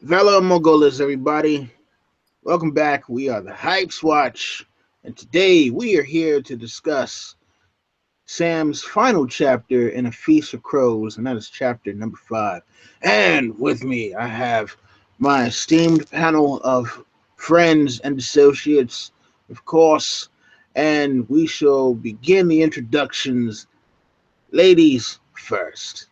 Vela Mogolas, everybody. Welcome back. We are the Hypes Watch, and today we are here to discuss Sam's final chapter in A Feast for Crows, and that is chapter number 5. And with me, I have my esteemed panel of friends and associates, of course, and we shall begin the introductions. Ladies first.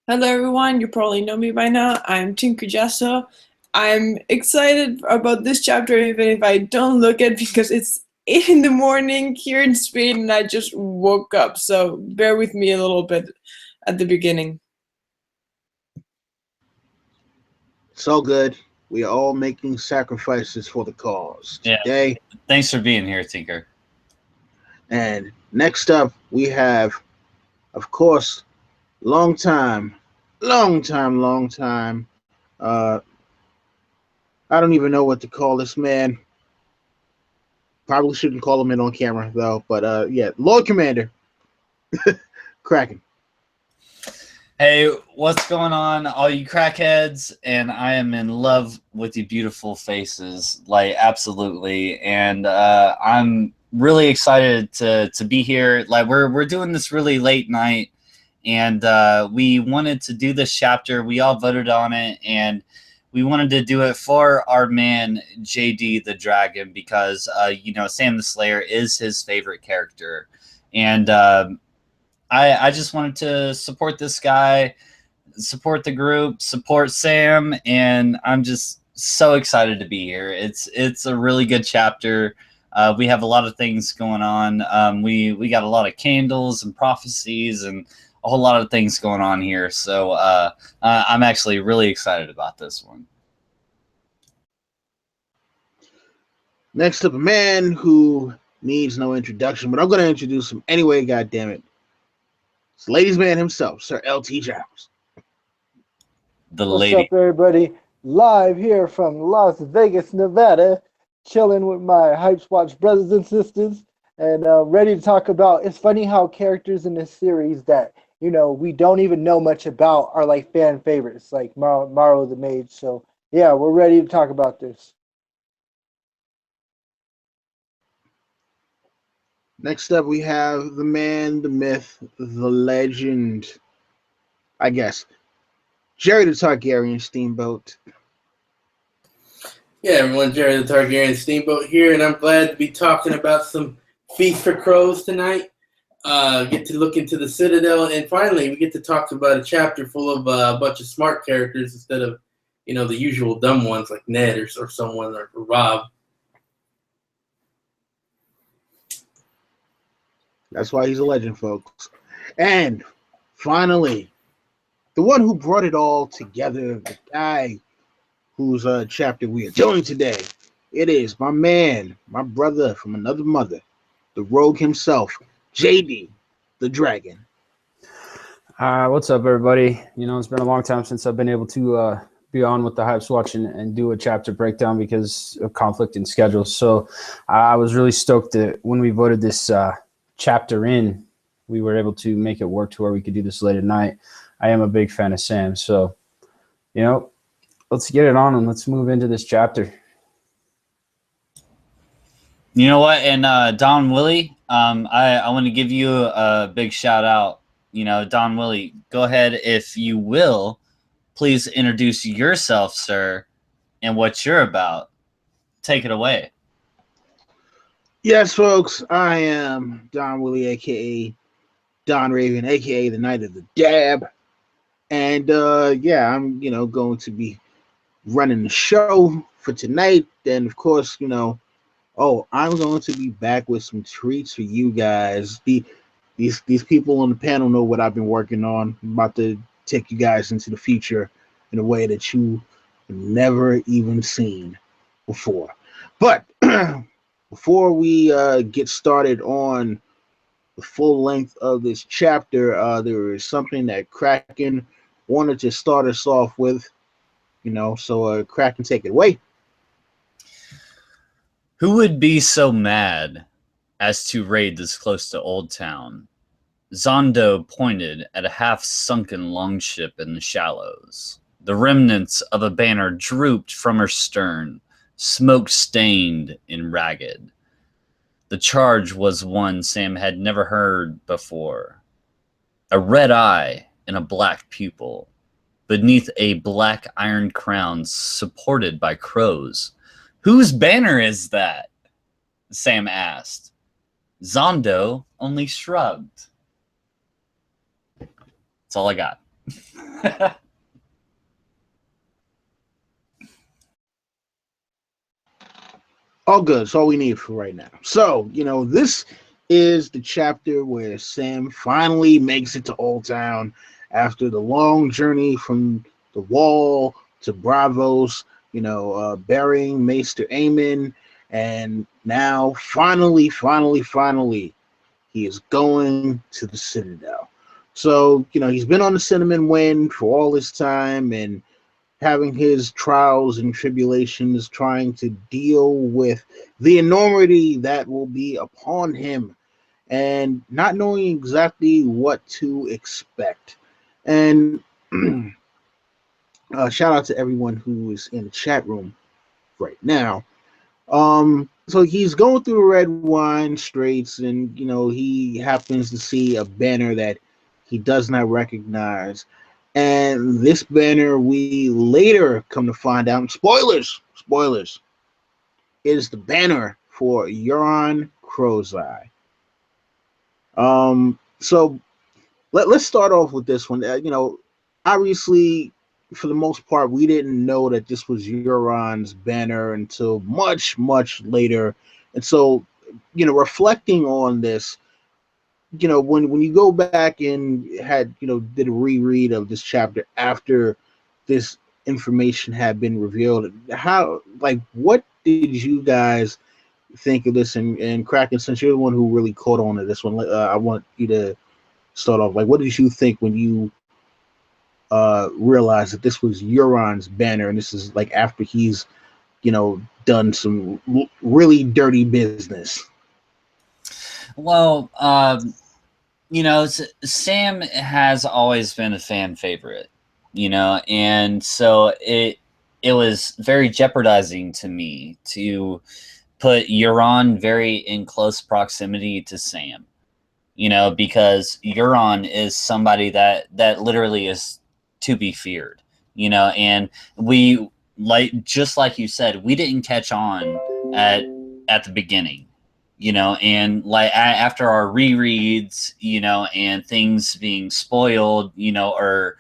Hello everyone, you probably know me by now. I'm Tinku Jasso. I'm excited about this chapter even if I don't look at because it's 8 in the morning here in Spain and I just woke up, so bear with me a little bit at the beginning. It's all good. We are all making sacrifices for the cause today. Yeah. Thanks for being here, Tinker. And next up, we have, of course, long time. I don't even know what to call this man. Probably shouldn't call him in on camera though. But yeah, Lord Commander, Kraken. Hey, what's going on, all you crackheads? And I am in love with your beautiful faces, like absolutely. And I'm really excited to be here. Like we're doing this really late night, and we wanted to do this chapter. We all voted on it, and we wanted to do it for our man JD the Dragon because you know, Sam the Slayer is his favorite character, and I just wanted to support this guy, support the group, support Sam, and I'm just so excited to be here. It's a really good chapter. We have a lot of things going on. We got a lot of candles and prophecies and a whole lot of things going on here. So I'm actually really excited about this one. Next up, a man who needs no introduction, but I'm going to introduce him anyway. God damn it! It's ladies' man himself, Sir LT Giles. What's up, everybody? Live here from Las Vegas, Nevada, chilling with my Hypes Watch brothers and sisters, and ready to talk about. It's funny how characters in this series that we don't even know much about are like fan favorites, like Maro the Mage. So yeah, we're ready to talk about this. Next up, we have the man, the myth, the legend, I guess, Jerry the Targaryen Steamboat. Yeah, everyone, Jerry the Targaryen Steamboat here, and I'm glad to be talking about some Feast for Crows tonight. Get to look into the Citadel, and finally, we get to talk about a chapter full of a bunch of smart characters instead of, the usual dumb ones like Ned or someone or Rob. That's why he's a legend, folks. And finally, the one who brought it all together, the guy whose chapter we are doing today. It is my man, my brother from another mother, the rogue himself, JD the Dragon. What's up, everybody? It's been a long time since I've been able to be on with the Hypes Watch and do a chapter breakdown because of conflict in schedules. So I was really stoked that when we voted this chapter in, we were able to make it work to where we could do this late at night. I am a big fan of Sam, so let's get it on and let's move into this chapter. You know what? And Don Willie, I want to give you a big shout out. Don Willie, go ahead, if you will, please introduce yourself, sir, and what you're about. Take it away. Yes, folks, I am Don Willie, a.k.a. Don Raven, a.k.a. the Knight of the Dab. And, yeah, I'm, going to be running the show for tonight. And, of course, I'm going to be back with some treats for you guys. These people on the panel know what I've been working on. I'm about to take you guys into the future in a way that you have never even seen before. But before we get started on the full length of this chapter, there is something that Kraken wanted to start us off with, so Kraken, take it away. Who would be so mad as to raid this close to Oldtown? Zondo pointed at a half-sunken longship in the shallows. The remnants of a banner drooped from her stern, smoke-stained and ragged. The charge was one Sam had never heard before. A red eye and a black pupil, beneath a black iron crown supported by crows. Whose banner is that? Sam asked. Zondo only shrugged. That's all I got. All good. It's all we need for right now. So, this is the chapter where Sam finally makes it to Oldtown after the long journey from the Wall to Bravos, burying Maester Aemon, and now finally, he is going to the Citadel. So, he's been on the Cinnamon Wind for all this time and having his trials and tribulations, trying to deal with the enormity that will be upon him and not knowing exactly what to expect. And shout out to everyone who is in the chat room right now. So he's going through the red wine straits, and he happens to see a banner that he does not recognize. And this banner, we later come to find out, spoilers, is the banner for Euron Crow's Eye. So let's start off with this one. Obviously, for the most part, we didn't know that this was Euron's banner until much, much later. And so, reflecting on this, when you go back and did a reread of this chapter after this information had been revealed, what did you guys think of this? And Kraken, since you're the one who really caught on to this one, I want you to start off. What did you think when you realized that this was Euron's banner, and this is after he's done some really dirty business? Well, Sam has always been a fan favorite, and so it was very jeopardizing to me to put Euron very in close proximity to Sam, because Euron is somebody that literally is to be feared, and we, just like you said, we didn't catch on at the beginning. And after our rereads, and things being spoiled, or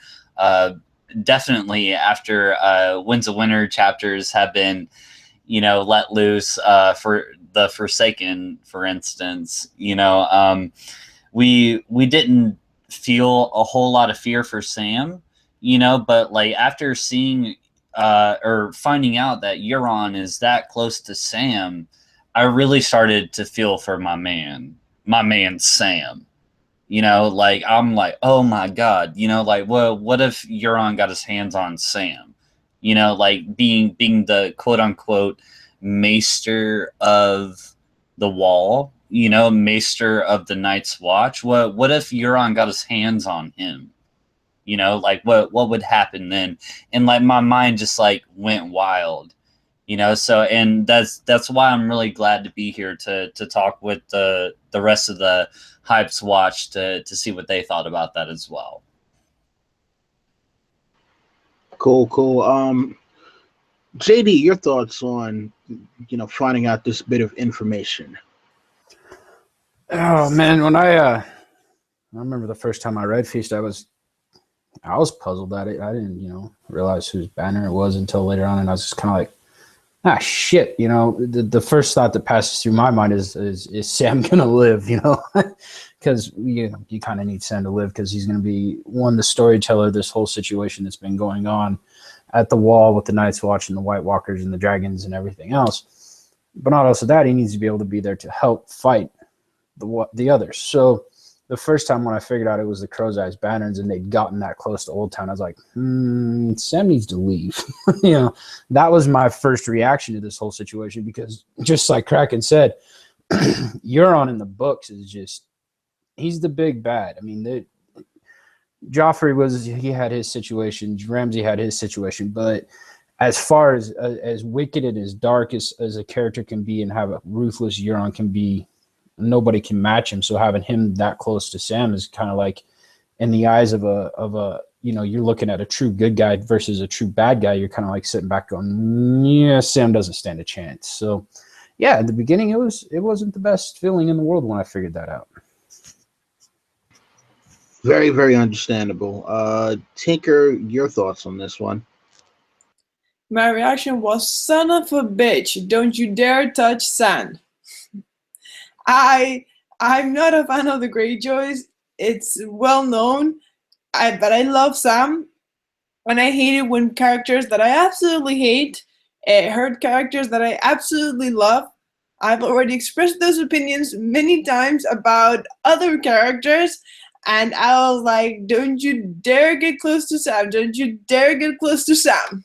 definitely after Winds of Winter chapters have been, let loose for the Forsaken, for instance, we didn't feel a whole lot of fear for Sam, but after seeing or finding out that Euron is that close to Sam, I really started to feel for my man Sam. I'm like, oh my God, what if Euron got his hands on Sam? Being the quote unquote Maester of the Wall, Maester of the Night's Watch. What if Euron got his hands on him? What would happen then? And my mind just went wild. So, and that's why I'm really glad to be here to talk with the rest of the Hypes Watch to see what they thought about that as well. Cool. JD, your thoughts on finding out this bit of information? Oh man, when I remember the first time I read Feast, I was puzzled at it. I didn't realize whose banner it was until later on, and I was just kind of shit. The first thought that passes through my mind is Sam gonna live? Because you kind of need Sam to live, because he's gonna be the storyteller of this whole situation that's been going on at the Wall with the Night's Watch and the White Walkers and the dragons and everything else. But not also that, he needs to be able to be there to help fight the others. So the first time when I figured out it was the Crow's Eyes banners and they'd gotten that close to Oldtown, I was like, Sam needs to leave. That was my first reaction to this whole situation, because just like Kraken said, Euron in the books is just, he's the big bad. I mean, Joffrey he had his situation. Ramsay had his situation, but as far as wicked and as dark as a character can be, and have a ruthless Euron can be, nobody can match him. So having him that close to Sam is kind of like, in the eyes of a you're looking at a true good guy versus a true bad guy. You're kind of like sitting back going, yeah, Sam doesn't stand a chance. So yeah, at the beginning it wasn't the best feeling in the world when I figured that out. Very, very understandable. Tinker, your thoughts on this one? My reaction was, son of a bitch, don't you dare touch Sam. I'm not a fan of the Greyjoys. It's well known, but I love Sam, and I hate it when characters that I absolutely hate hurt characters that I absolutely love. I've already expressed those opinions many times about other characters, and I was like, don't you dare get close to Sam. Don't you dare get close to Sam.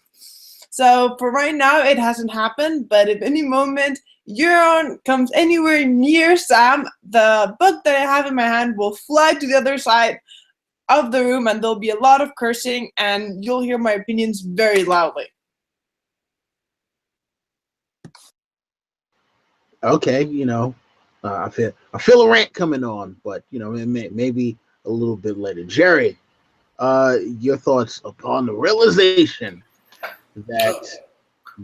So for right now, it hasn't happened, but if any moment Euron comes anywhere near Sam, the book that I have in my hand will fly to the other side of the room, and there'll be a lot of cursing, and you'll hear my opinions very loudly. Okay, I feel a rant coming on, but maybe a little bit later. Jerry, your thoughts upon the realization that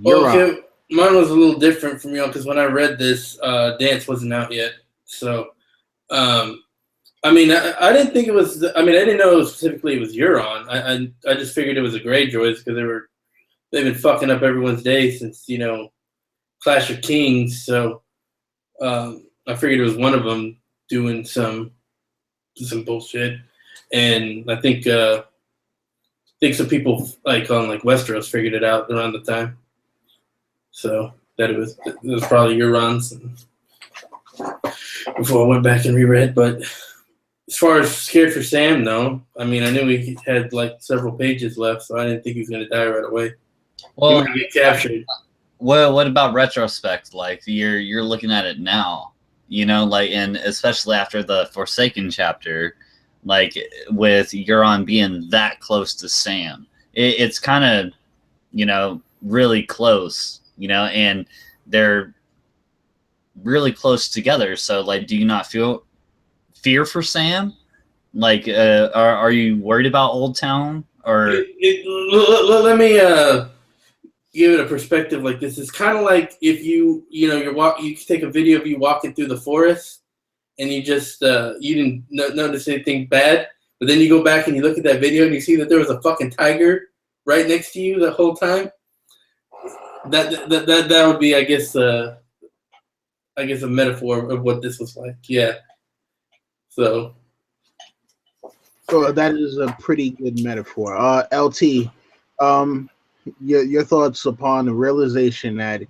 okay, mine was a little different from y'all because when I read this, Dance wasn't out yet. So, I didn't think it was. I didn't know specifically it was Euron. I just figured it was a Greyjoys because they've been fucking up everyone's day since Clash of Kings. So, I figured it was one of them doing some bullshit, and I think some people on Westeros figured it out around the time. So that it was probably Euron's before I went back and reread. But as far as scared for Sam, no. I knew he had several pages left, so I didn't think he was going to die right away. Well, he might get captured. What about retrospect? You're looking at it now, and especially after the Forsaken chapter, with Euron being that close to Sam, it's kind of, really close, and they're really close together. So, do you not feel fear for Sam? Are you worried about Oldtown? Or let me give it a perspective like this. It's kind of like if you take a video of you walking through the forest and you just you didn't notice anything bad, but then you go back and you look at that video and you see that there was a fucking tiger right next to you the whole time. That would be, I guess a metaphor of what this was like. Yeah. So that is a pretty good metaphor. LT, your thoughts upon the realization that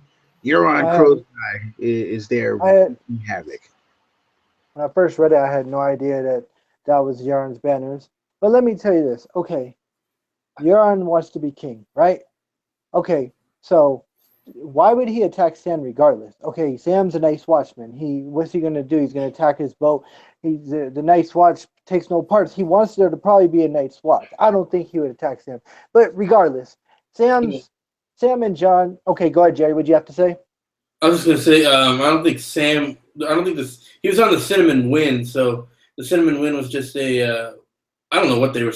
Euron Crow's guy is there wreaking havoc. When I first read it, I had no idea that was Euron's banners. But let me tell you this. Okay, Euron wants to be king, right? Okay, so why would he attack Sam regardless? Okay, Sam's a nice watchman. What's he going to do? He's going to attack his boat. The Night's Watch takes no parts. He wants there to probably be a Night's Watch. I don't think he would attack Sam. But regardless, Sam and John. Okay, go ahead, Jerry. What'd you have to say? I was just going to say, I don't think he was on the Cinnamon Wind, so the Cinnamon Wind was just I don't know what they were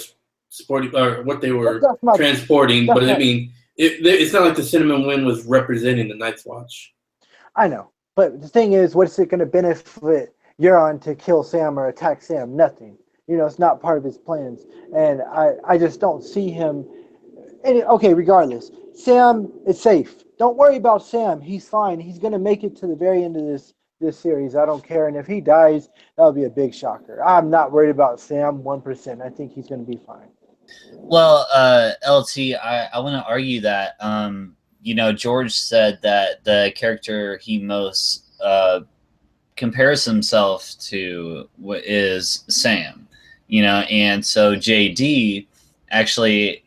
sporting or what they were transporting, but it's not like the Cinnamon Wind was representing the Night's Watch. I know, but the thing is, what's it going to benefit Euron to kill Sam or attack Sam? Nothing. It's not part of his plans, and I just don't see him. Okay, regardless, Sam is safe. Don't worry about Sam. He's fine. He's going to make it to the very end of this series. I don't care, and if he dies, that would be a big shocker. I'm not worried about Sam 1%. I think he's going to be fine. Well, LT, I want to argue that, George said that the character he most compares himself to is Sam, and so JD actually,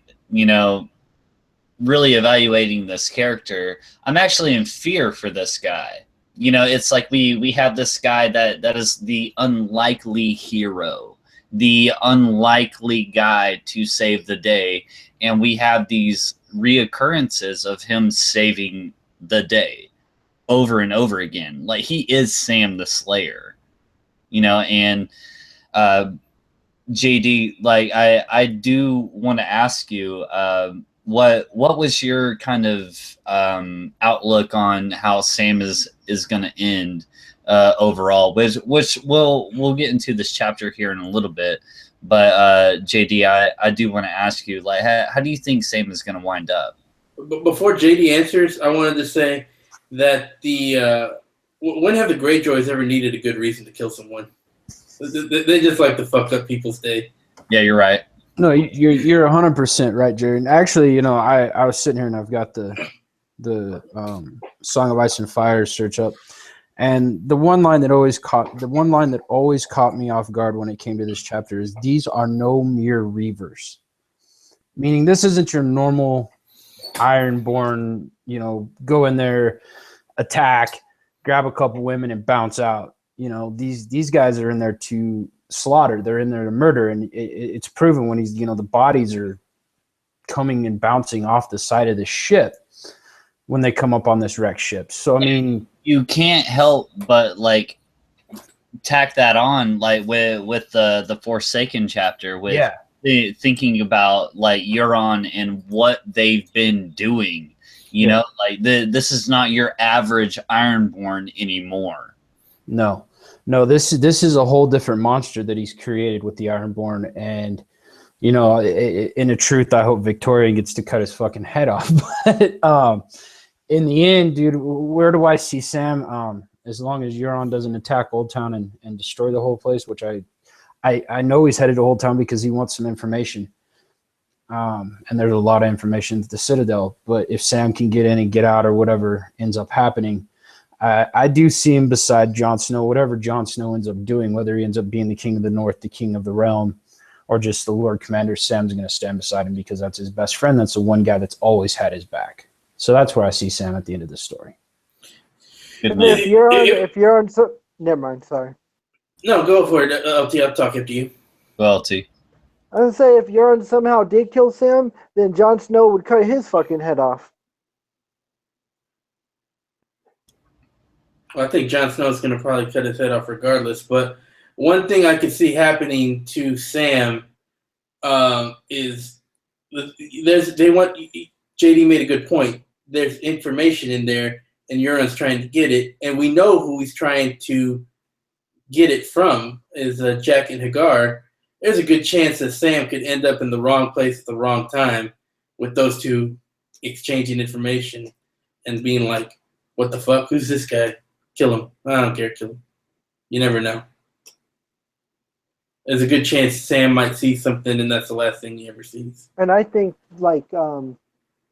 really evaluating this character, I'm actually in fear for this guy. It's like we have this guy that is the unlikely hero. the unlikely guy to save the day, and we have these reoccurrences of him saving the day over and over again. Like, he is Sam the Slayer, you know. And JD, like, I do want to ask you, what was your kind of outlook on how Sam is going to end overall? Which we'll get into this chapter here in a little bit, but JD, I do want to ask you, like, how do you think Sam is going to wind up? Before JD answers, I wanted to say that when have the Greyjoys ever needed a good reason to kill someone? They just like to fuck up people's day. Yeah, you're right. No, you're 100% right, Jared. Actually, you know, I was sitting here and I've got the Song of Ice and Fire search up, and the one line that always caught me off guard when it came to this chapter is, "These are no mere reavers," meaning this isn't your normal Ironborn. You know, go in there, attack, grab a couple women, and bounce out. You know, these guys are in there to slaughter. They're in there to murder, and it's proven when he's, you know, the bodies are coming and bouncing off the side of the ship when they come up on this wrecked ship. So I mean, you can't help but like tack that on, like with the Forsaken chapter, with thinking about like Euron and what they've been doing. You know, like this is not your average Ironborn anymore. No, this is a whole different monster that he's created with the Ironborn, and you know, in a truth, I hope Victorian gets to cut his fucking head off. But in the end, dude, where do I see Sam? As long as Euron doesn't attack Oldtown and destroy the whole place, which I know he's headed to Oldtown because he wants some information. And there's a lot of information at the Citadel. But if Sam can get in and get out, or whatever ends up happening, I do see him beside Jon Snow, whatever Jon Snow ends up doing, whether he ends up being the King of the North, the King of the Realm, or just the Lord Commander. Sam's going to stand beside him because that's his best friend. That's the one guy that's always had his back. So that's where I see Sam at the end of the story. If you're on, so never mind. Sorry. No, go for it. LT, I'll talk after you. Well, LT. I was gonna say, if Euron somehow did kill Sam, then Jon Snow would cut his fucking head off. Well, I think Jon Snow's going to probably cut his head off regardless. But one thing I could see happening to Sam is JD made a good point. There's information in there, and Euron's trying to get it, and we know who he's trying to get it from is Jack and Hagar. There's a good chance that Sam could end up in the wrong place at the wrong time with those two exchanging information and being like, "What the fuck? Who's this guy? Kill him. I don't care. Kill him." You never know. There's a good chance Sam might see something, and that's the last thing he ever sees. And I think, like, you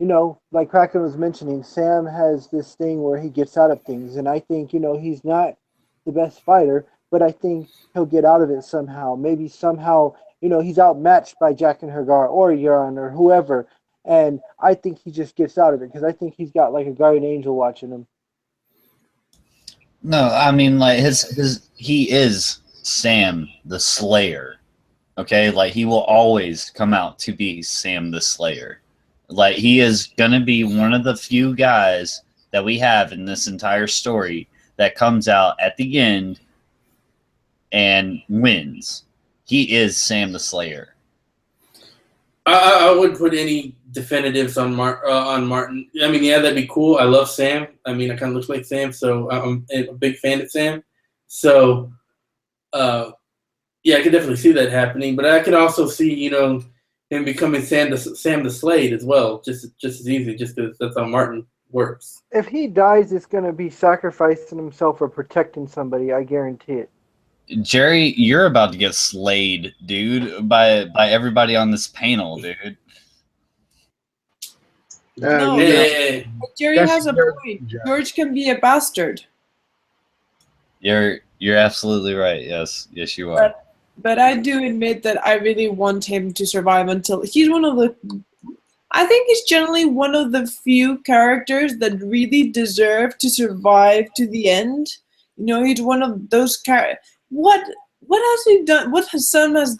know, like Kraken was mentioning, Sam has this thing where he gets out of things. And I think, you know, he's not the best fighter, but I think he'll get out of it somehow. Maybe somehow, you know, he's outmatched by Jack and Hagar or Euron or whoever. And I think he just gets out of it because I think he's got like a guardian angel watching him. No, I mean, like he is Sam the Slayer. Okay, like he will always come out to be Sam the Slayer. Like he is gonna be one of the few guys that we have in this entire story that comes out at the end and wins. He is Sam the Slayer. I wouldn't put any definitives on Martin. I mean, yeah, that'd be cool. I love Sam. I mean, I kind of look like Sam, so I'm a big fan of Sam. So, yeah, I could definitely see that happening. But I could also see, you know, him becoming Sam the Slade as well, just as easy, just because that's how Martin works. If he dies, it's going to be sacrificing himself or protecting somebody. I guarantee it. Jerry, you're about to get slayed, dude, by everybody on this panel, dude. No, Yeah. Jerry has a point. George can be a bastard. You're absolutely right. Yes, you are. But I do admit that I really want him to survive until he's one of the. I think he's generally one of the few characters that really deserve to survive to the end. You know, he's one of those characters. What has he done? What has Sam has?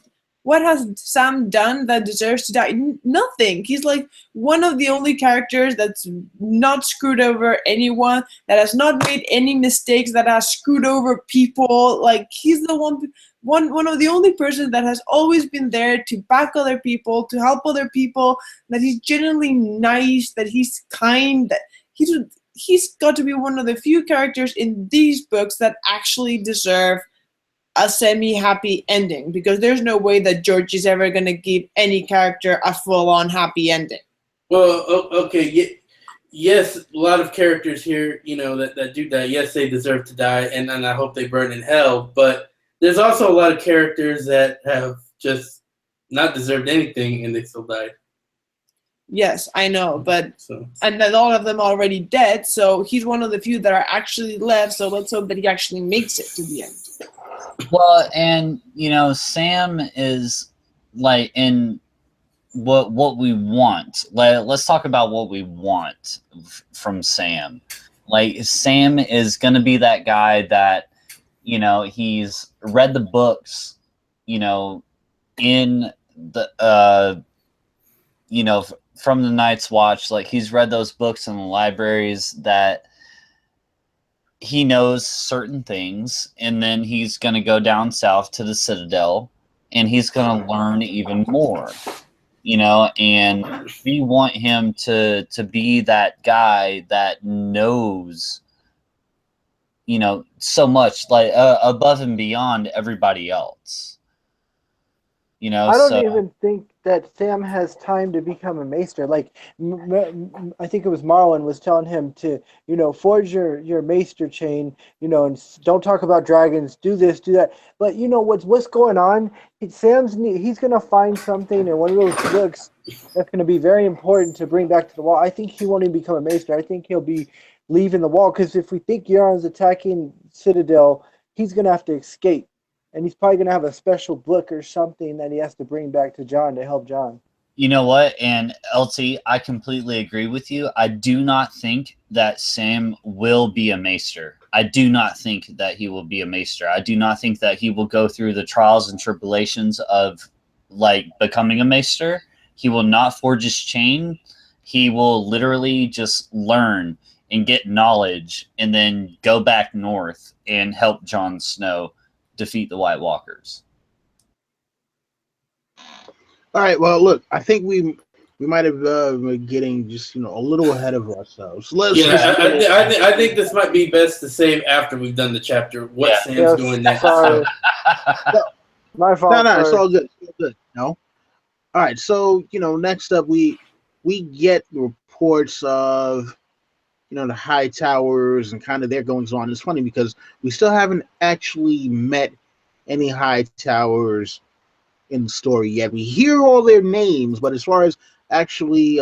what has Sam done that deserves to die? Nothing. He's like one of the only characters that's not screwed over anyone, that has not made any mistakes, that has screwed over people. Like, he's the one of the only persons that has always been there to back other people, to help other people, that he's genuinely nice, that he's kind, that he's got to be one of the few characters in these books that actually deserve a semi-happy ending, because there's no way that George is ever going to give any character a full-on happy ending. Well, okay, yes, a lot of characters here, that do die. Yes, they deserve to die, and I hope they burn in hell. But there's also a lot of characters that have just not deserved anything, and they still died. Yes, I know, and then all of them are already dead, so he's one of the few that are actually left, so let's hope that he actually makes it to the end. Well, and Sam is like in what we want. Let's talk about what we want from Sam. Like, Sam is gonna be that guy that he's read the books, in the from the Night's Watch. Like, he's read those books in the libraries, that he knows certain things, and then he's going to go down south to the Citadel, and he's going to learn even more, and we want him to be that guy that knows, so much, like above and beyond everybody else. I don't even think that Sam has time to become a maester. Like, I think it was Marwyn was telling him to, forge your maester chain, and don't talk about dragons, do this, do that. But what's going on? He's going to find something in one of those books that's going to be very important to bring back to the wall. I think he won't even become a maester. I think he'll be leaving the wall, because if we think Euron's attacking Citadel, he's going to have to escape. And he's probably going to have a special book or something that he has to bring back to Jon to help Jon. You know what? And LT, I completely agree with you. I do not think that Sam will be a maester. I do not think that he will be a maester. I do not think that he will go through the trials and tribulations of, like, becoming a maester. He will not forge his chain. He will literally just learn and get knowledge, and then go back north and help Jon Snow defeat the White Walkers. All right. Well, look, I think we might have been getting just a little ahead of ourselves. I think this might be best to save after we've done the chapter. What Sam's doing next. Sorry. My fault. No, it's all good. It's all good. No. All right. So next up we get reports of the high towers and kind of their goings on. It's funny because we still haven't actually met any high towers in the story yet. We hear all their names, but as far as actually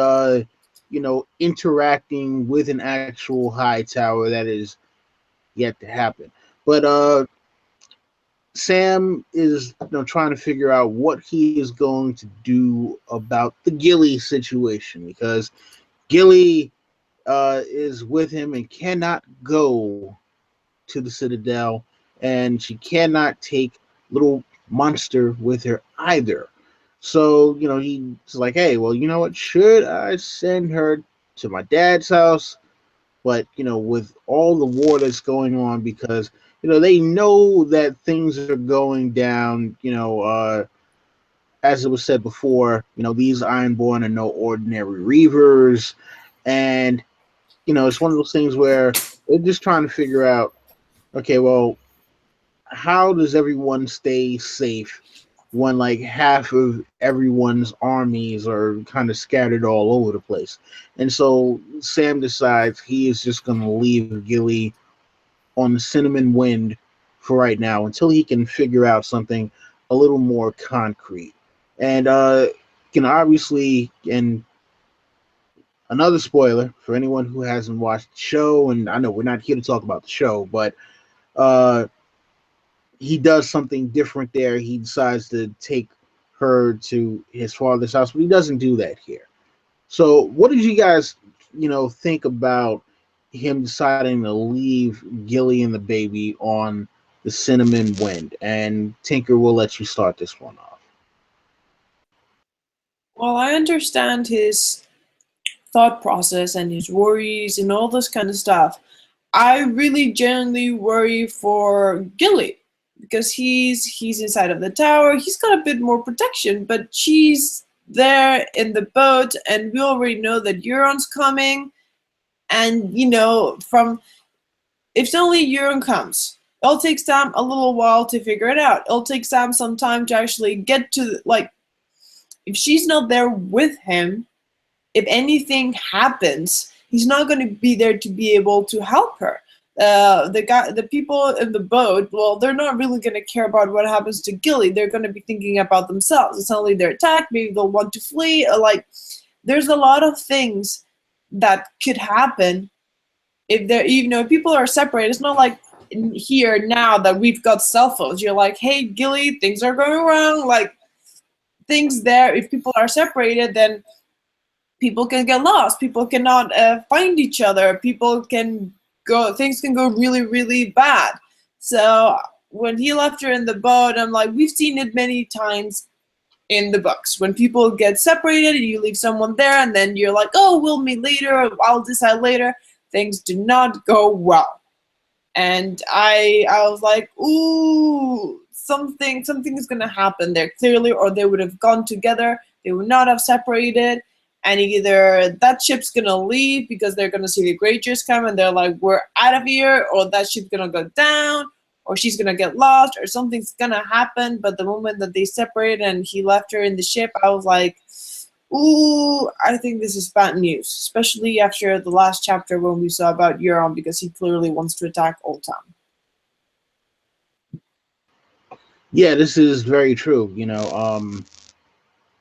interacting with an actual high tower, that is yet to happen. But Sam is trying to figure out what he is going to do about the Gilly situation, because Gilly is with him and cannot go to the Citadel, and she cannot take little Monster with her either. So he's like, hey, well, you know what, should I send her to my dad's house? But with all the war that's going on, because they know that things are going down, as it was said before, these Ironborn are no ordinary reavers, and it's one of those things where they're just trying to figure out, okay, well, how does everyone stay safe when like half of everyone's armies are kind of scattered all over the place? And so Sam decides he is just going to leave Gilly on the Cinnamon Wind for right now until he can figure out something a little more concrete. And obviously, and another spoiler for anyone who hasn't watched the show, and I know we're not here to talk about the show, but he does something different there. He decides to take her to his father's house, but he doesn't do that here. So what did you guys, think about him deciding to leave Gilly and the baby on the Cinnamon Wind? And Tinker, will let you start this one off. Well, I understand his thought process and his worries and all this kind of stuff. I really genuinely worry for Gilly because he's inside of the tower. He's got a bit more protection, but she's there in the boat, and we already know that Euron's coming. And from if only Euron comes, it'll take Sam a little while to figure it out. It'll take Sam some time to actually get to if she's not there with him, if anything happens, he's not going to be there to be able to help her. The people in the boat, well, they're not really going to care about what happens to Gilly. They're going to be thinking about themselves. It's only they're attacked. Maybe they'll want to flee. There's a lot of things that could happen if they're, people are separated. It's not like here now that we've got cell phones. You're like, hey, Gilly, things are going wrong. Things there. If people are separated, then people can get lost. People cannot find each other. People can go. Things can go really, really bad. So when he left her in the boat, I'm like, we've seen it many times in the books. When people get separated, you leave someone there, and then you're like, oh, we'll meet later. I'll decide later. Things do not go well. And I was like, ooh, something is gonna happen there clearly, or they would have gone together. They would not have separated. And either that ship's gonna leave because they're gonna see the Greyjoys come and they're like, we're out of here, or that ship's gonna go down, or she's gonna get lost, or something's gonna happen. But the moment that they separated and he left her in the ship, I was like, ooh, I think this is bad news, especially after the last chapter when we saw about Euron, because he clearly wants to attack Oldtown. Yeah, this is very true.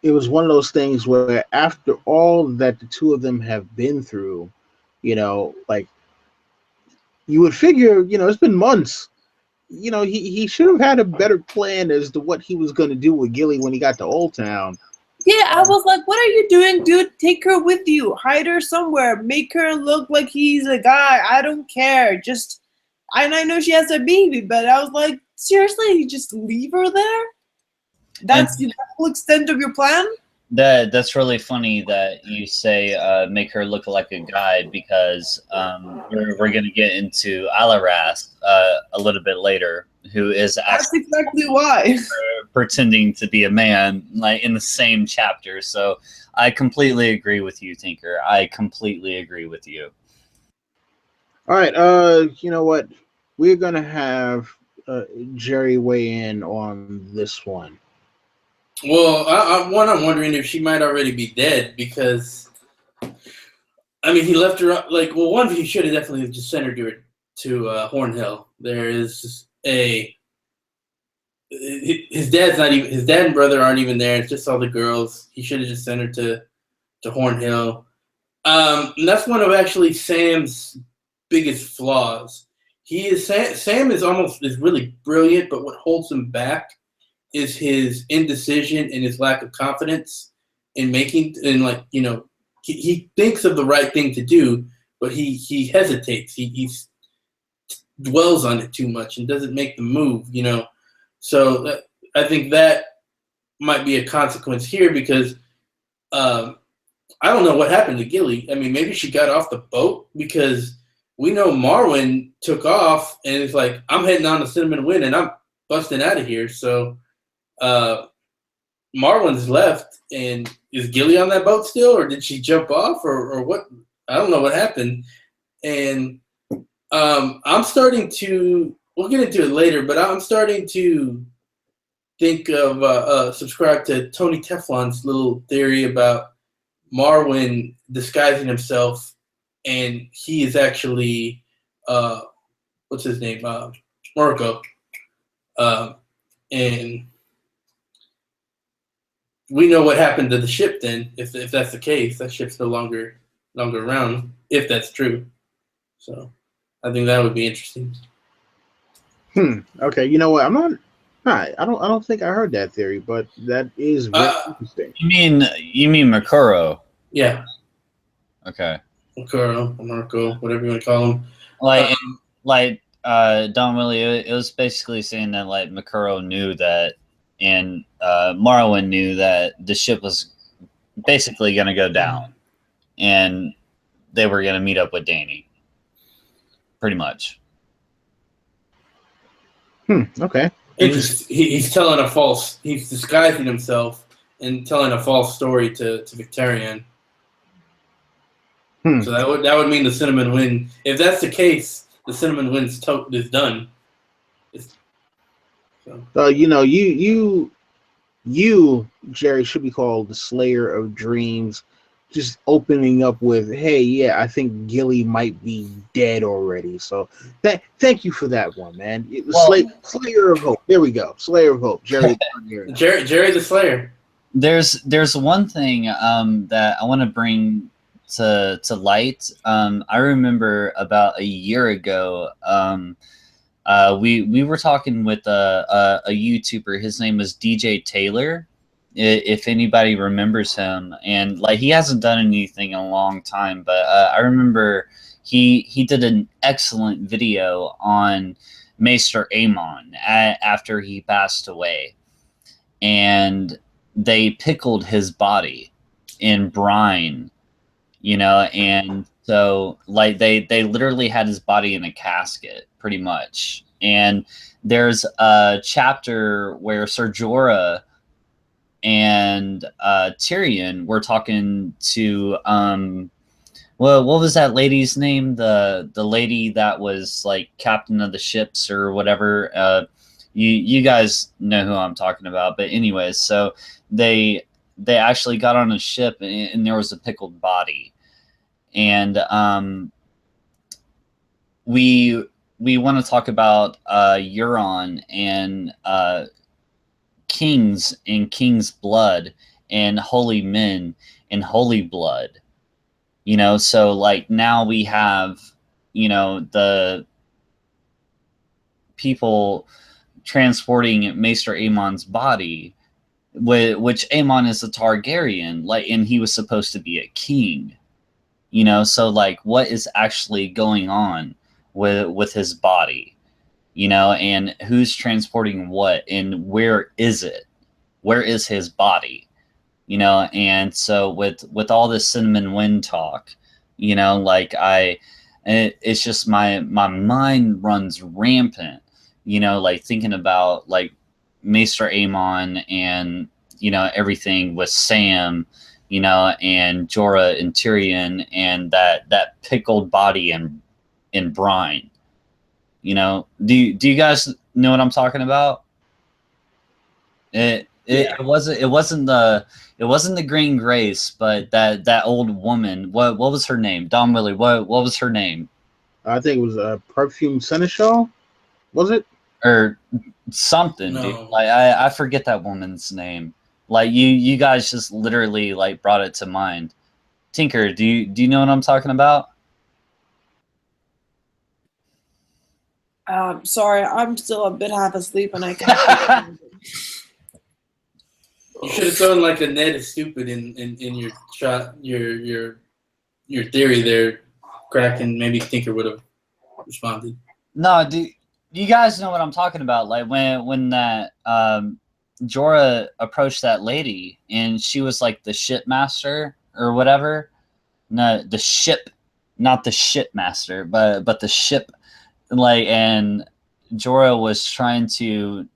It was one of those things where after all that the two of them have been through, you would figure, it's been months. He should have had a better plan as to what he was going to do with Gilly when he got to Oldtown. Yeah, I was like, what are you doing, dude? Take her with you. Hide her somewhere. Make her look like he's a guy. I don't care. And I know she has a baby, but I was like, seriously, you just leave her there? That's the whole extent of your plan? That's really funny that you say make her look like a guy, because we're going to get into Alleras a little bit later, who is That's exactly why. pretending to be a man, in the same chapter. So I completely agree with you, Tinker. I completely agree with you. All right, you know what? We're going to have Jerry weigh in on this one. Well, I'm wondering if she might already be dead, because, he left her up, one, he should have definitely just sent her to Hornhill. There is his dad and brother aren't even there. It's just all the girls. He should have just sent her to Hornhill. And that's one of actually Sam's biggest flaws. Sam is really brilliant, but what holds him back is his indecision and his lack of confidence in making, and he thinks of the right thing to do, but he hesitates. He dwells on it too much and doesn't make the move, So I think that might be a consequence here, because I don't know what happened to Gilly. Maybe she got off the boat, because we know Marwyn took off and it's like, I'm heading on to Cinnamon Wind and I'm busting out of here. So Marwyn's left, and is Gilly on that boat still, or did she jump off, or what? I don't know what happened. And I'm starting to, we'll get into it later, but I'm starting to think of subscribe to Tony Teflon's little theory about Marwyn disguising himself, and he is actually what's his name, Marco, and we know what happened to the ship then. If that's the case, that ship's no longer around, if that's true. So I think that would be interesting. Okay, you know what? I don't think I heard that theory, but that is very interesting. You mean Makuro? Yeah. Okay. Makuro, Marco, whatever you want to call him. Don Willie, it was basically saying that Makuro knew that, and Marwyn knew that the ship was basically going to go down, and they were going to meet up with Dany. Pretty much. Okay. Interesting. He's telling a false. He's disguising himself and telling a false story to Victarion. So that would mean the Cinnamon Wind. If that's the case, the Cinnamon Wind's is done. You, Jerry, should be called the Slayer of Dreams. Just opening up with, hey, yeah, I think Gilly might be dead already. So thank you for that one, man. It was Slayer of Hope. There we go. Slayer of Hope. Jerry. Jerry the Slayer. There's one thing that I want to bring to light. I remember about a year ago, we were talking with a YouTuber. His name was DJ Taylor, if anybody remembers him, and like he hasn't done anything in a long time, but I remember he did an excellent video on Maester Aemon after he passed away, and they pickled his body in brine, and so like they literally had his body in a casket pretty much. And there's a chapter where Ser Jorah and Tyrion were talking to what was that lady's name? The lady that was like captain of the ships or whatever. You guys know who I'm talking about. But anyways, so they actually got on a ship and there was a pickled body. And we want to talk about Euron and kings and king's blood and holy men and holy blood. So like now we have, the people transporting Maester Aemon's body, which Aemon is a Targaryen, and he was supposed to be a king. So like what is actually going on with his body, and who's transporting what, and where is it? Where is his body? And so with all this Cinnamon Wind talk, it's just my mind runs rampant, like thinking about like Maester Aemon and everything with Sam, and Jorah and Tyrion, and that pickled body in brine. Do you guys know what I'm talking about? It wasn't the Green Grace, but that old woman. What was her name? Don Willie. What was her name? I think it was Perfume Seneschal. Was it? Or something, No. dude. Like I forget that woman's name. Like you guys just literally like brought it to mind. Tinker, do you know what I'm talking about? Sorry, I'm still a bit half asleep and I can't. You should have thrown like a Ned is stupid in your shot, your theory there, Crack, and maybe Tinker would have responded. No, do you guys know what I'm talking about? Like when that Jorah approached that lady and she was like the ship master or whatever. No, the ship, not the ship master, but the ship. Like, and Jorah was trying to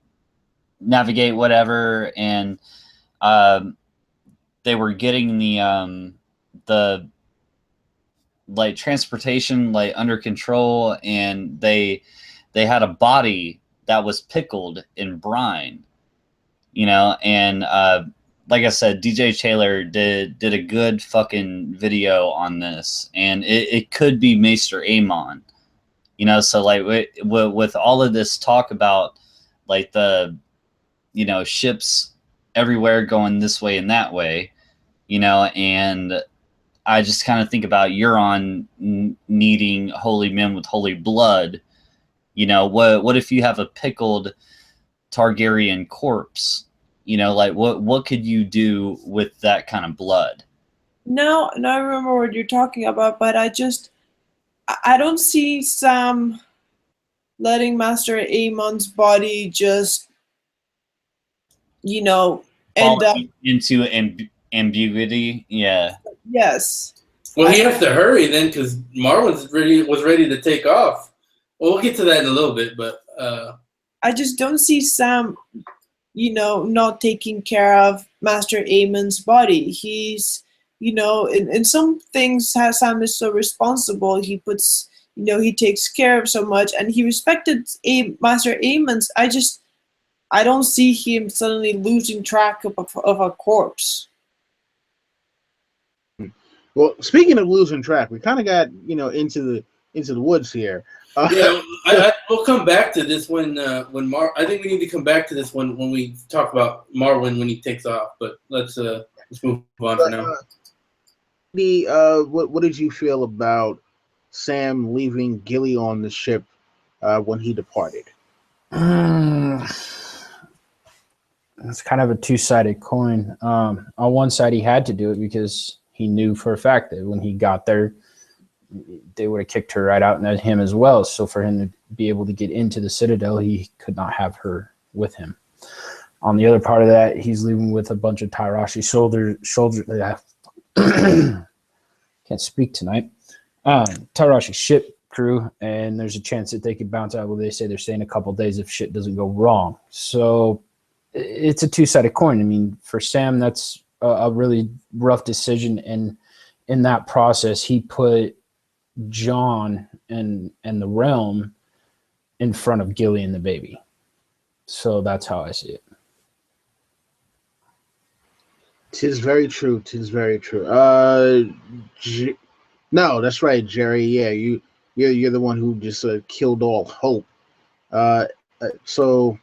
navigate whatever, and they were getting the like transportation like under control, and they had a body that was pickled in brine, and like I said, DJ Taylor did a good fucking video on this, and it could be Maester Aemon. So like with all of this talk about like the, ships everywhere going this way and that way, and I just kind of think about Euron needing holy men with holy blood. What if you have a pickled Targaryen corpse? Like what could you do with that kind of blood? No, I remember what you're talking about, but I don't see Sam letting Maester Aemon's body just, end Fall up into and ambiguity. Yeah. Yes. Well, he has to hurry then because Marwyn's was ready to take off. Well, we'll get to that in a little bit, but I just don't see Sam, not taking care of Maester Aemon's body. He's, in some things, Sam is so responsible. He puts, he takes care of so much, and he respected Maester Aemon's. I don't see him suddenly losing track of a corpse. Well, speaking of losing track, we kind of got into the woods here. Yeah, we'll come back to this when I think we need to come back to this when we talk about Marwyn when he takes off. But let's move on for now. What did you feel about Sam leaving Gilly on the ship when he departed? It's kind of a two-sided coin. On one side, he had to do it because he knew for a fact that when he got there, they would have kicked her right out and him as well. So for him to be able to get into the Citadel, he could not have her with him. On the other part of that, he's leaving with a bunch of Tyrashi soldiers. Can't speak tonight. Tyrashi ship crew, and there's a chance that they could bounce out. Well, they say they're staying a couple days if shit doesn't go wrong. So it's a two-sided coin. I mean, for Sam, that's a really rough decision, and in that process, he put John and the realm in front of Gilly and the baby. So that's how I see it. Tis very true. No, that's right, Jerry. Yeah, you're the one who just killed all hope. So,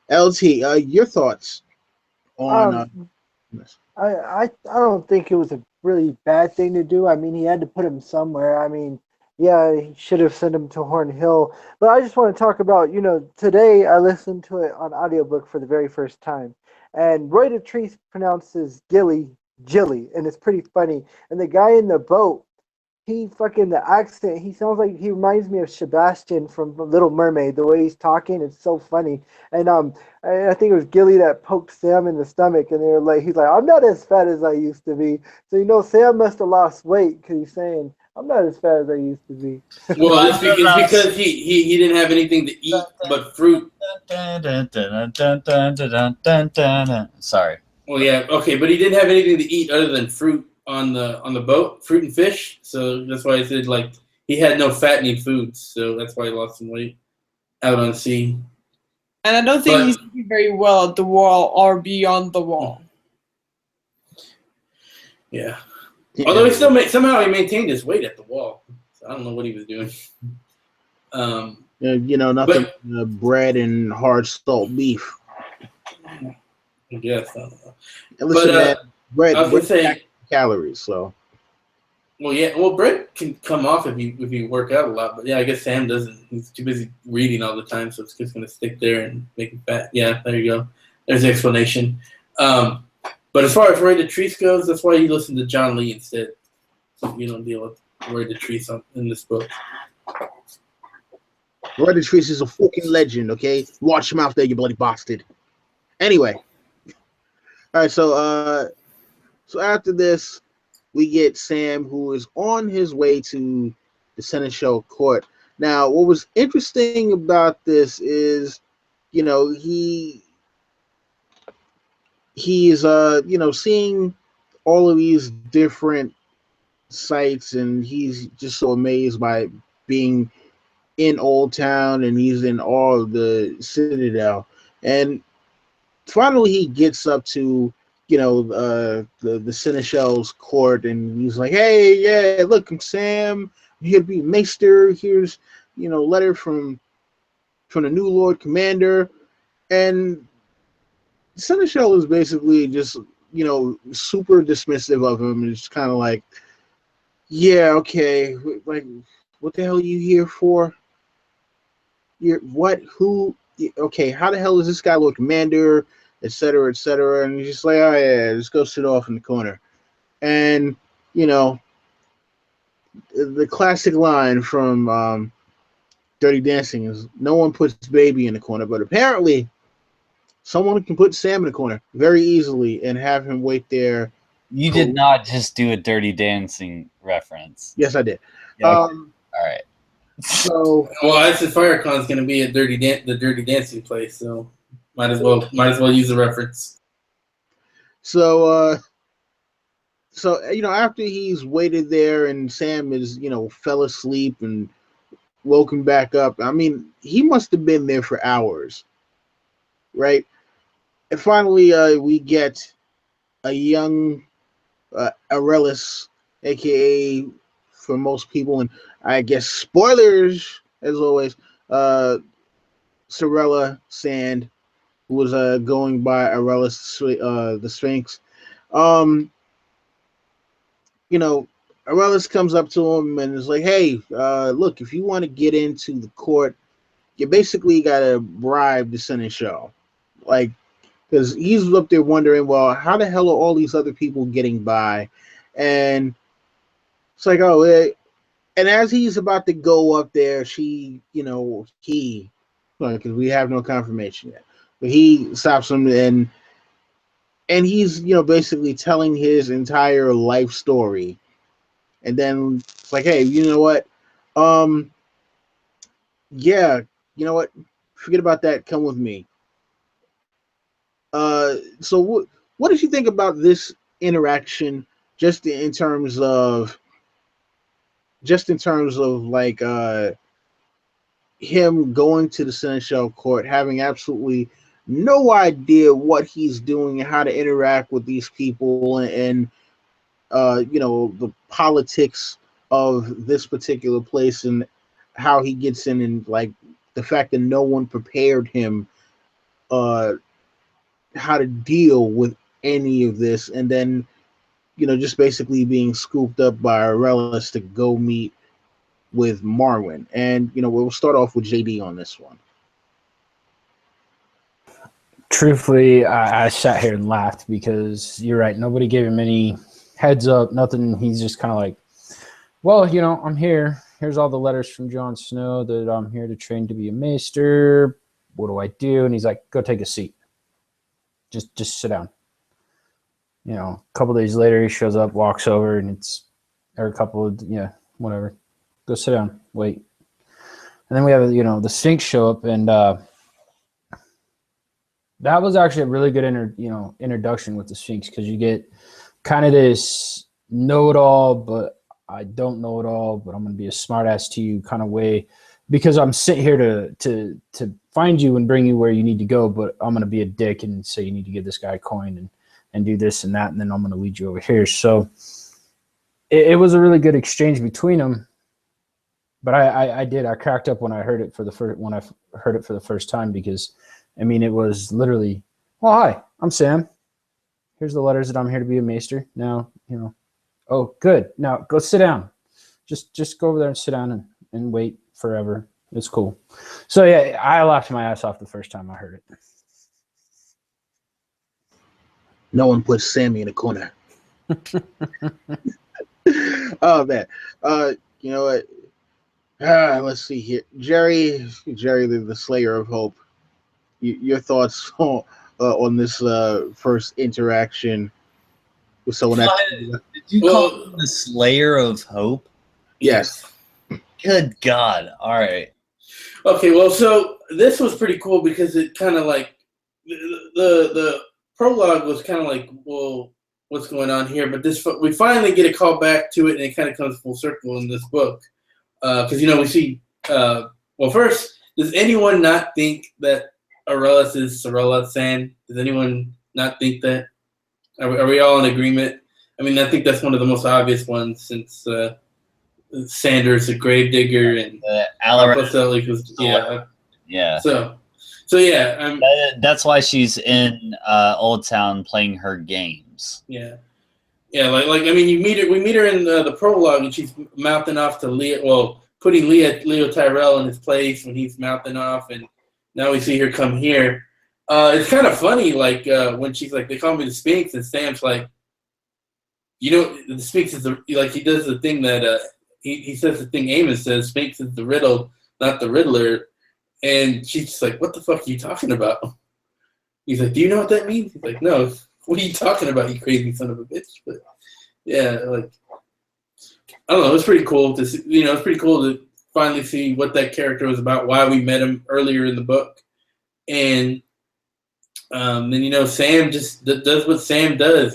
LT, your thoughts on this? I don't think it was a really bad thing to do. I mean, he had to put him somewhere. I mean, yeah, he should have sent him to Horn Hill. But I just want to talk about, today I listened to it on audiobook for the very first time. And Roy Dotrice pronounces Gilly, and it's pretty funny. And the guy in the boat, the accent, he sounds like, he reminds me of Sebastian from Little Mermaid. The way he's talking, it's so funny. And I think it was Gilly that poked Sam in the stomach, and he's like, I'm not as fat as I used to be. So Sam must have lost weight because he's saying, I'm not as fat as I used to be. Well, it's because he didn't have anything to eat but fruit. Sorry. Well, yeah, okay, but he didn't have anything to eat other than fruit on the boat, fruit and fish. So that's why I said he had no fattening foods. So that's why he lost some weight out on sea. And I don't think he's doing very well at the wall or beyond the wall. Yeah. Although he still somehow he maintained his weight at the wall. So I don't know what he was doing. Nothing bread and hard salt beef. I guess. I don't know. And listen, man, bread I was gonna say calories. So. Well, yeah. Well, bread can come off if you work out a lot, but yeah, I guess Sam doesn't. He's too busy reading all the time, so it's just gonna stick there and make him fat. Yeah, there you go. There's the explanation. But as far as Roy Dotrice goes, that's why you listen to John Lee instead. So you don't deal with Roy Dotrice in this book. Roy Dotrice is a fucking legend, okay? Watch him out there, you bloody bastard. Anyway. All right, so after this, we get Sam, who is on his way to the Seneschal court. Now, what was interesting about this is, he's seeing all of these different sites, and he's just so amazed by being in Oldtown, and he's in all of the Citadel. And finally he gets up to the Seneschal's court, and he's like, hey, yeah, look, I'm Sam, I'm here to be Maester. Here's letter from the new Lord Commander. And Seneschal is basically just super dismissive of him. It's kind of like, yeah, okay, like, what the hell are you here for? Okay, how the hell is this guy Lord Commander, etc., etc.? And he's just like, oh yeah, just go sit off in the corner. And the classic line from Dirty Dancing is, no one puts baby in the corner. But apparently someone can put Sam in the corner very easily and have him wait there. You did not just do a Dirty Dancing reference. Yes, I did. Yeah, okay. All right. So, well, I said FireCon's going to be at the Dirty Dancing place, so might as well use the reference. So, after he's waited there and Sam is, fell asleep and woken back up. I mean, he must have been there for hours, right? And finally, we get a young Alleras, aka for most people, and I guess spoilers as always, Sorella Sand, who was going by Alleras the Sphinx. Alleras comes up to him and is like, hey, look, if you want to get into the court, you basically got to bribe the Seneschal. Like, because he's up there wondering, well, how the hell are all these other people getting by? And it's like, and as he's about to go up there, because we have no confirmation yet, but he stops him and he's, basically telling his entire life story. And then it's like, hey, you know what? Yeah, you know what? Forget about that. Come with me. So what did you think about this interaction? Just in terms of like him going to the Seneschal court, having absolutely no idea what he's doing and how to interact with these people, and the politics of this particular place and how he gets in, and like the fact that no one prepared him how to deal with any of this, and then just basically being scooped up by Alleras to go meet with Marwyn. And we'll start off with JD on this one. Truthfully, I sat here and laughed because you're right. Nobody gave him any heads up, nothing. He's just kind of like, well, I'm here. Here's all the letters from Jon Snow that I'm here to train to be a maester. What do I do? And he's like, go take a seat. Just sit down. A couple days later, he shows up, walks over, and whatever. Go sit down, wait. And then we have, the Sphinx show up, and that was actually a really good introduction with the Sphinx, because you get kind of this know-it-all, but I don't know it all, but I'm going to be a smartass to you kind of way, because I'm sitting here to find you and bring you where you need to go, but I'm going to be a dick and say you need to give this guy a coin and do this and that, and then I'm going to lead you over here. So it was a really good exchange between them. But I cracked up when I heard it for the first time, because it was literally, well, hi, I'm Sam. Here's the letters that I'm here to be a maester. Now, oh, good. Now go sit down. Just go over there and sit down and wait forever. It's cool. So yeah, I laughed my ass off the first time I heard it. No one puts Sammy in a corner. Oh man. You know what? Let's see here. Jerry, the Slayer of Hope. Your thoughts on this first interaction with someone else? Did you call him the Slayer of Hope? Yes. Good God. All right. Okay, well, so this was pretty cool because it kind of like the prologue was kind of like, well, what's going on here? But we finally get a call back to it, and it kind of comes full circle in this book. Because, we see, well, first, does anyone not think that Alleras is Sorella Sand? Does anyone not think that? Are we all in agreement? I mean, I think that's one of the most obvious ones, since Sanders a gravedigger and Alleras. Yeah. So yeah. That's why she's in Oldtown playing her games. Yeah. Yeah, like I mean, we meet her in the prologue, and she's mouthing off to Leo. Well, putting Leo Tyrell in his place when he's mouthing off, and now we see her come here. It's kind of funny, like when she's like, they call me the Sphinx, and Sam's like, the Sphinx is he does the thing that he says the thing Aemon says, Sphinx is the riddle, not the Riddler, and she's just like, what the fuck are you talking about? He's like, do you know what that means? He's like, no. What are you talking about, you crazy son of a bitch? But yeah, like, I don't know. It's pretty cool to see, it's pretty cool to finally see what that character was about, why we met him earlier in the book. And then, Sam just does what Sam does,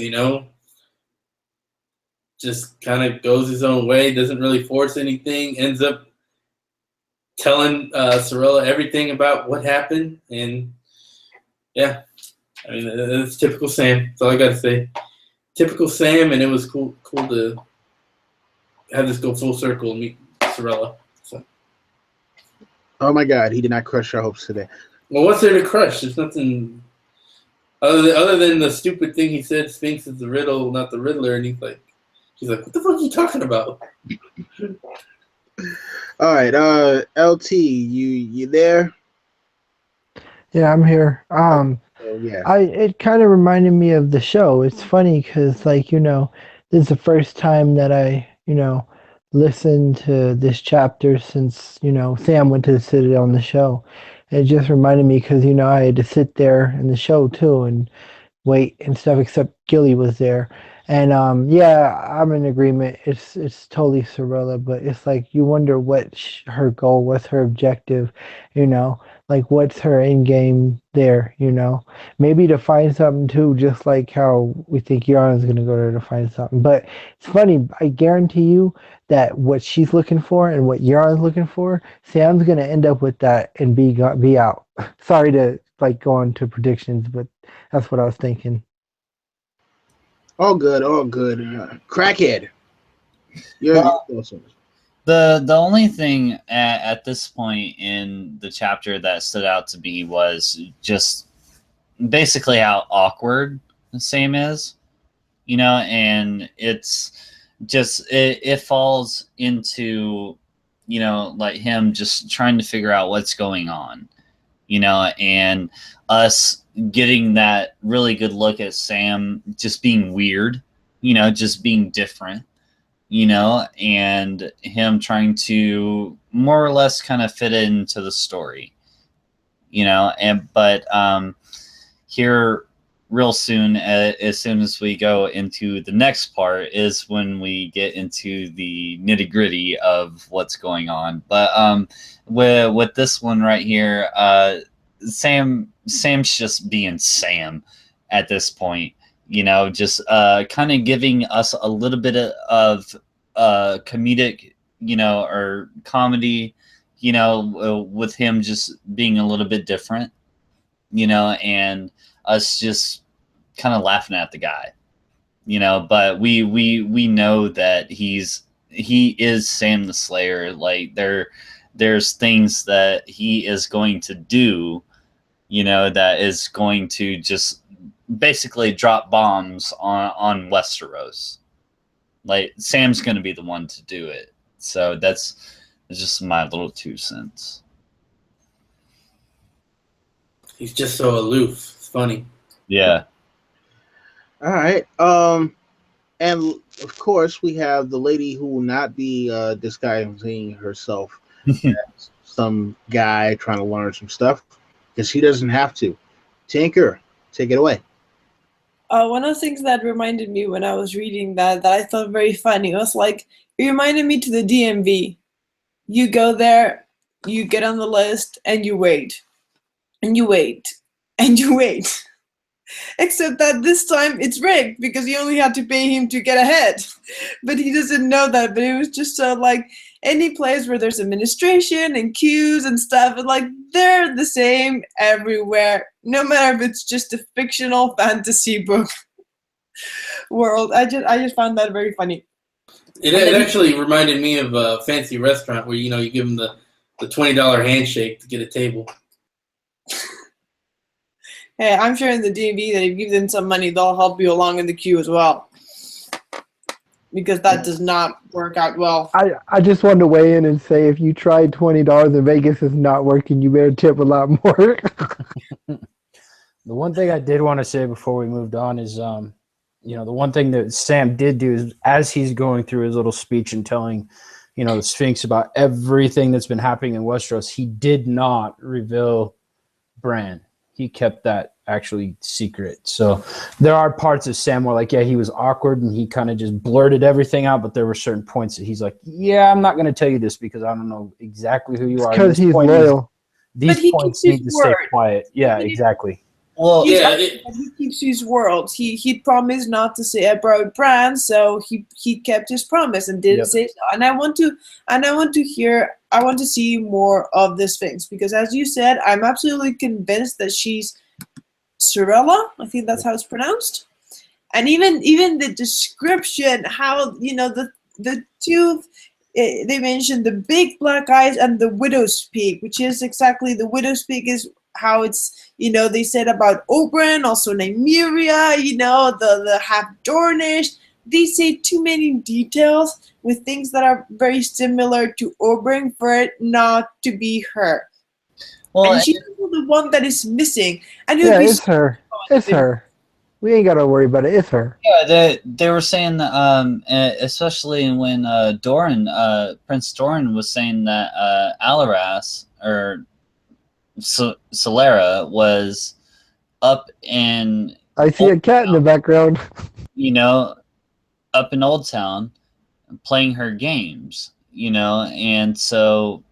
just kind of goes his own way, doesn't really force anything, ends up telling Sorella everything about what happened. And yeah, I mean, it's typical Sam. That's all I got to say. Typical Sam, and it was cool to have this go full circle and meet Sorella. So. Oh my God, he did not crush our hopes today. Well, what's there to crush? There's nothing other than the stupid thing he said. Sphinx is the riddle, not the Riddler, and she's like, what the fuck are you talking about? All right, LT, you there? Yeah, I'm here. Oh, yeah. It kind of reminded me of the show. It's funny because, this is the first time that I, listened to this chapter since, Sam went to the Citadel on the show. It just reminded me because, I had to sit there in the show too and wait and stuff, except Gilly was there. And yeah, I'm in agreement. It's totally Sorella, but it's like you wonder what her goal, what's her objective, like what's her end game there, maybe to find something too, just like how we think Euron is going to go there to find something. But it's funny, I guarantee you that what she's looking for and what Euron's looking for, Sam's going to end up with that and be out. Sorry to go on to predictions, but that's what I was thinking. All good. Crackhead. The only thing at this point in the chapter that stood out to me was just basically how awkward Sam is, and it's just it falls into like him just trying to figure out what's going on, and us getting that really good look at Sam just being weird, just being different, and him trying to more or less kind of fit into the story, but here real soon, as soon as we go into the next part is when we get into the nitty gritty of what's going on. But with this one right here, Sam's just being Sam at this point, just kind of giving us a little bit of comedic, or comedy, with him just being a little bit different, and us just kind of laughing at the guy, but we know that he is Sam the Slayer. Like there's things that he is going to do, that is going to just basically drop bombs on Westeros. Like Sam's going to be the one to do it. So that's just my little 2 cents. He's just so aloof. It's funny. Yeah. All right. And of course we have the lady who will not be disguising herself as some guy trying to learn some stuff because she doesn't have to. Tinker, take it away. One of the things that reminded me when I was reading that I thought very funny was it reminded me to the DMV. You go there, you get on the list, and you wait. And you wait. And you wait. Except that this time it's rigged because you only had to pay him to get ahead. But he doesn't know that. But it was just so any place where there's administration and queues and stuff, they're the same everywhere. No matter if it's just a fictional fantasy book world. I just found that very funny. It actually reminded me of a fancy restaurant where you give them the $20 handshake to get a table. Hey, I'm sure in the DMV that if you give them some money, they'll help you along in the queue as well. Because that does not work out well. I just wanted to weigh in and say if you tried $20 in Vegas is not working, you better tip a lot more. The one thing I did want to say before we moved on is, the one thing that Sam did do is as he's going through his little speech and telling, the Sphinx about everything that's been happening in Westeros, he did not reveal Bran. He kept that actually secret. So there are parts of Sam where like, yeah, he was awkward and he kind of just blurted everything out, but there were certain points that he's like, yeah, I'm not going to tell you this because I don't know exactly who you are. Because he's loyal. These But he points keeps need his to stay word. quiet. Yeah, exactly. Well, He's Yeah, he keeps his word. He promised not to say about Bran, so he kept his promise and didn't Yep. say so. And I want to see more of the Sphinx because, as you said, I'm absolutely convinced that she's Cirilla. I think that's how it's pronounced. And even the description, how the tooth. They mentioned the big black eyes and the widow's peak, which is exactly the widow's peak is how it's, they said about Oberyn, also Nymeria, the half Dornish. They say too many details with things that are very similar to Oberyn for it not to be her. well, And she's the one that is missing. And Yeah, it's her. It's her. We ain't got to worry about it. It's her. yeah, they were saying that, especially when Prince Doran was saying that Alleras or Solera was up in I see a cat in the background. up in Oldtown playing her games, and so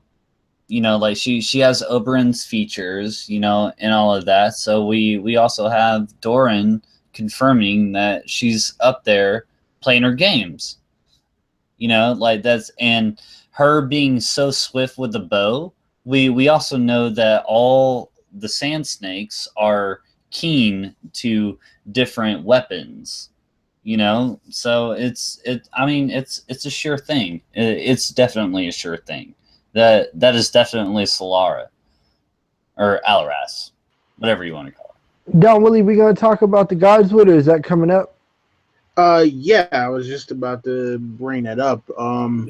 like she has Oberyn's features, and all of that. So we also have Doran confirming that she's up there playing her games, like that's, and her being so swift with the bow. We also know that all the sand snakes are keen to different weapons, so it's a sure thing. It's definitely a sure thing. That is definitely Solara or Alleras, whatever you want to call it. Don Willie, we gonna talk about the Godswood, or is that coming up? Yeah, I was just about to bring that up. Finkel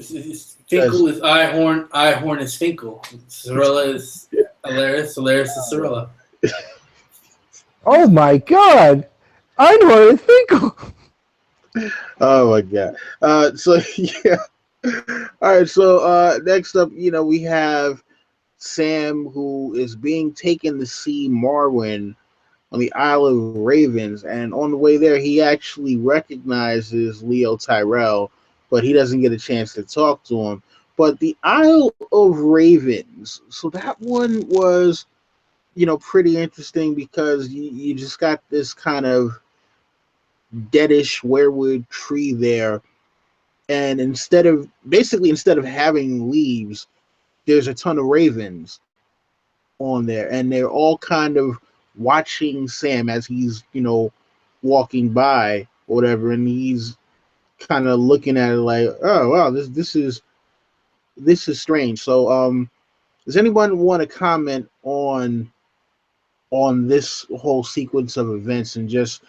is Ihorn. Ihorn is Finkel. Cirilla is Alleras. Alleras is Cirilla. Oh my God! I know it's Finkel. Oh my god. So yeah. All right. So next up, we have Sam, who is being taken to see Marwyn on the Isle of Ravens, and on the way there, he actually recognizes Leo Tyrell, but he doesn't get a chance to talk to him. But the Isle of Ravens, so that one was, pretty interesting because you just got this kind of deadish weirwood tree there, and instead of having leaves, there's a ton of ravens on there, and they're all kind of watching Sam as he's walking by or whatever, and he's kind of looking at it like, oh wow, this is strange. So does anyone want to comment on this whole sequence of events and just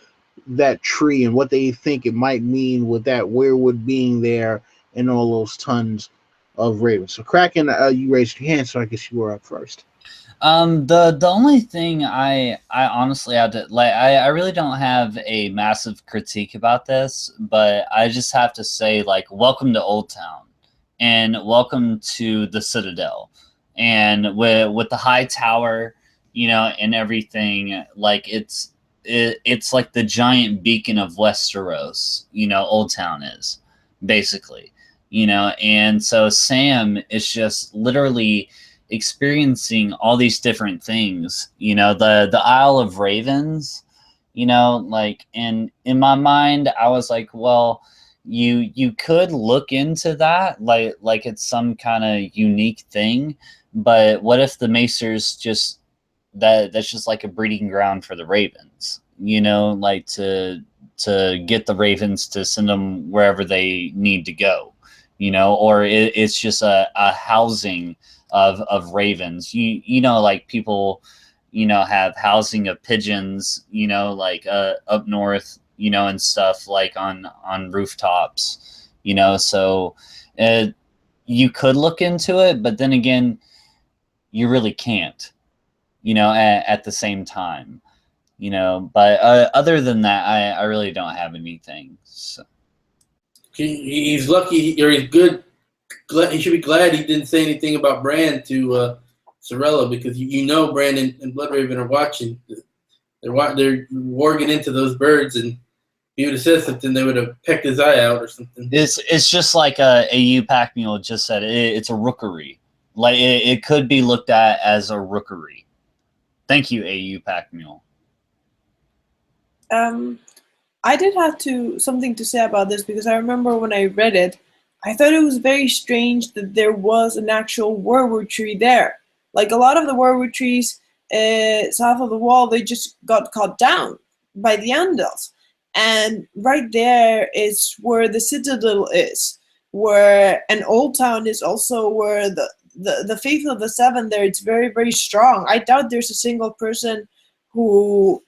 that tree and what they think it might mean with that weirwood being there and all those tons of ravens? So Kraken, you raised your hand, so I guess you were up first. The only thing I honestly have to I really don't have a massive critique about this, but I just have to say, like, welcome to Oldtown and welcome to the Citadel, and with the high tower, and everything. Like it's like the giant beacon of Westeros, Oldtown is basically, and so Sam is just literally experiencing all these different things, the Isle of Ravens, like in my mind, I was like, well, you could look into that, like it's some kind of unique thing, but what if the Maesters just that's just like a breeding ground for the ravens, like to get the ravens to send them wherever they need to go, or it's just a housing of ravens, like people, have housing of pigeons, like up north, and stuff, like on rooftops, so you could look into it, but then again, you really can't, at the same time, but other than that, I really don't have anything. So. He's lucky, or he's good. He should be glad he didn't say anything about Bran to Cirilla, because Bran and Bloodraven are watching. they're warging into those birds, and if he would have said something, they would have pecked his eye out or something. It's just like AU Pack Mule just said. It's a rookery. Like it could be looked at as a rookery. Thank you, AU Pack Mule. I did have something to say about this, because I remember when I read it, I thought it was very strange that there was an actual werewolf tree there. Like a lot of the werewolf trees south of the wall, they just got cut down by the Andals. And right there is where the Citadel is, and Oldtown is also where the faith of the Seven there. It's very, very strong. I doubt there's a single person who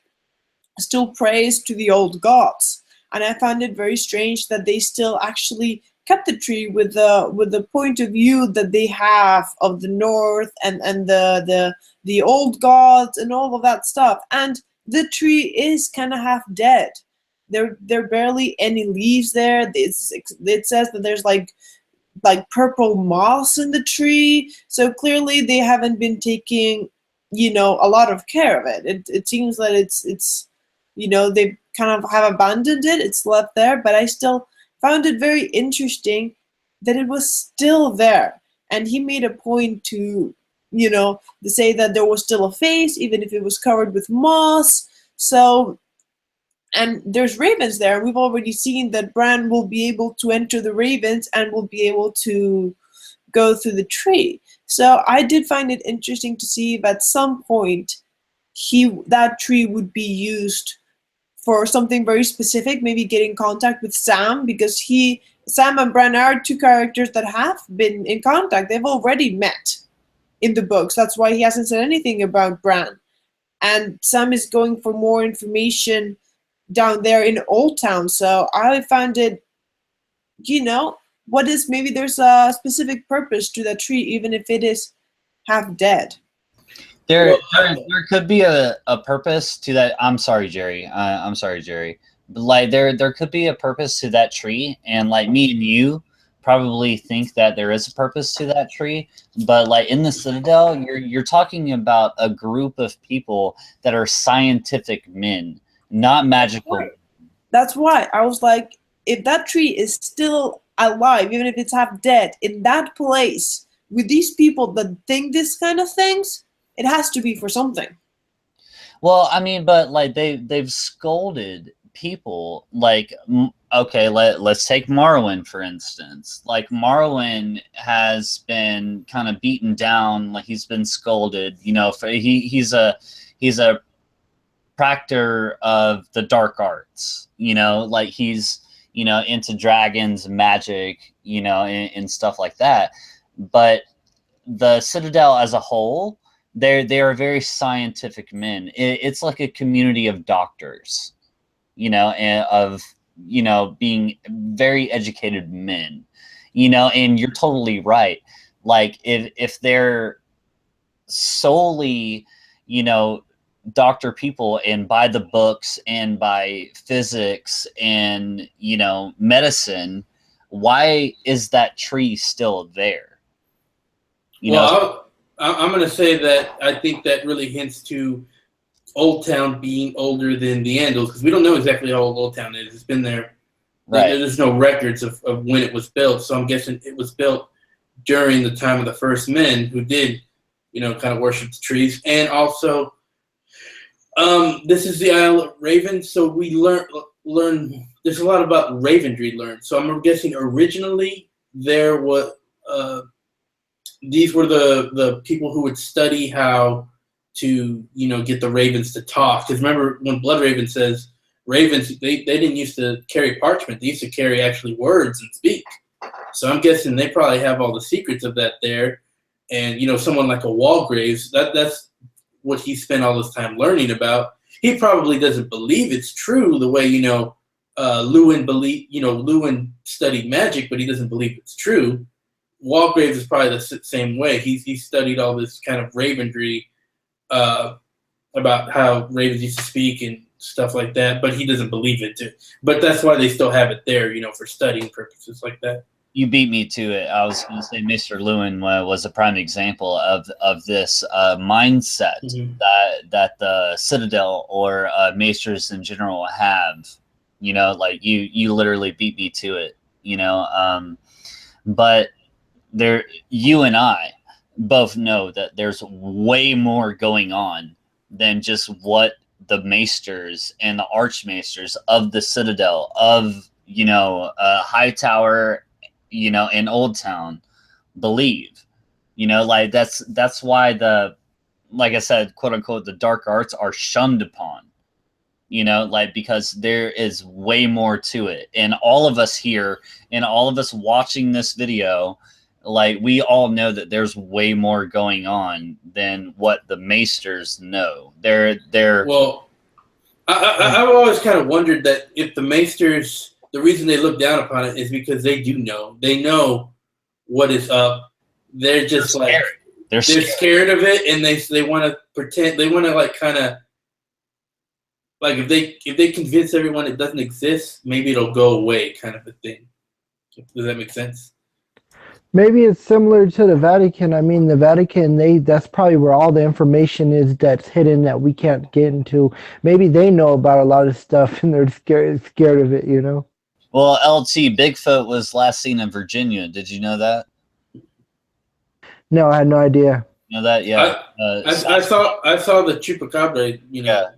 still prays to the old gods. And I found it very strange that they still actually kept the tree with the point of view that they have of the north and the old gods and all of that stuff. And the tree is kind of half dead. There are barely any leaves there. It says that there's like purple moss in the tree. So clearly they haven't been taking, a lot of care of it. It seems that it's they kind of have abandoned it. It's left there, but I still found it very interesting that it was still there. And he made a point to say that there was still a face, even if it was covered with moss. So, and there's ravens there. We've already seen that Bran will be able to enter the ravens and will be able to go through the tree. So I did find it interesting to see if at some point that tree would be used for something very specific, maybe get in contact with Sam, because Sam and Bran are two characters that have been in contact. They've already met in the books. That's why he hasn't said anything about Bran. And Sam is going for more information down there in Oldtown. So I found it, maybe there's a specific purpose to that tree, even if it is half dead. There could be a purpose to that. I'm sorry, Jerry. I'm sorry, Jerry. But like there could be a purpose to that tree, and like me and you probably think that there is a purpose to that tree. But like in the Citadel, you're talking about a group of people that are scientific men, not magical. Right. That's why I was like, if that tree is still alive, even if it's half dead, in that place with these people that think this kind of things, it has to be for something. Well, I mean, but like they've scolded people. Like, okay, let's take Marwyn for instance. Like Marwyn has been kind of beaten down. Like he's been scolded. He's a practitioner of the dark arts. Like he's into dragons, magic, and stuff like that. But the Citadel as a whole, they are very scientific men. It's like a community of doctors, and of being very educated men, and you're totally right. Like if they're solely, doctor people and by the books and by physics and medicine, why is that tree still there? I'm going to say that I think that really hints to Oldtown being older than the Andals, because we don't know exactly how old Oldtown is. It's been there. Right. There's no records of when it was built, so I'm guessing it was built during the time of the first men who did, kind of worship the trees. And also, this is the Isle of Ravens, so we learn. There's a lot about Ravendry learned. So I'm guessing originally there was. These were the people who would study how to, get the ravens to talk. Because remember, when Blood Raven says ravens, they didn't used to carry parchment. They used to carry actually words and speak. So I'm guessing they probably have all the secrets of that there. And, someone like a Walgraves, that's what he spent all this time learning about. He probably doesn't believe it's true the way, Lewin studied magic, but he doesn't believe it's true. Walgraves is probably the same way. He studied all this kind of ravendry about how ravens used to speak and stuff like that, but he doesn't believe it too. But that's why they still have it there, for studying purposes like that. You beat me to it. I was going to say Mr. Lewin was a prime example of this mindset that the Citadel or Maesters in general have. You know, like you literally beat me to it. You know, but you and I both know that there's way more going on than just what the Maesters and the Archmaesters of the Citadel of Hightower, in Oldtown believe. Like that's why like I said, quote unquote, the dark arts are shunned upon. Like because there is way more to it, and all of us here and all of us watching this video, like we all know that there's way more going on than what the Maesters know. Well, I've always kind of wondered that if the Maesters, the reason they look down upon it is because they do know. They know what is up. They're just they're scared of it, and they want to pretend. They want to like kind of like if they convince everyone it doesn't exist, maybe it'll go away, kind of a thing. Does that make sense? Maybe it's similar to the Vatican. I mean, the Vatican, that's probably where all the information is that's hidden that we can't get into. Maybe they know about a lot of stuff and they're scared of it, you know? Well, LT, Bigfoot was last seen in Virginia. Did you know that? No, I had no idea. You know that? Yeah. I saw the chupacabra, Yeah.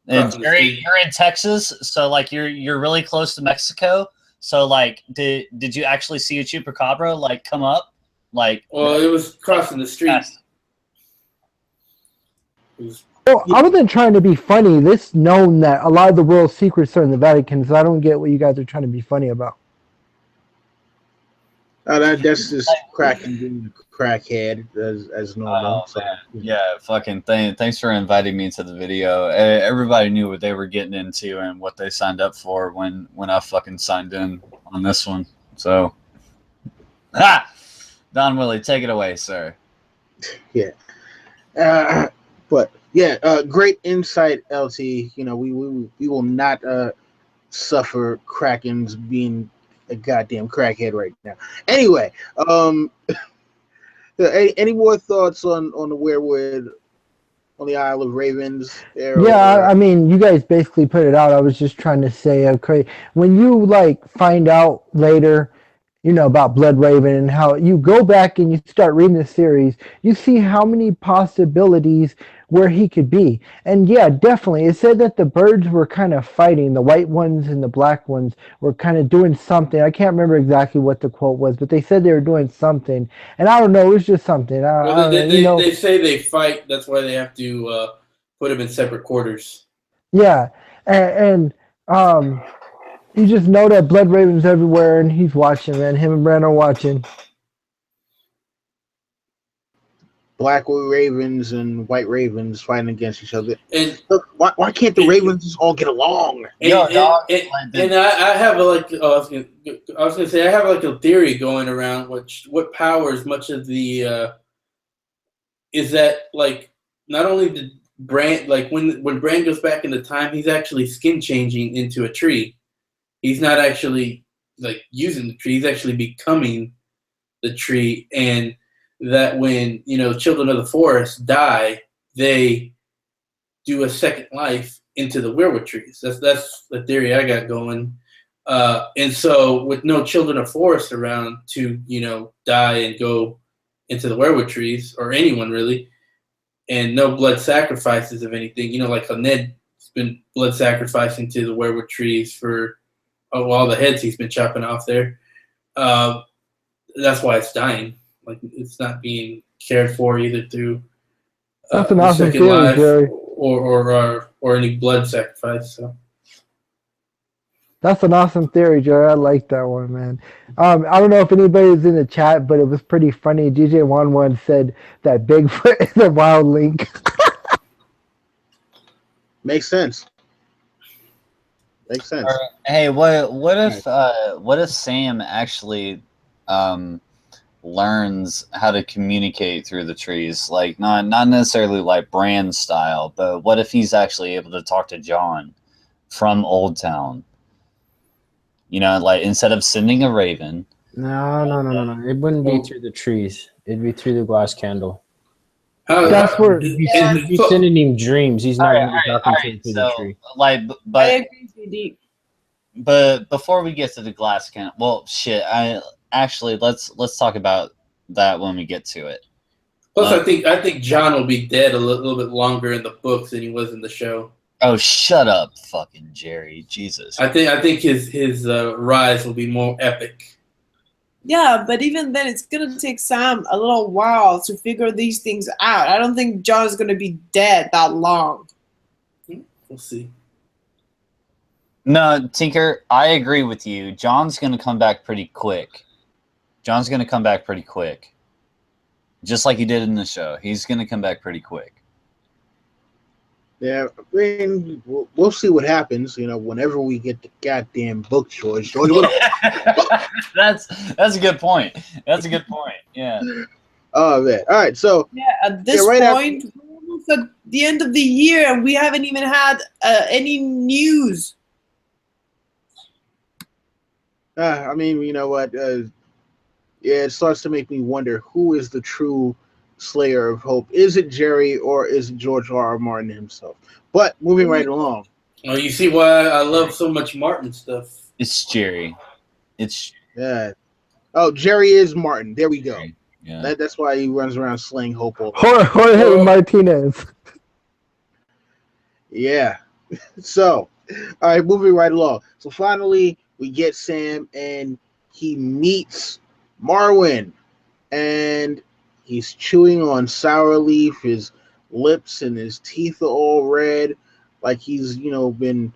And you're in Texas, so like you're really close to Mexico. So like, did you actually see a chupacabra like come up? Like, well, it was crossing the street. Well, I wasn't trying to be funny. This known that a lot of the world's secrets are in the Vatican, so I don't get what you guys are trying to be funny about. That's just Kraken being a crackhead as normal. So, yeah, fucking thanks for inviting me to the video. Everybody knew what they were getting into and what they signed up for when I fucking signed in on this one. So, Don Willie, take it away, sir. Yeah. But yeah, great insight, LT. We will not suffer Krakens being a goddamn crackhead right now. Anyway, any more thoughts on the werewood on the Isle of Ravens? I mean, you guys basically put it out. I was just trying to say, okay, when you like find out later, about Bloodraven and how you go back and you start reading the series, you see how many possibilities where he could be. And yeah, definitely. It said that the birds were kind of fighting. The white ones and the black ones were kind of doing something. I can't remember exactly what the quote was, but they said they were doing something. And I don't know, it was just something. They say they fight. That's why they have to put them in separate quarters. Yeah. And you just know that Bloodraven's everywhere, and he's watching, man. Him and Bran are watching. Black Ravens and White Ravens fighting against each other. And look, why can't the Ravens just all get along? And I have I was gonna say I have like a theory going around what powers much of the is that like not only did Bran like when Bran goes back into time, he's actually skin changing into a tree. He's not actually like using the tree. He's actually becoming the tree, and that when children of the forest die, they do a second life into the werewood trees. That's the theory I got going. And so with no children of forest around to die and go into the werewood trees, or anyone really, and no blood sacrifices of anything, like how Ned's been blood sacrificing to the werewood trees for all the heads he's been chopping off there. That's why it's dying. Like it's not being cared for either through that's an awesome theory, Jerry. Or any blood sacrifice. So that's an awesome theory, Jerry. I like that one, man. I don't know if anybody's in the chat, but it was pretty funny. DJ One said that Bigfoot is a wild link. Makes sense. Makes sense. Hey, what if Sam actually learns how to communicate through the trees? Like not necessarily like Bran style, but what if he's actually able to talk to Jon from Oldtown? Like instead of sending a raven, No. It wouldn't be through the trees. It'd be through the glass candle. That's where He'd be sending him dreams. He's not going to be talking to him through the So, tree. like, I but agree with you, Deep. but before we get to the glass can, well, shit. Let's talk about that when we get to it. Plus, I think John will be dead a little bit longer in the books than he was in the show. Oh, shut up, fucking Jerry. Jesus. I think his rise will be more epic. Yeah, but even then, it's gonna take Sam a little while to figure these things out. I don't think John's gonna be dead that long. We'll see. No, Tinker, I agree with you. John's going to come back pretty quick. Just like he did in the show. He's going to come back pretty quick. Yeah, I mean, we'll see what happens. You know, whenever we get the goddamn book choice. That's a good point. Yeah. Oh man! All right, so Yeah, at this point, we're almost at the end of the year, and we haven't even had any news. I mean, you know what? Yeah, it starts to make me wonder who is the true Slayer of Hope. Is it Jerry or is it George R. R. Martin himself? But moving right along. Oh, you see why I love so much Martin stuff. It's Jerry. Yeah. Oh, Jerry is Martin. There we go. Yeah. That's why he runs around slaying Hope. Jorge Martinez. Yeah. So, all right, moving right along. So finally, we get Sam, and he meets Marwyn, and he's chewing on sour leaf. His lips and his teeth are all red, like he's been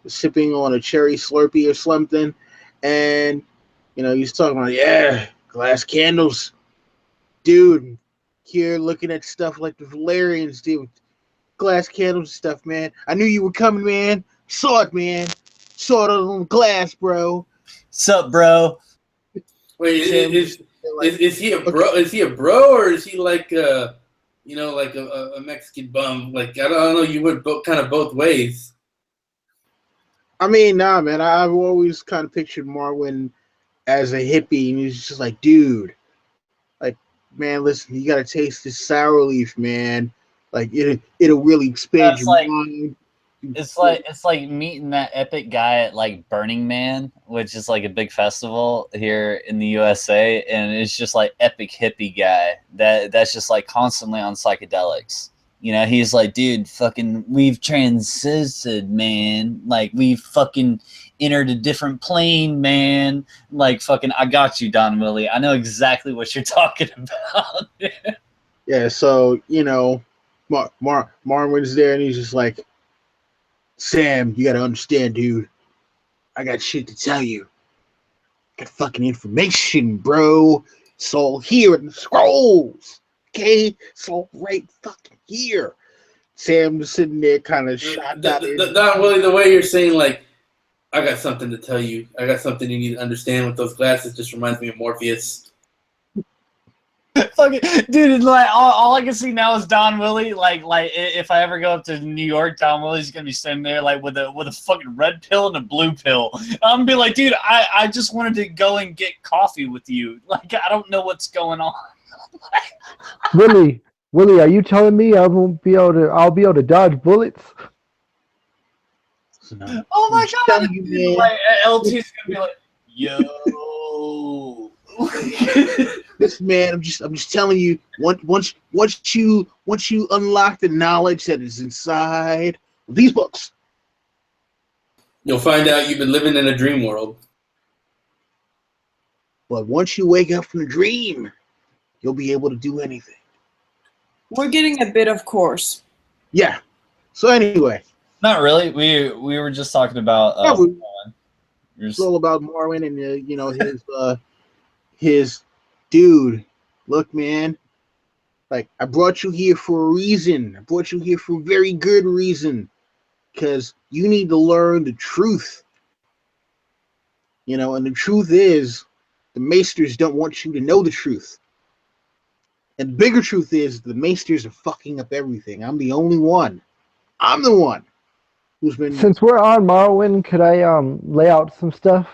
sipping on a cherry Slurpee or something. And he's talking about glass candles, dude. Here looking at stuff like the Valerians do with glass candles and stuff, man. I knew you were coming, man. Saw it, man. Saw it on glass, bro. Sup, bro? Wait, is he a bro? Is he a bro, or is he like a Mexican bum? Like I don't know. You went kind of both ways. I mean, nah, man. I've always kind of pictured Marwyn as a hippie, and he's just like, dude, like, man, listen, you gotta taste this sour leaf, man. Like it'll really expand your mind. It's like meeting that epic guy at like Burning Man, which is like a big festival here in the USA, and it's just like epic hippie guy that's just like constantly on psychedelics. He's like, dude, fucking, we've transcended, man. Like we've fucking entered a different plane, man. Like fucking, I got you, Don Willie. I know exactly what you're talking about. Yeah, so Marwyn's there, and he's just like, Sam, you gotta understand, dude. I got shit to tell you. Got fucking information, bro. It's all here in the scrolls. Okay? It's all right fucking here. Sam's sitting there kind of shot Not really the way you're saying, like, I got something to tell you. I got something you need to understand with those glasses. Just reminds me of Morpheus. Fucking dude, like all I can see now is Don Willie. Like if I ever go up to New York, Don Willie's gonna be sitting there like with a fucking red pill and a blue pill. I'm gonna be like, dude, I just wanted to go and get coffee with you. Like I don't know what's going on. Willie, are you telling me I'll be able to dodge bullets? Oh my god! You, like LT's gonna be like, yo. This man, I'm just telling you. Once you unlock the knowledge that is inside these books, you'll find out you've been living in a dream world. But once you wake up from the dream, you'll be able to do anything. We're getting a bit of course. Yeah. So anyway, not really. We were just talking about. It's all about Marwyn and his dude. Look, man. Like I brought you here for a reason. I brought you here for a very good reason, because you need to learn the truth. And the truth is, the Maesters don't want you to know the truth. And the bigger truth is, the Maesters are fucking up everything. I'm the only one. I'm the one who's been. Since we're on Marwyn, could I lay out some stuff?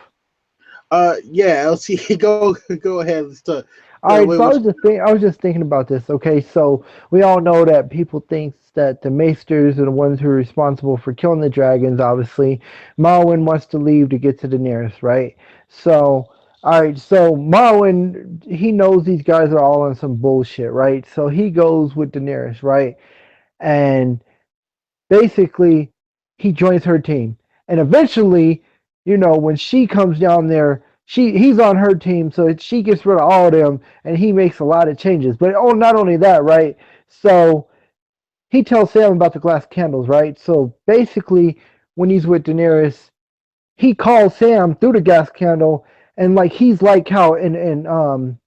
Yeah, LT, go ahead. Let's talk. All right, Wait, so what's I was just thinking about this. Okay, so we all know that people think that the Maesters are the ones who are responsible for killing the dragons. Obviously, Marwyn wants to leave to get to Daenerys, right? So, all right, so Marwyn, he knows these guys are all on some bullshit, right? So he goes with Daenerys, right? And basically he joins her team. And eventually, you know, when she comes down there, he's on her team, so she gets rid of all of them, and he makes a lot of changes. But oh, not only that, right? So he tells Sam about the glass candles, right? So basically, when he's with Daenerys, he calls Sam through the gas candle, and like he's like how in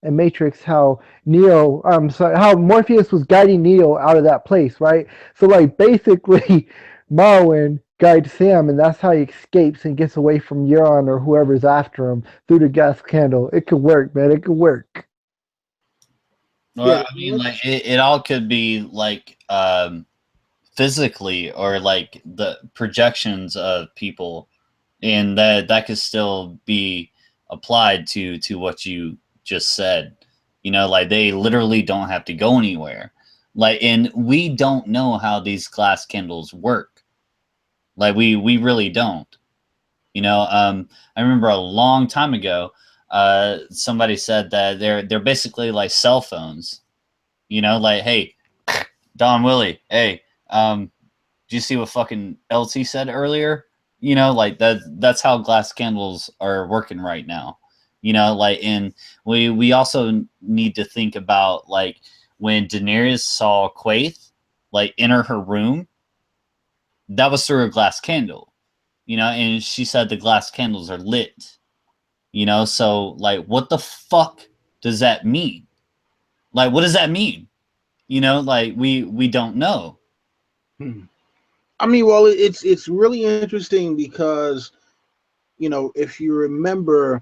Matrix how Neo sorry how Morpheus was guiding Neo out of that place, right? So like basically Marwyn guides Sam, and that's how he escapes and gets away from Euron or whoever's after him through the gas candle. It could work, man. It could work. Well, yeah? I mean, like it all could be like physically or like the projections of people, and that could still be applied to what you just said. You know, like they literally don't have to go anywhere. Like, and we don't know how these glass candles work. Like we really don't. You know, I remember a long time ago, somebody said that they're basically like cell phones. You know, like, hey, Don Willie, hey, do you see what fucking LT said earlier? You know, like that's how glass candles are working right now. You know, like, and we also need to think about like when Daenerys saw Quaithe like enter her room, that was through a glass candle. You know, and she said the glass candles are lit. You know, so like what the fuck does that mean? Like what does that mean? You know, like we don't know. I mean, well, it's really interesting because if you remember,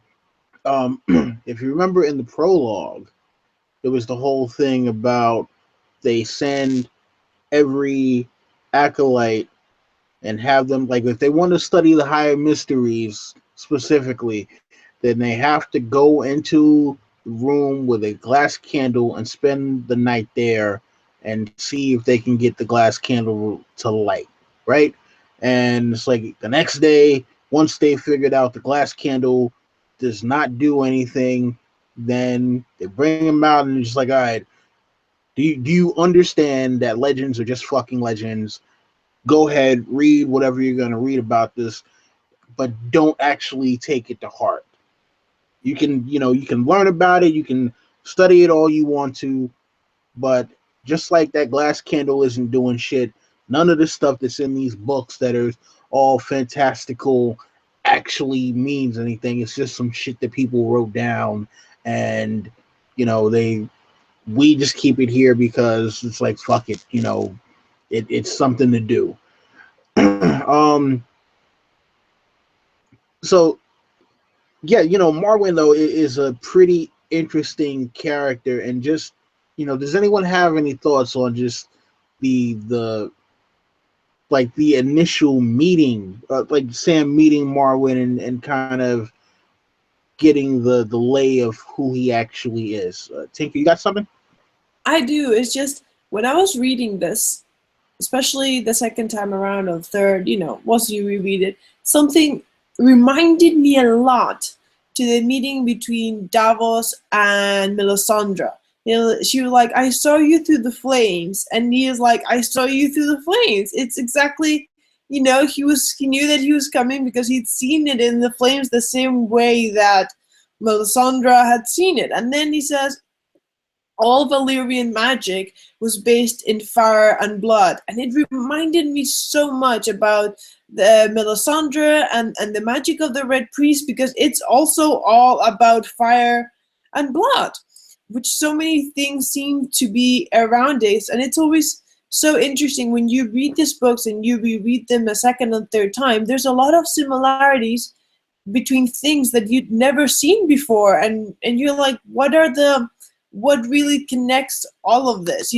if you remember in the prologue, there was the whole thing about they send every acolyte and have them, like, if they want to study the higher mysteries specifically, then they have to go into the room with a glass candle and spend the night there and see if they can get the glass candle to light, right? And it's like the next day, once they figured out the glass candle does not do anything, then they bring them out and it's just like, all right, do you understand that legends are just fucking legends? Go ahead, read whatever you're going to read about this, but don't actually take it to heart. You can learn about it, you can study it all you want to, but just like that glass candle isn't doing shit, none of the stuff that's in these books that are all fantastical actually means anything. It's just some shit that people wrote down, and we just keep it here because it's like, fuck it, it's something to do. um so yeah, Marwyn though is a pretty interesting character, and just does anyone have any thoughts on just the like the initial meeting, like Sam meeting Marwyn and kind of getting the lay of who he actually is? Tinker, you got something? I do. It's just when I was reading this, especially the second time around or third, once you reread it, something reminded me a lot to the meeting between Davos and Melisandre. She was like, I saw you through the flames. And he is like, I saw you through the flames. It's exactly, he knew that he was coming because he'd seen it in the flames the same way that Melisandre had seen it. And then he says, all Valyrian magic was based in fire and blood. And it reminded me so much about the Melisandre and the magic of the Red Priest, because it's also all about fire and blood, which so many things seem to be around it. And it's always so interesting when you read these books and you reread them a second and third time. There's a lot of similarities between things that you'd never seen before. And you're like, what really connects all of this,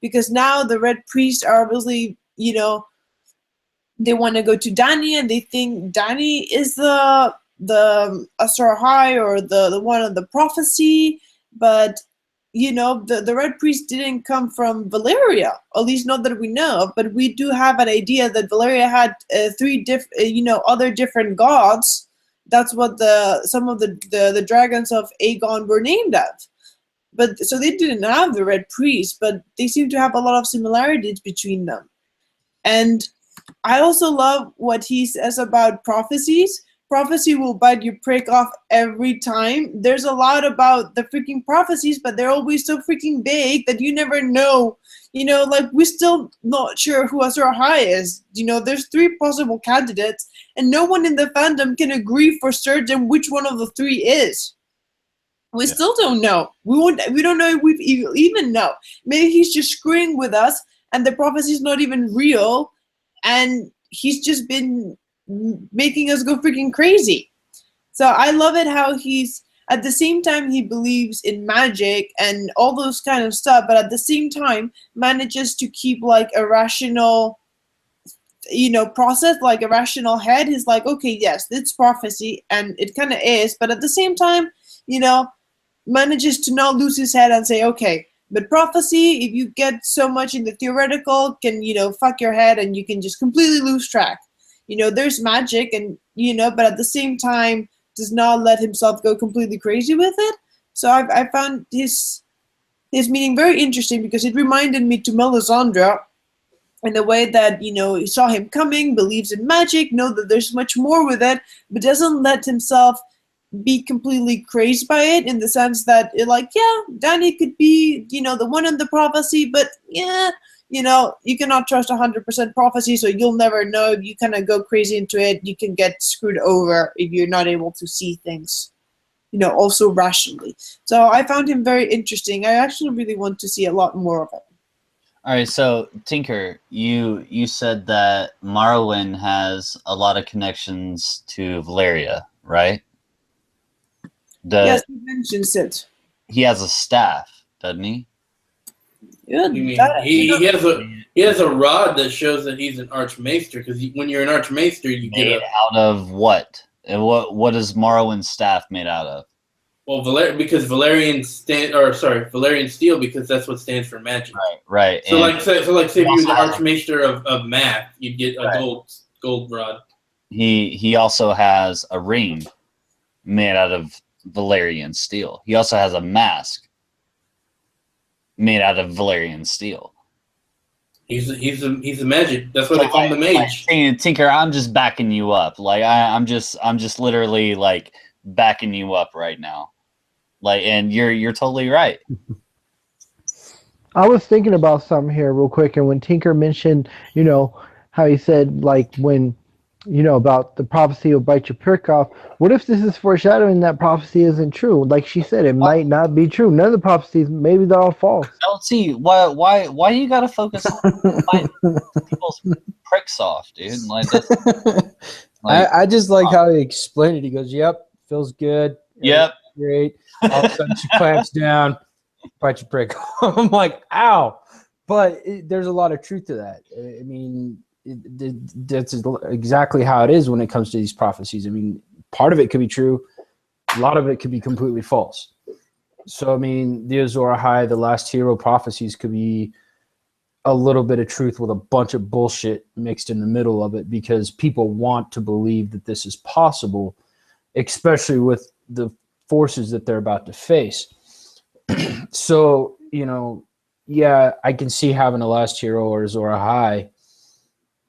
because now the Red Priests are obviously, they want to go to Dany, and they think Dany is the the Azor Ahai or the one of the prophecy, but you know, the Red Priest didn't come from Valyria, at least not that we know of, but we do have an idea that Valyria had three other different gods. That's what some of the dragons of Aegon were named of. But so they didn't have the Red Priest, but they seem to have a lot of similarities between them. And I also love what he says about prophecies. Prophecy will bite your prick off every time. There's a lot about the freaking prophecies, but they're always so freaking vague that you never know. You know, like, we're still not sure who Azor Ahai is. You know, there's 3 possible candidates, and no one in the fandom can agree for certain which one of the 3 is. We still don't know. We don't know if we even know. Maybe he's just screwing with us, and the prophecy's not even real, and he's just been making us go freaking crazy. So I love it how he's, at the same time, he believes in magic and all those kind of stuff, but at the same time manages to keep like a rational, you know, process, like a rational head. He's like, okay, yes, it's prophecy, and it kind of is, but at the same time, you know, manages to not lose his head and say, okay, but prophecy, if you get so much in the theoretical, can, you know, fuck your head and you can just completely lose track. You know, there's magic, and, you know, but at the same time does not let himself go completely crazy with it. So I found his meaning very interesting, because it reminded me to Melisandre in the way that, you know, he saw him coming, believes in magic, know that there's much more with it, but doesn't let himself be completely crazed by it, in the sense that, like, yeah, Dany could be, you know, the one in the prophecy, but yeah, you know, you cannot trust 100% prophecy, so you'll never know. If you kind of go crazy into it, you can get screwed over if you're not able to see things, you know, also rationally. So I found him very interesting. I actually really want to see a lot more of it. All right, so Tinker, you said that Marwyn has a lot of connections to Valyria, right? Yes, he mentions it. He has a staff, doesn't he? Yeah, You mean he has a rod that shows that he's an Archmaester, because when you're an Archmaester, you Made out of what? And what is Marwyn's staff made out of? Well, Valyrian steel, because that's what stands for magic. Right. So like say if you were the Archmaester of math, you'd get a gold rod. He also has a ring made out of Valyrian steel. He also has a mask made out of Valyrian steel. He's a magic. That's why they call him the mage. Tinker, I'm just backing you up. Like I'm just literally like backing you up right now. Like, and you're totally right. I was thinking about something here real quick, and when Tinker mentioned, you know, how he said, like, when, you know, about the prophecy will bite your prick off. What if this is foreshadowing that prophecy isn't true? Like she said, it might not be true. None of the prophecies, maybe they're all false. I don't see why you gotta focus on biting people's pricks off, dude. Like, that's, I just like how he explained it. He goes, "Yep, feels good. Yep, great." All of a sudden, she clamps down, bite your prick. I'm like, "Ow!" But there's a lot of truth to that. I mean, that's exactly how it is when it comes to these prophecies. I mean, part of it could be true, a lot of it could be completely false. So, I mean, the Azor Ahai, the last hero prophecies could be a little bit of truth with a bunch of bullshit mixed in the middle of it, because people want to believe that this is possible, especially with the forces that they're about to face. So, you know, yeah, I can see having a last hero or Azor Ahai.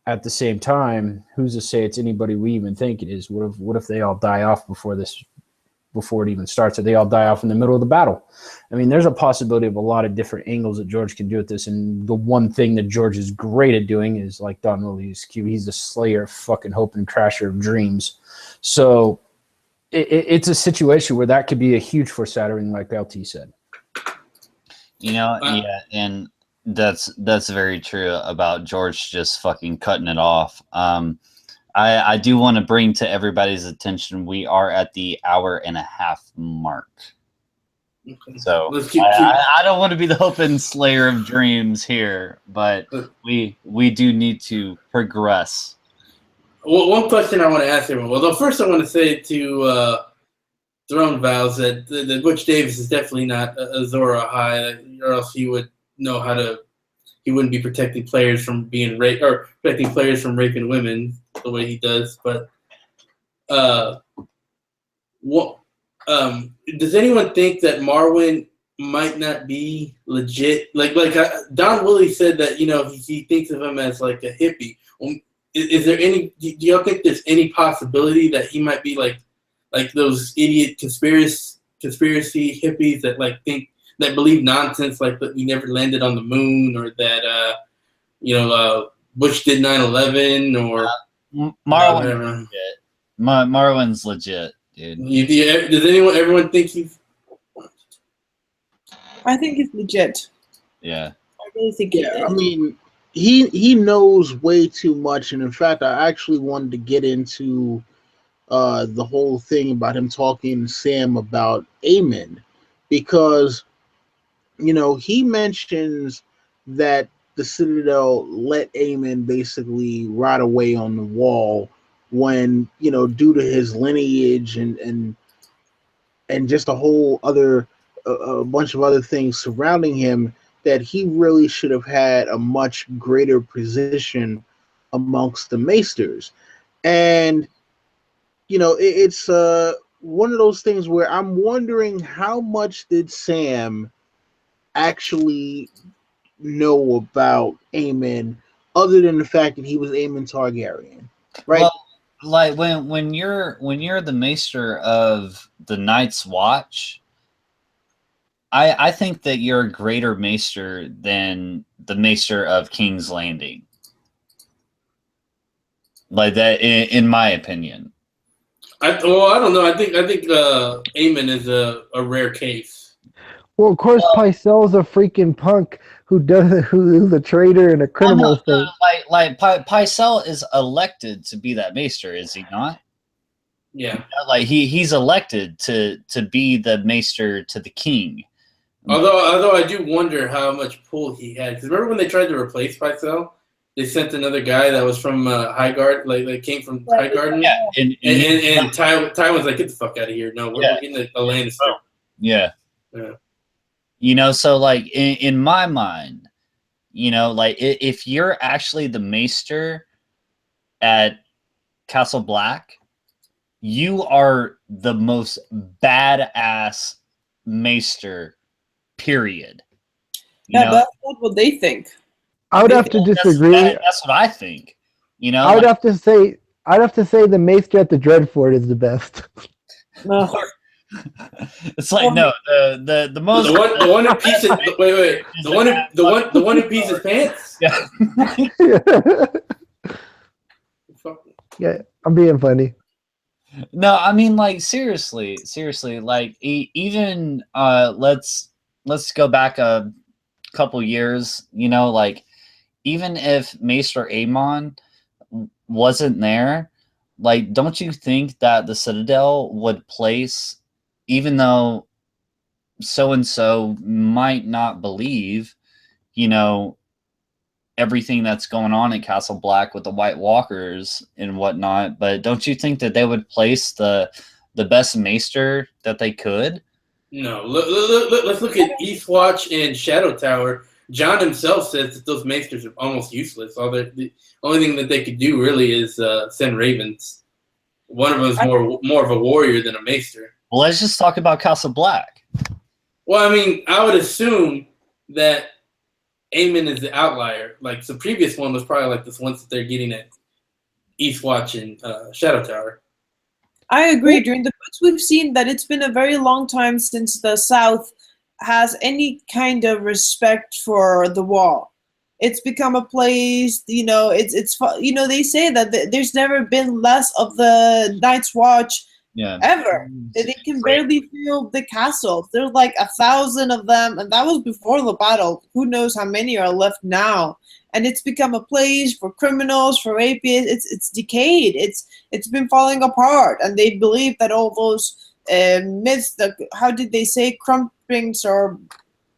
At the same time, who's to say it's anybody we even think it is? What if they all die off before it even starts, or they all die off in the middle of the battle? I mean, there's a possibility of a lot of different angles that George can do with this, and the one thing that George is great at doing is, like Don Willie's cue, he's the slayer of fucking hope and crasher of dreams. So it's a situation where that could be a huge foreshadowing, like LT said. You know, yeah, and that's very true about George just fucking cutting it off. I do want to bring to everybody's attention, we are at the 1.5-hour mark. Okay. So I don't want to be the hope and slayer of dreams here, but we do need to progress. Well, one question I want to ask everyone. Well, the first I want to say to Throne Vows that the Butch Davis is definitely not Azor Ahai, or else he would know how to. He wouldn't be protecting players from being raped or protecting players from raping women the way he does. But what does anyone think that Marwyn might not be legit? Like Don Woolley said that he thinks of him as like a hippie. Is there any? Do y'all think there's any possibility that he might be like those idiot conspiracy hippies that that believe nonsense like that we never landed on the moon, or that Bush did 9/11, or Marwyn's legit. Marwyn's legit, dude. Does everyone think he's? I think it's legit. Yeah. I really think it is. I mean, he knows way too much, and in fact, I actually wanted to get into the whole thing about him talking to Sam about Aemon, because he mentions that the Citadel let Aemon basically rot away on the wall when due to his lineage and just a whole other a bunch of other things surrounding him, that he really should have had a much greater position amongst the Maesters. And it's one of those things where I'm wondering how much did Sam actually know about Aemon, other than the fact that he was Aemon Targaryen, right? Well, like when you're the Maester of the Night's Watch, I think that you're a greater Maester than the Maester of King's Landing. Like that, in my opinion. I don't know. I think Aemon is a rare case. Well, of course, Pycelle's a freaking punk who's a traitor and a criminal. Pycelle is elected to be that Maester, is he not? Yeah. Like he's elected to be the Maester to the king. Although I do wonder how much pull he had, because remember when they tried to replace Pycelle? They sent another guy that was from Highgarden, like came from Highgarden. Yeah, and Ty was like, "Get the fuck out of here! No, we're getting a Lannister." Yeah. So like in my mind, like if you're actually the Maester at Castle Black, you are the most badass Maester. Period. That's not what they think. I would have to disagree. That's what I think. I would have to say the Maester at the Dreadfort is the best. No. It's like no, the most the one who pees his wait the one who pees his pants. Yeah. Yeah, I'm being funny. No, I mean like seriously, like even let's go back a couple years. Like even if Maester Aemon wasn't there, like don't you think that the Citadel would place, even though so and so might not believe, everything that's going on at Castle Black with the White Walkers and whatnot, but don't you think that they would place the best Maester that they could? No, let's look at Eastwatch and Shadow Tower. John himself says that those Maesters are almost useless. The only thing that they could do really is send ravens. One of them is more of a warrior than a Maester. Well, let's just talk about Castle Black. Well, I mean, I would assume that Aemon is the outlier. Like the previous one was probably like this ones that they're getting at Eastwatch and Shadow Tower. I agree. During the books, we've seen that it's been a very long time since the South has any kind of respect for the Wall. It's become a place, it's they say that there's never been less of the Night's Watch ever. They can barely feel the castle. There's like 1,000 of them, and that was before the battle. Who knows how many are left now? And it's become a place for criminals, for rapists. It's decayed. It's been falling apart, and they believe that all those myths, how did they say, crumpings or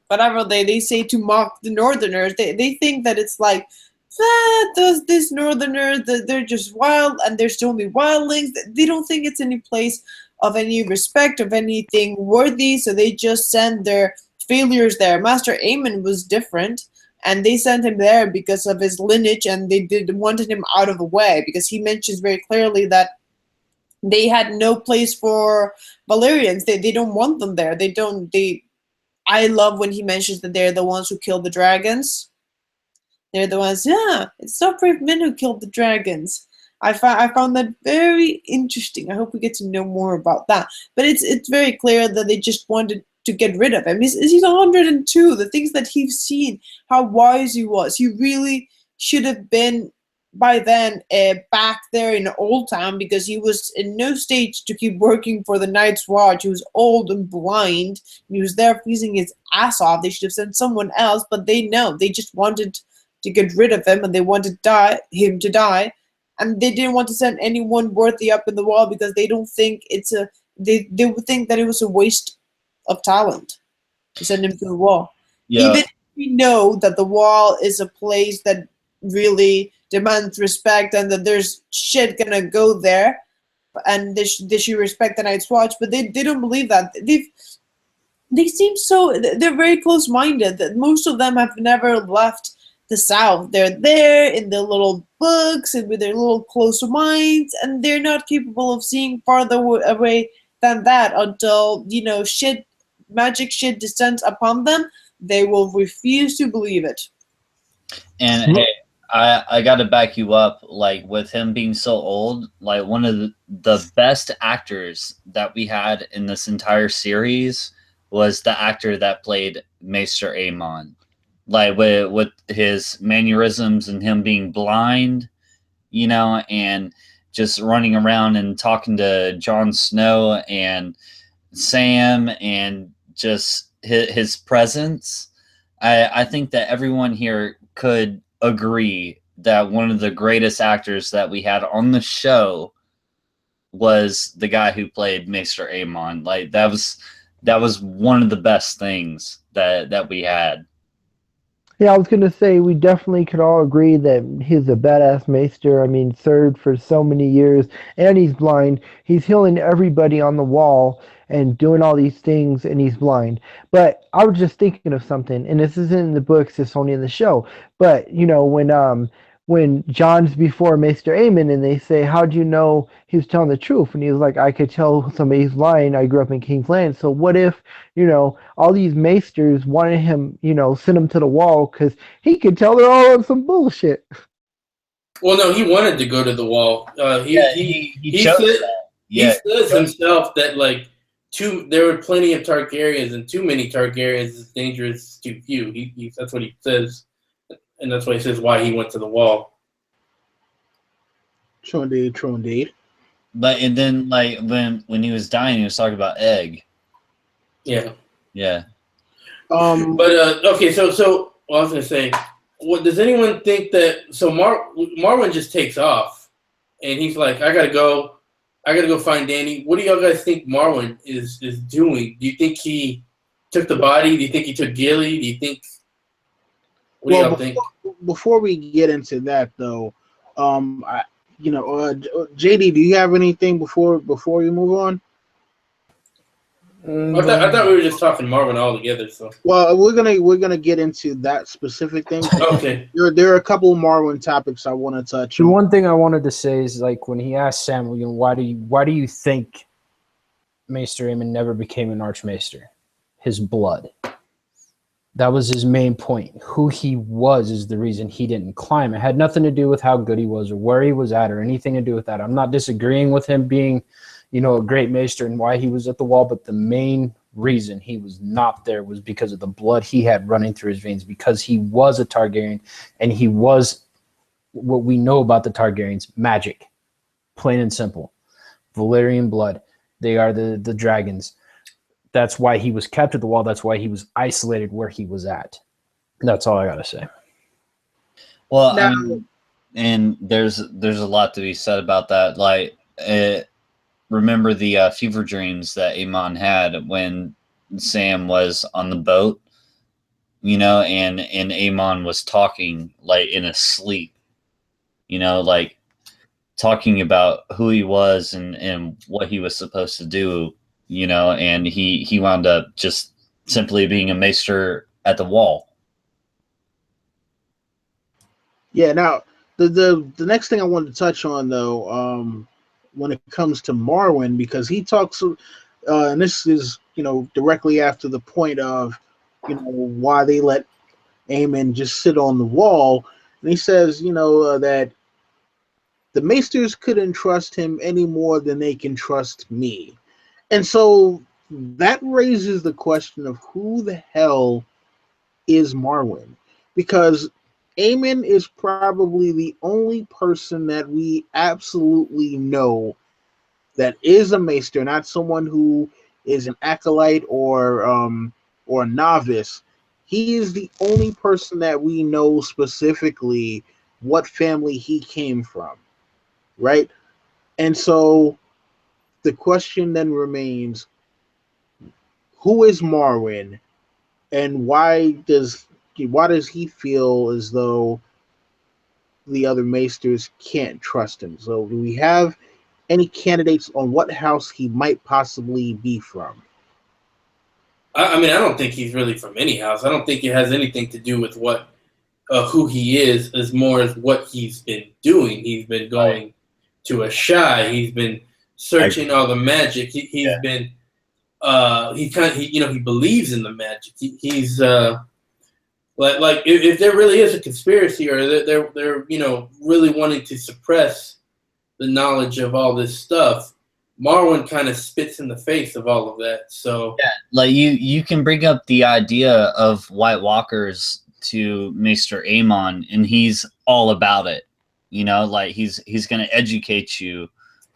whatever they say to mock the Northerners, they think that it's like these northerners, they're just wild, and there's only wildlings. They don't think it's any place of any respect, of anything worthy, so they just send their failures there. Maester Aemon was different, and they sent him there because of his lineage, and they wanted him out of the way, because he mentions very clearly that they had no place for Valyrians. They don't want them there. I love when he mentions that they're the ones who killed the dragons. They're the ones, yeah, it's not brave men who killed the dragons. I found that very interesting. I hope we get to know more about that. But it's very clear that they just wanted to get rid of him. He's 102. The things that he's seen, how wise he was. He really should have been by then back there in Oldtown, because he was in no stage to keep working for the Night's Watch. He was old and blind. He was there freezing his ass off. They should have sent someone else, but they just wanted to get rid of him, and they wanted him to die, and they didn't want to send anyone worthy up in the wall, because they don't think they would think that it was a waste of talent to send him to the wall. Yeah. Even if we know that the wall is a place that really demands respect, and that there's shit gonna go there, and they should respect the Night's Watch, but they don't believe that. They seem so, they're very close-minded, that most of them have never left the South. They're there in their little books and with their little close minds, and they're not capable of seeing farther away than that until, magic shit descends upon them. They will refuse to believe it. And hey, I got to back you up, like, with him being so old, like, one of the best actors that we had in this entire series was the actor that played Maester Aemon. Like, with his mannerisms and him being blind, and just running around and talking to Jon Snow and Sam, and just his presence. I think that everyone here could agree that one of the greatest actors that we had on the show was the guy who played Maester Aemon. Like, that was one of the best things that we had. Yeah, I was going to say we definitely could all agree that he's a badass maester. I mean, served for so many years, and he's blind. He's healing everybody on the wall and doing all these things, and he's blind. But I was just thinking of something, and this isn't in the books, it's only in the show. But, when John's before Maester Aemon, and they say, how'd you know he was telling the truth? And he was like, I could tell somebody's lying. I grew up in King's Land. So what if, all these maesters wanted him, send him to the wall because he could tell they're all on some bullshit. Well, no, he wanted to go to the wall. He says himself that, like, there were plenty of Targaryens, and too many Targaryens is dangerous to few. That's what he says. And that's why he says why he went to the wall. True indeed. But and then, like, when he was dying, he was talking about egg. Yeah. Yeah. But okay, so I was gonna say, what does anyone think that? So Marwyn just takes off, and he's like, I gotta go find Dany. What do y'all guys think Marwyn is doing? Do you think he took the body? Do you think he took Gilly? Do you think? What do y'all think? Before we get into that, though, JD, do you have anything before you move on? I thought we were just talking Marwyn all together. So we're gonna get into that specific thing. Okay. There are a couple of Marwyn topics I want to touch on. One thing I wanted to say is, like, when he asked Samwell, why do you think Maester Aemon never became an Archmaester? His blood. That was his main point. Who he was is the reason he didn't climb. It had nothing to do with how good he was or where he was at or anything to do with that. I'm not disagreeing with him being, a great maester and why he was at the wall, but the main reason he was not there was because of the blood he had running through his veins, because he was a Targaryen, and he was what we know about the Targaryens, magic, plain and simple. Valyrian blood. They are the dragons. That's why he was kept at the wall. That's why he was isolated where he was at. That's all I got to say. Well, and there's a lot to be said about that. Like, remember the fever dreams that Aemon had when Sam was on the boat? you know, and Aemon was talking like in his sleep, you know, like talking about who he was and what he was supposed to do, you know, and he wound up just simply being a maester at the wall. Yeah. Now, the next thing I wanted to touch on though, when it comes to Marwyn, because he talks, and this is directly after the point of why they let Aemon just sit on the wall, and he says that the Maesters couldn't trust him any more than they can trust me, and so that raises the question of who the hell is Marwyn, because Aemon is probably the only person that we absolutely know that is a maester, not someone who is an acolyte or a novice. He is the only person that we know specifically what family he came from, right? And so the question then remains: who is Marwyn, and why does he feel as though the other maesters can't trust him? So do we have any candidates on what house he might possibly be from? I mean, I don't think he's really from any house. I don't think it has anything to do with what who he is, as more as what he's been doing. He's been going to a shy. He's been searching all the magic. He's been he believes in the magic. He's like if there really is a conspiracy, or they're really wanting to suppress the knowledge of all this stuff, Marwyn kind of spits in the face of all of that. So yeah, like you can bring up the idea of White Walkers to Maester Aemon, and he's all about it. Like he's going to educate you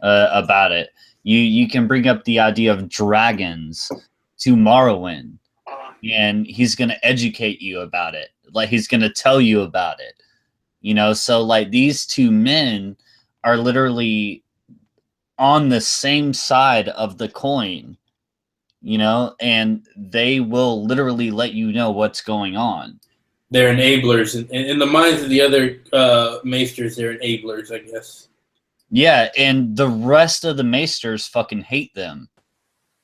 about it. You can bring up the idea of dragons to Marwyn, and he's going to educate you about it. Like he's going to tell you about it. So like these two men are literally on the same side of the coin, and they will literally let you know what's going on. They're enablers. In the minds of the other maesters, they're enablers, I guess. Yeah, and the rest of the maesters fucking hate them.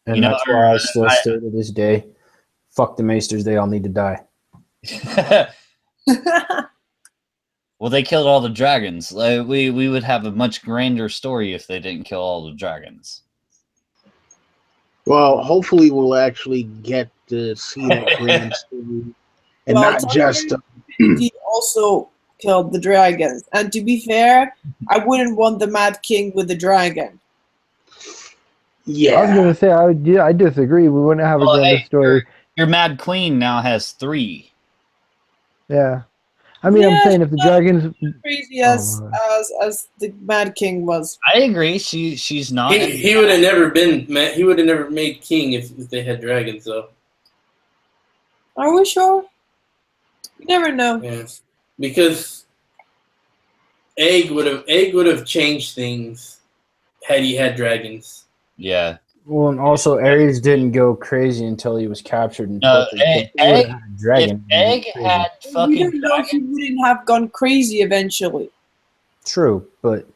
And that's why I still say to this day, fuck the maesters, they all need to die. Well, they killed all the dragons. Like, we would have a much grander story if they didn't kill all the dragons. Well, hopefully we'll actually get to see that grand story, and not just. He also killed the dragons, and to be fair, I wouldn't want the Mad King with the dragon. Yeah, I was gonna say I disagree. We wouldn't have a grander story. Your Mad Queen now has 3. Yeah. I mean, I'm saying if the dragons crazy as the Mad King was. I agree. She's not. He would have never been. He would have never made king if they had dragons, though. Are we sure? You never know. Yeah, because Egg would have changed things had he had dragons. Yeah. Well, and also Ares didn't go crazy until he was captured and Egg had fucking we don't know, he wouldn't have gone crazy eventually. True, but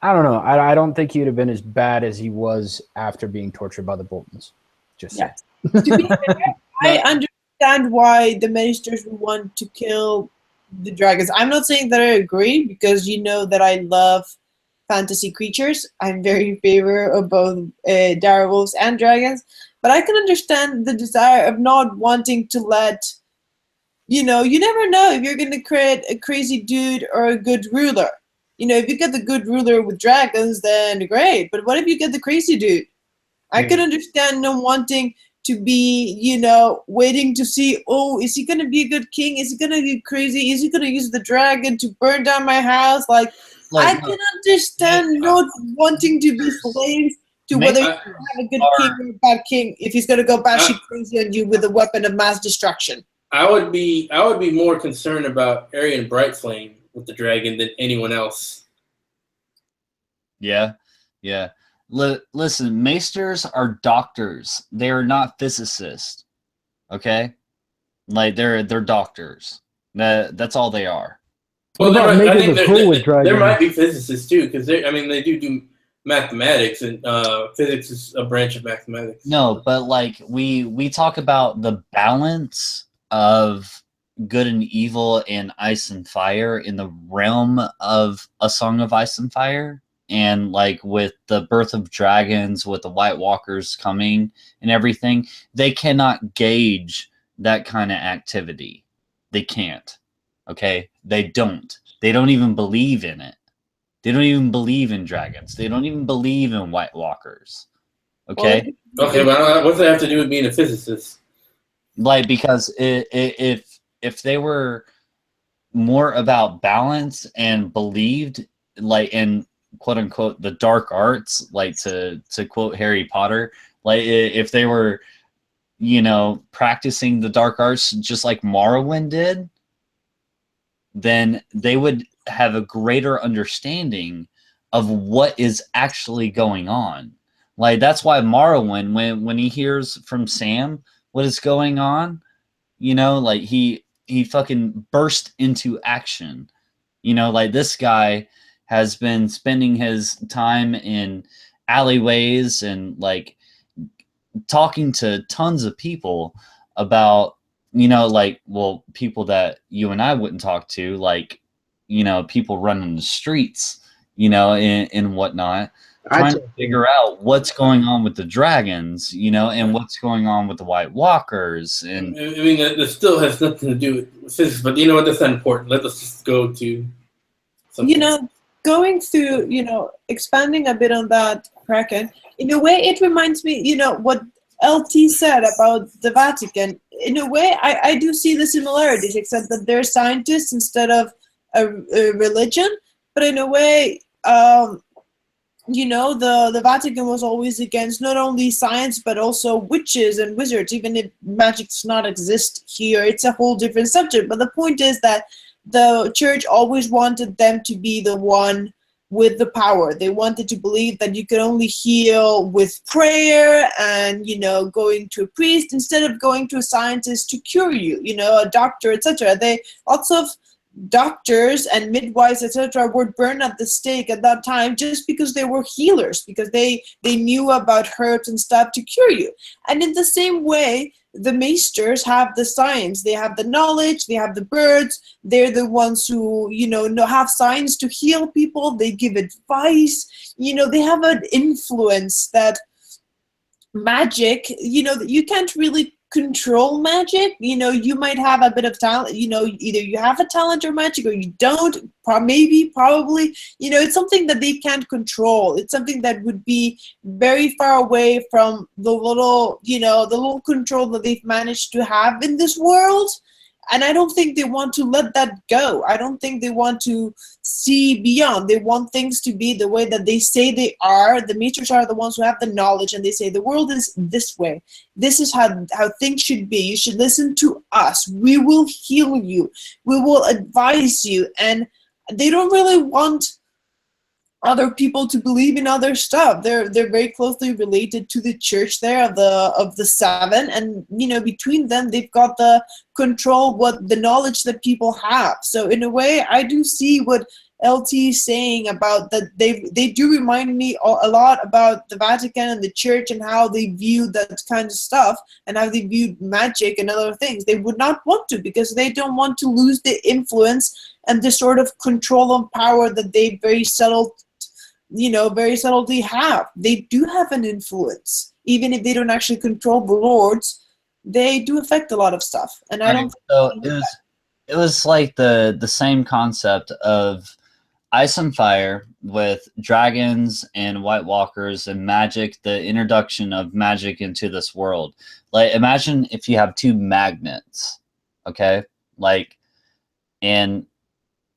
I don't know. I don't think he'd have been as bad as he was after being tortured by the Boltons. Just yeah. To be fair, I understand why the Maesters would want to kill the dragons. I'm not saying that I agree, because you know that I love fantasy creatures. I'm very in favor of both direwolves and dragons, but I can understand the desire of not wanting to let, you never know if you're going to create a crazy dude or a good ruler. If you get the good ruler with dragons, then great, but what if you get the crazy dude? I can understand not wanting to be, waiting to see, is he going to be a good king? Is he going to get crazy? Is he going to use the dragon to burn down my house? I can understand not wanting to be slaves to whether you have a good king or a bad king if he's going to go batshit crazy on you with a weapon of mass destruction. I would be more concerned about Arya Brightflame with the dragon than anyone else. Yeah. Listen, maesters are doctors. They are not physicists. Okay? Like they're doctors. That's all they are. What Well, about mages there, are cool with there dragons? might be physicists too, because they do mathematics, and physics is a branch of mathematics. No, but like we talk about the balance of good and evil and ice and fire in the realm of A Song of Ice and Fire, and like with the birth of dragons, with the White Walkers coming and everything, they cannot gauge that kind of activity. They can't. Okay? They don't even believe in it. They don't even believe in dragons. They don't even believe in White Walkers. Okay? Okay, but what's that have to do with being a physicist? Like, because if they were more about balance and believed, like, in quote unquote the dark arts, like to quote Harry Potter, like if they were, you know, practicing the dark arts just like Marwyn did, then they would have a greater understanding of what is actually going on. Like, that's why Marwyn, when he hears from Sam what is going on, you know, like he fucking burst into action. You know, like this guy has been spending his time in alleyways and like talking to tons of people about, you know, like, well, people that you and I wouldn't talk to, like, you know, people running the streets, you know, and whatnot, trying to figure out what's going on with the dragons, you know, and what's going on with the White Walkers. And I mean, that still has nothing to do with physics, but you know what? That's not important. Let us just go to something. You know, going through, you know, expanding a bit on that, Kraken, in a way it reminds me, you know, what LT said about the Vatican. In a way, I do see the similarities, except that they're scientists instead of a religion. But in a way, you know, the Vatican was always against not only science, but also witches and wizards, even if magic does not exist here. It's a whole different subject. But the point is that the church always wanted them to be the one with the power. They wanted to believe that you could only heal with prayer and, you know, going to a priest instead of going to a scientist to cure you, you know, a doctor, etc. Lots of doctors and midwives, etc., were burned at the stake at that time just because they were healers, because they knew about herbs and stuff to cure you. And in the same way, the Maesters have the science, they have the knowledge, they have the birds, they're the ones who, you know have science to heal people, they give advice, you know, they have an influence that magic, you know, you can't really control magic. You know, you might have a bit of talent, you know, either you have a talent or magic or you don't, probably, you know, it's something that they can't control. It's something that would be very far away from the little, you know, the little control that they've managed to have in this world. And I don't think they want to let that go. I don't think they want to see beyond. They want things to be the way that they say they are. The Maesters are the ones who have the knowledge, and they say the world is this way. This is how things should be. You should listen to us. We will heal you. We will advise you. And they don't really want other people to believe in other stuff. They're very closely related to the church there of the seven, and you know, between them they've got the control, what the knowledge that people have. So in a way, I do see what LT is saying about that. They do remind me a lot about the Vatican and the church and how they view that kind of stuff and how they viewed magic and other things. They would not want to, because they don't want to lose the influence and the sort of control and power that they very subtly have. They do have an influence, even if they don't actually control the lords. They do affect a lot of stuff, and I don't. So it was like the same concept of Ice and Fire with dragons and White Walkers and magic. The introduction of magic into this world. Like, imagine if you have two magnets, okay? Like, and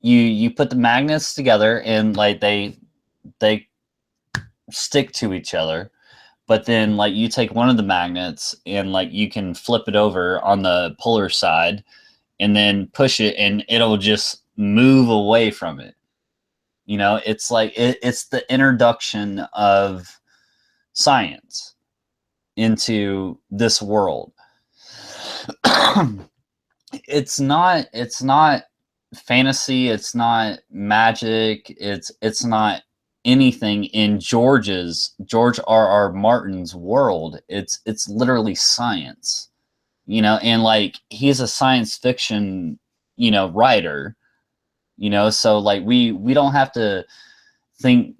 you put the magnets together, and like they stick to each other, but then like you take one of the magnets and like you can flip it over on the polar side and then push it and it'll just move away from it. You know, it's like it's the introduction of science into this world. it's not fantasy, it's not magic, it's not anything in George R.R. Martin's world. It's literally science, you know, and like he's a science fiction, you know, writer, you know, so like we don't have to think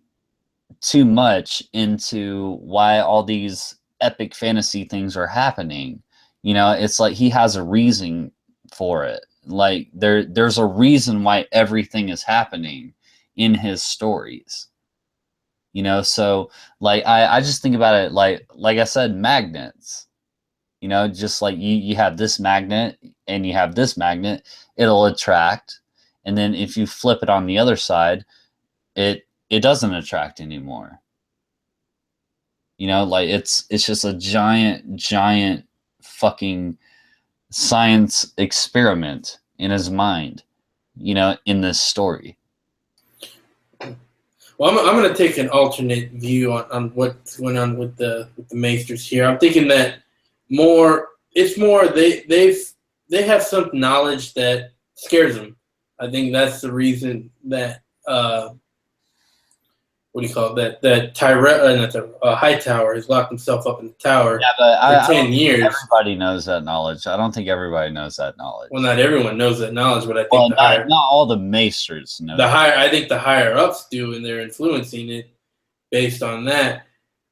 too much into why all these epic fantasy things are happening. You know, it's like he has a reason for it. Like there's a reason why everything is happening in his stories. You know, so like I just think about it like I said, magnets. You know, just like you have this magnet and you have this magnet, it'll attract, and then if you flip it on the other side, it doesn't attract anymore. You know, like it's just a giant fucking science experiment in his mind, you know, in this story. Well, I'm going to take an alternate view on what's going on with the Maesters here. I'm thinking that they have some knowledge that scares them. I think that's the reason that what do you call it? That Hightower has locked himself up in the tower for 10 years. Everybody knows that knowledge. I don't think everybody knows that knowledge. Well, not everyone knows that knowledge, but I think not all the Maesters know. I think the higher ups do, and they're influencing it based on that.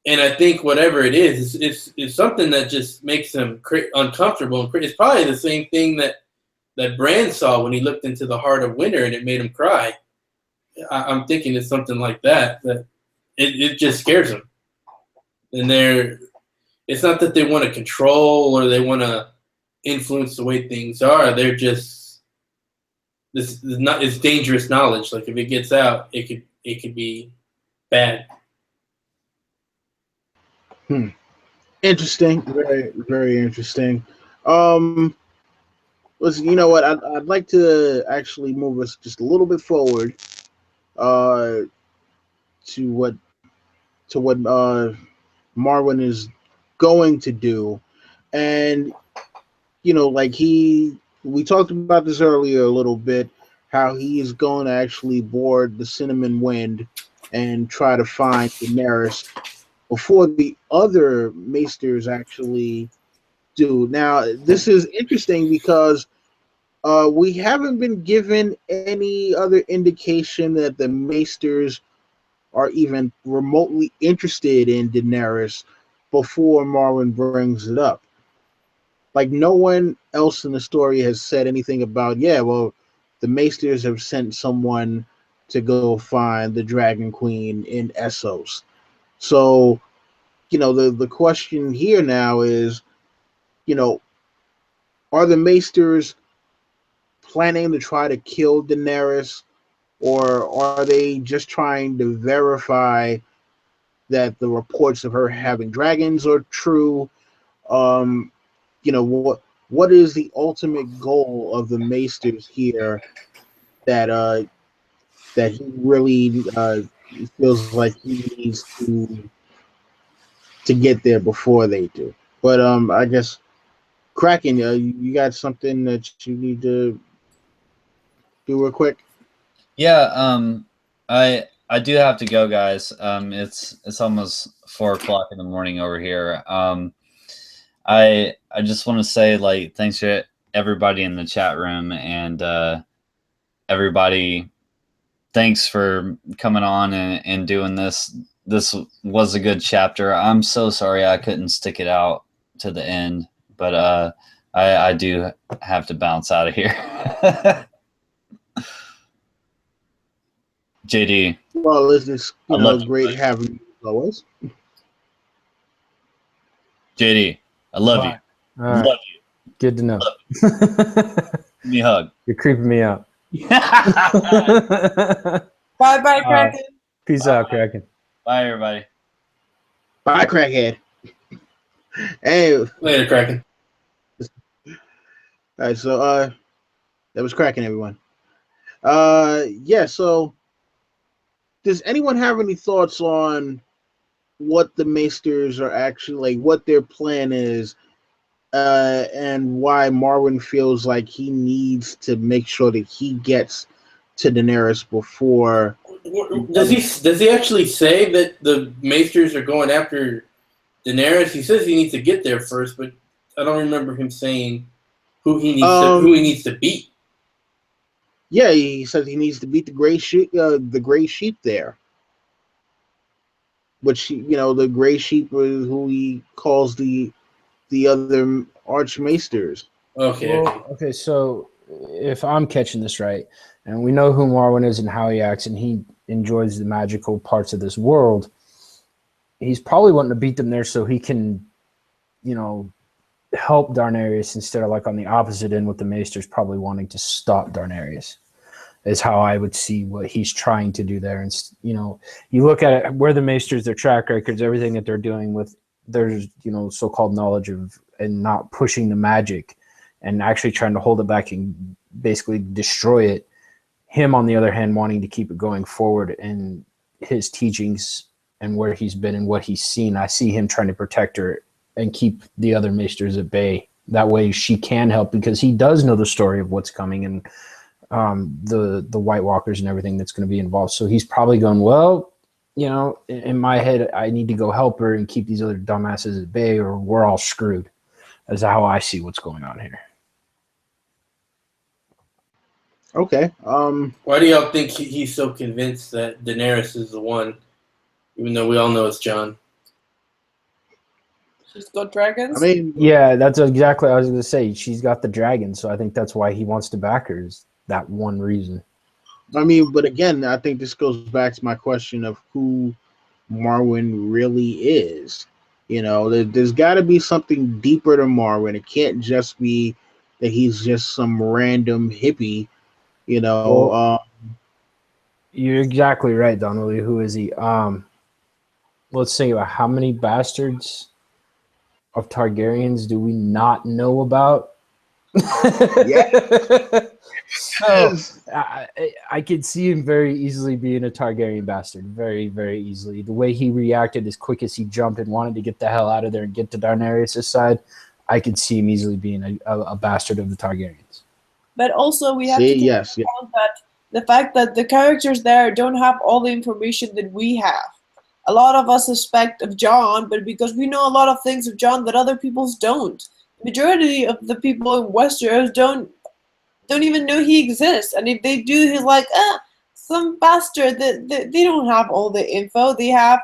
And I think whatever it is, it's something that just makes them uncomfortable. It's probably the same thing that Bran saw when he looked into the heart of winter, and it made him cry. I'm thinking it's something like that it just scares them. And it's not that they want to control or they want to influence the way things are. They're just it's dangerous knowledge. Like if it gets out, it could be bad. Interesting. Very, very interesting. Listen, you know what? I'd like to actually move us just a little bit forward to what Marwyn is going to do. And you know, like we talked about this earlier a little bit, how he is going to actually board the Cinnamon Wind and try to find Daenerys before the other Maesters actually do. Now, this is interesting because we haven't been given any other indication that the Maesters are even remotely interested in Daenerys before Marwyn brings it up. Like, no one else in the story has said anything about, yeah, well, the Maesters have sent someone to go find the Dragon Queen in Essos. So, you know, the question here now is, you know, are the Maesters planning to try to kill Daenerys, or are they just trying to verify that the reports of her having dragons are true? You know, what is the ultimate goal of the Maesters here that he really feels like he needs to get there before they do? But I guess Kraken, you got something that you need to do real quick? Yeah, I do have to go, guys. It's almost 4 o'clock in the morning over here. I just want to say, like, thanks to everybody in the chat room, and everybody, thanks for coming on and doing this. This was a good chapter. I'm so sorry I couldn't stick it out to the end, but I do have to bounce out of here. JD. Well, it's great having you as always. JD, I love you. All right. Love you. Good to know. Give me a hug. You're creeping me out. Bye, Kraken. Peace out, Kraken. Bye, everybody. Bye, Crackhead. Hey, Later, Kraken. All right, so that was Kraken, everyone. Yeah, so does anyone have any thoughts on what the Maesters are actually, like, what their plan is and why Marwyn feels like he needs to make sure that he gets to Daenerys before. Does he actually say that the Maesters are going after Daenerys? He says he needs to get there first, but I don't remember him saying who he needs to beat. Yeah, he says he needs to beat the gray sheep. The gray sheep there, which the gray sheep is who he calls the other Archmaesters. Okay. Okay. So if I'm catching this right, and we know who Marwyn is and how he acts, and he enjoys the magical parts of this world, he's probably wanting to beat them there so he can, help Daenerys instead of like on the opposite end with the Maesters probably wanting to stop Daenerys. Is how I would see what he's trying to do there. And, you look at it, where the Maesters, their track records, everything that they're doing with their, so-called knowledge of and not pushing the magic and actually trying to hold it back and basically destroy it. Him, on the other hand, wanting to keep it going forward in his teachings and where he's been and what he's seen. I see him trying to protect her and keep the other Maesters at bay. That way she can help, because he does know the story of what's coming and the White Walkers and everything that's going to be involved. So he's probably going, well, in my head, I need to go help her and keep these other dumbasses at bay, or we're all screwed. That's how I see what's going on here. Okay. Why do y'all think he's so convinced that Daenerys is the one, even though we all know it's Jon? She's got dragons? I mean, yeah, that's exactly what I was going to say. She's got the dragons, so I think that's why he wants to back her, is that one reason. I mean, but again, I think this goes back to my question of who Marwyn really is. There's got to be something deeper to Marwyn. It can't just be that he's just some random hippie. Well, you're exactly right, Donnelly. Who is he? Let's think about how many bastards of Targaryens do we not know about? Yeah. So I could see him very easily being a Targaryen bastard, very, very easily. The way he reacted, as quick as he jumped and wanted to get the hell out of there and get to Daenerys' side, I could see him easily being a bastard of the Targaryens. But also we have to take into account that the fact that the characters there don't have all the information that we have. A lot of us suspect of Jon, but because we know a lot of things of Jon that other peoples don't. The majority of the people in Westeros don't even know he exists. And if they do, he's like, some bastard. They don't have all the info. They have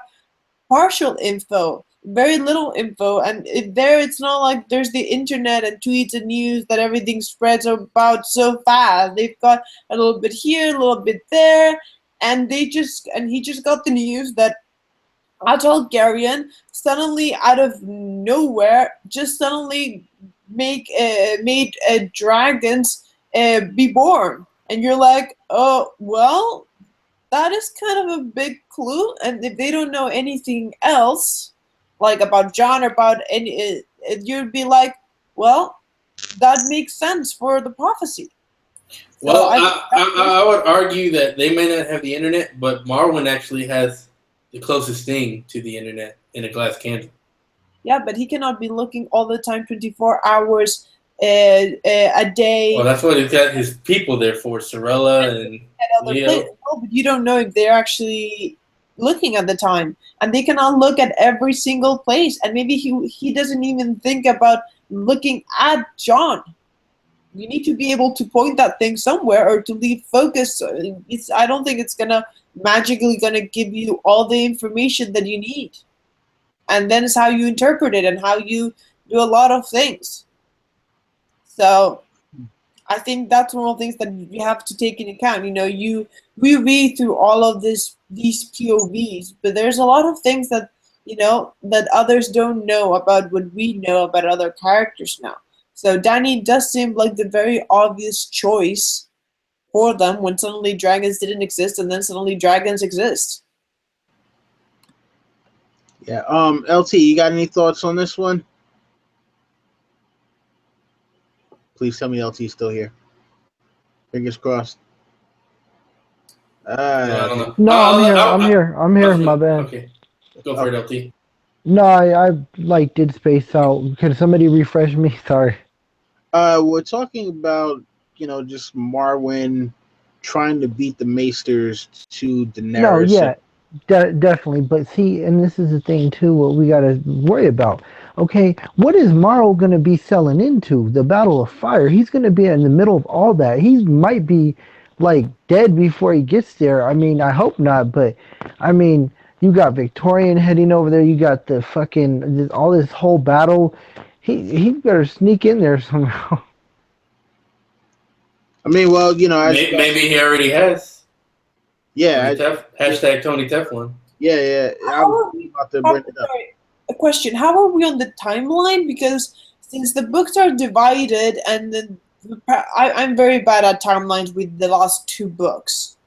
partial info, very little info. And it's not like there's the internet and tweets and news that everything spreads about so fast. They've got a little bit here, a little bit there. And he just got the news that a Targaryen suddenly out of nowhere just suddenly made dragons be born, and you're like, oh well, that is kind of a big clue. And if they don't know anything else, like about Jon or about any, you'd be like, well, that makes sense for the prophecy. Well, I would argue that they may not have the internet, but Marwyn actually has the closest thing to the internet in a glass candle. Yeah, but he cannot be looking all the time, 24 hours a day. Well, that's what he's got his people there for, Sorella and Leo. No, but you don't know if they're actually looking at the time, and they cannot look at every single place. And maybe he doesn't even think about looking at Jon. You need to be able to point that thing somewhere or to leave focus. I don't think it's magically gonna give you all the information that you need. And then it's how you interpret it and how you do a lot of things. So I think that's one of the things that you have to take into account. We read through all of these POVs, but there's a lot of things that that others don't know about what we know about other characters now. So Dany does seem like the very obvious choice for them when suddenly dragons didn't exist and then suddenly dragons exist. Yeah. LT, you got any thoughts on this one? Please tell me LT's still here. Fingers crossed. No, I'm here. My bad. Okay. Go for it, LT. No, I like did space out. Can somebody refresh me? Sorry. We're talking about, just Marwyn trying to beat the Maesters to No, Daenerys. yeah, definitely. But see, and this is the thing too. What we gotta worry about. Okay, what is Morrow gonna be selling into? The Battle of Fire. He's gonna be in the middle of all that. He might be like dead before he gets there. I mean, I hope not. But I mean, you got Victorian heading over there. You got the fucking all this whole battle. He better sneak in there somehow. I mean, well, Maybe he already has. yeah, Hashtag Tony Teflon. yeah. I was about to bring it up. Sorry, a question. How are we on the timeline? Because since the books are divided, and then I'm very bad at timelines with the last two books.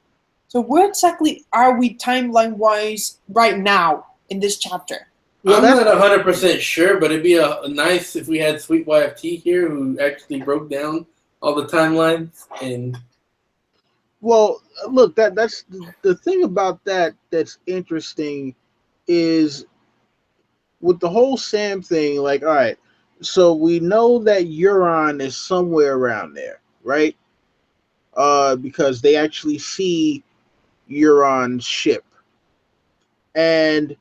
So where exactly are we timeline-wise right now in this chapter? Well, I'm not 100% sure, but it'd be a nice if we had Sweet YFT here who actually broke down all the timelines. And well, look, that's the thing about that that's interesting is with the whole Sam thing. Like, all right, so we know that Euron is somewhere around there, right? Because they actually see Euron's ship, and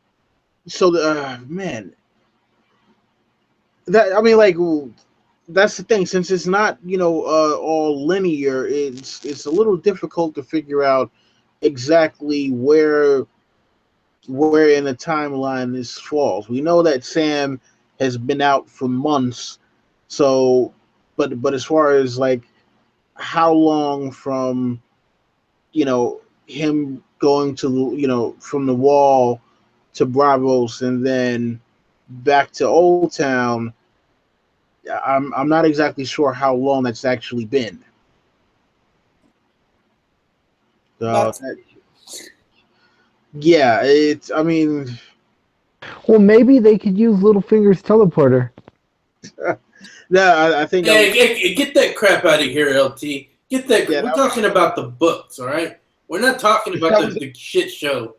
so man, that I mean, like, that's the thing. Since it's not, all linear, it's a little difficult to figure out exactly where in the timeline this falls. We know that Sam has been out for months, so but as far as like how long from him going to from the wall to Bravos and then back to Oldtown, I'm not exactly sure how long that's actually been. So yeah, it's. I mean, Well, maybe they could use Littlefinger's teleporter. no, I think. get that crap out of here, LT. Get that. Yeah, we're talking about the books, all right? We're not talking about the shit show.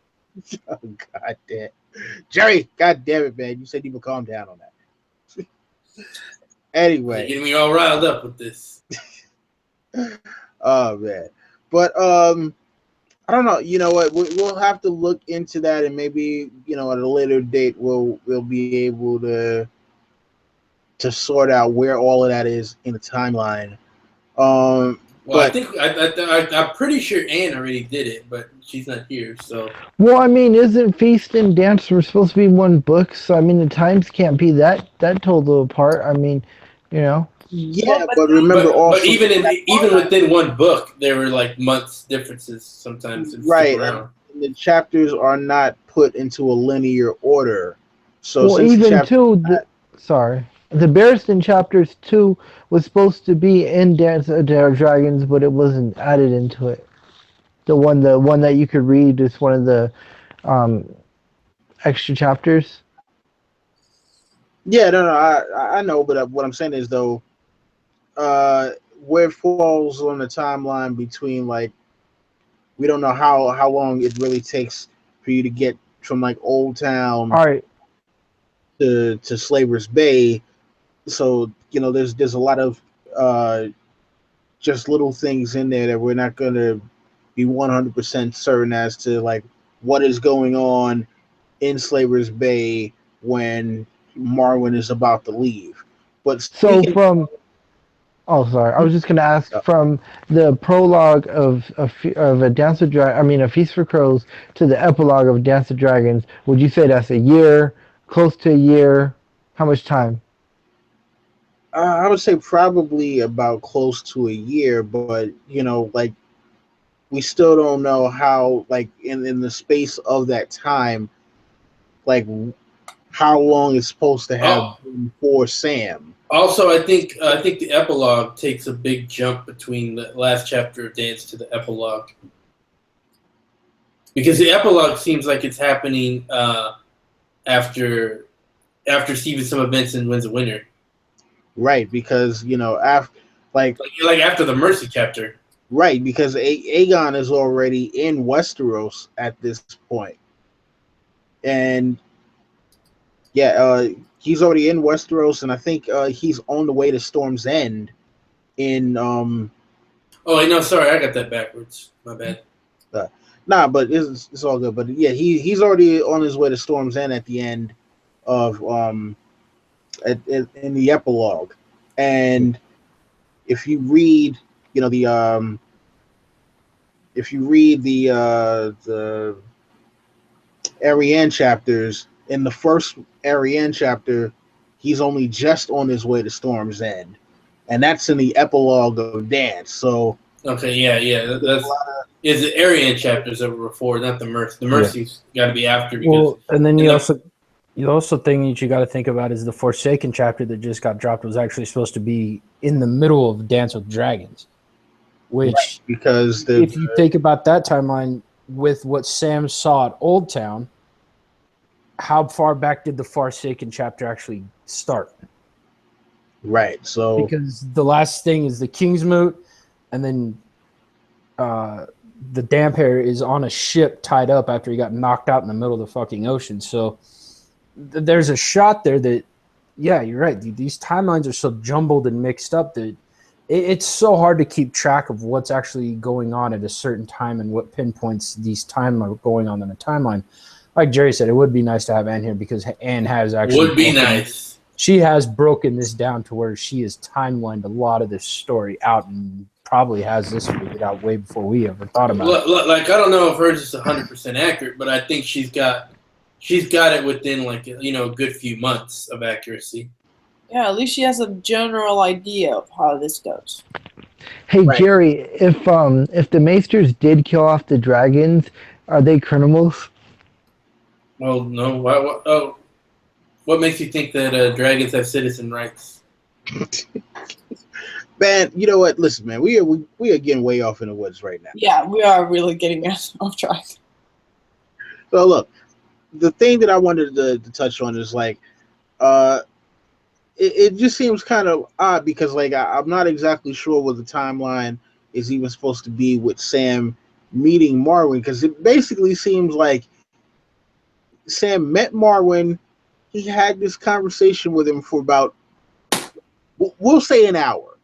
Oh, God damn. Jerry, God damn it, man. You said you would calm down on that. Anyway. You're getting me all riled up with this. Oh, man. But, I don't know. You know what? We'll have to look into that, and maybe, at a later date, we'll be able to sort out where all of that is in the timeline. Well, but I think I'm pretty sure Anne already did it, but she's not here. So. Well, I mean, isn't Feast and Dance were supposed to be one book? So I mean, the times can't be that total apart. I mean, Yeah, Well, but remember also. But even within one book, there were like months differences sometimes. Right, and the chapters are not put into a linear order. So well, even the Barristan chapters 2 was supposed to be in Dance of Dragons, but it wasn't added into it. The one that you could read is one of the extra chapters. Yeah, no, I know, but what I'm saying is though, where it falls on the timeline between like, we don't know how long it really takes for you to get from like Oldtown, all right, to Slaver's Bay. So there's a lot of just little things in there that we're not gonna be 100% certain as to like what is going on in Slaver's Bay when Marwyn is about to leave. But sorry, I was just gonna ask from the prologue of a Dance of a Feast for Crows to the epilogue of Dance of Dragons. Would you say that's a year, close to a year? How much time? I would say probably about close to a year, but like we still don't know how, like in the space of that time, like how long it's supposed to have been for Sam. Also, I think the epilogue takes a big jump between the last chapter of Dance to the epilogue, because the epilogue seems like it's happening after Steven some events and wins a winner. Right, because after like after the Mercy chapter. Right, because Aegon is already in Westeros at this point, and Yeah, he's already in Westeros, and I think he's on the way to Storm's End. Oh, no, sorry, I got that backwards. My bad. Nah, but it's all good. But yeah, he's already on his way to Storm's End at the end of in the epilogue. And if you read, if you read the Ariane chapters, in the first Ariane chapter, he's only just on his way to Storm's End, and that's in the epilogue of Dance. So okay, yeah, that's is the Ariane chapters that were before, not the Mercy. The Mercy's got to be after. Because and then you also thing that you got to think about is the Forsaken chapter that just got dropped was actually supposed to be in the middle of Dance with Dragons, which right, because if you think about that timeline with what Sam saw at Oldtown, how far back did the Forsaken chapter actually start? Right. So because the last thing is the King's Moot, and then the damp hair is on a ship tied up after he got knocked out in the middle of the fucking ocean. So there's a shot there that, yeah, you're right. These timelines are so jumbled and mixed up that it's so hard to keep track of what's actually going on at a certain time and what pinpoints these time are going on in a timeline. Like Jerry said, it would be nice to have Anne here because Anne has actually nice. She has broken this down to where she has timelined a lot of this story out and probably has this figured out way before we ever thought about it. Like, I don't know if hers is 100% accurate, but I think she's got it within a good few months of accuracy. Yeah, at least she has a general idea of how this goes. Hey, right. Jerry, if the Maesters did kill off the dragons, are they criminals? Oh no! What makes you think that dragons have citizen rights? Man, you know what? Listen, man, we are getting way off in the woods right now. Yeah, we are really getting off track. So look, the thing that I wanted to touch on is it just seems kind of odd because I'm not exactly sure what the timeline is even supposed to be with Sam meeting Marwyn, because it basically seems like Sam met Marwyn. He had this conversation with him for about, we'll say, an hour.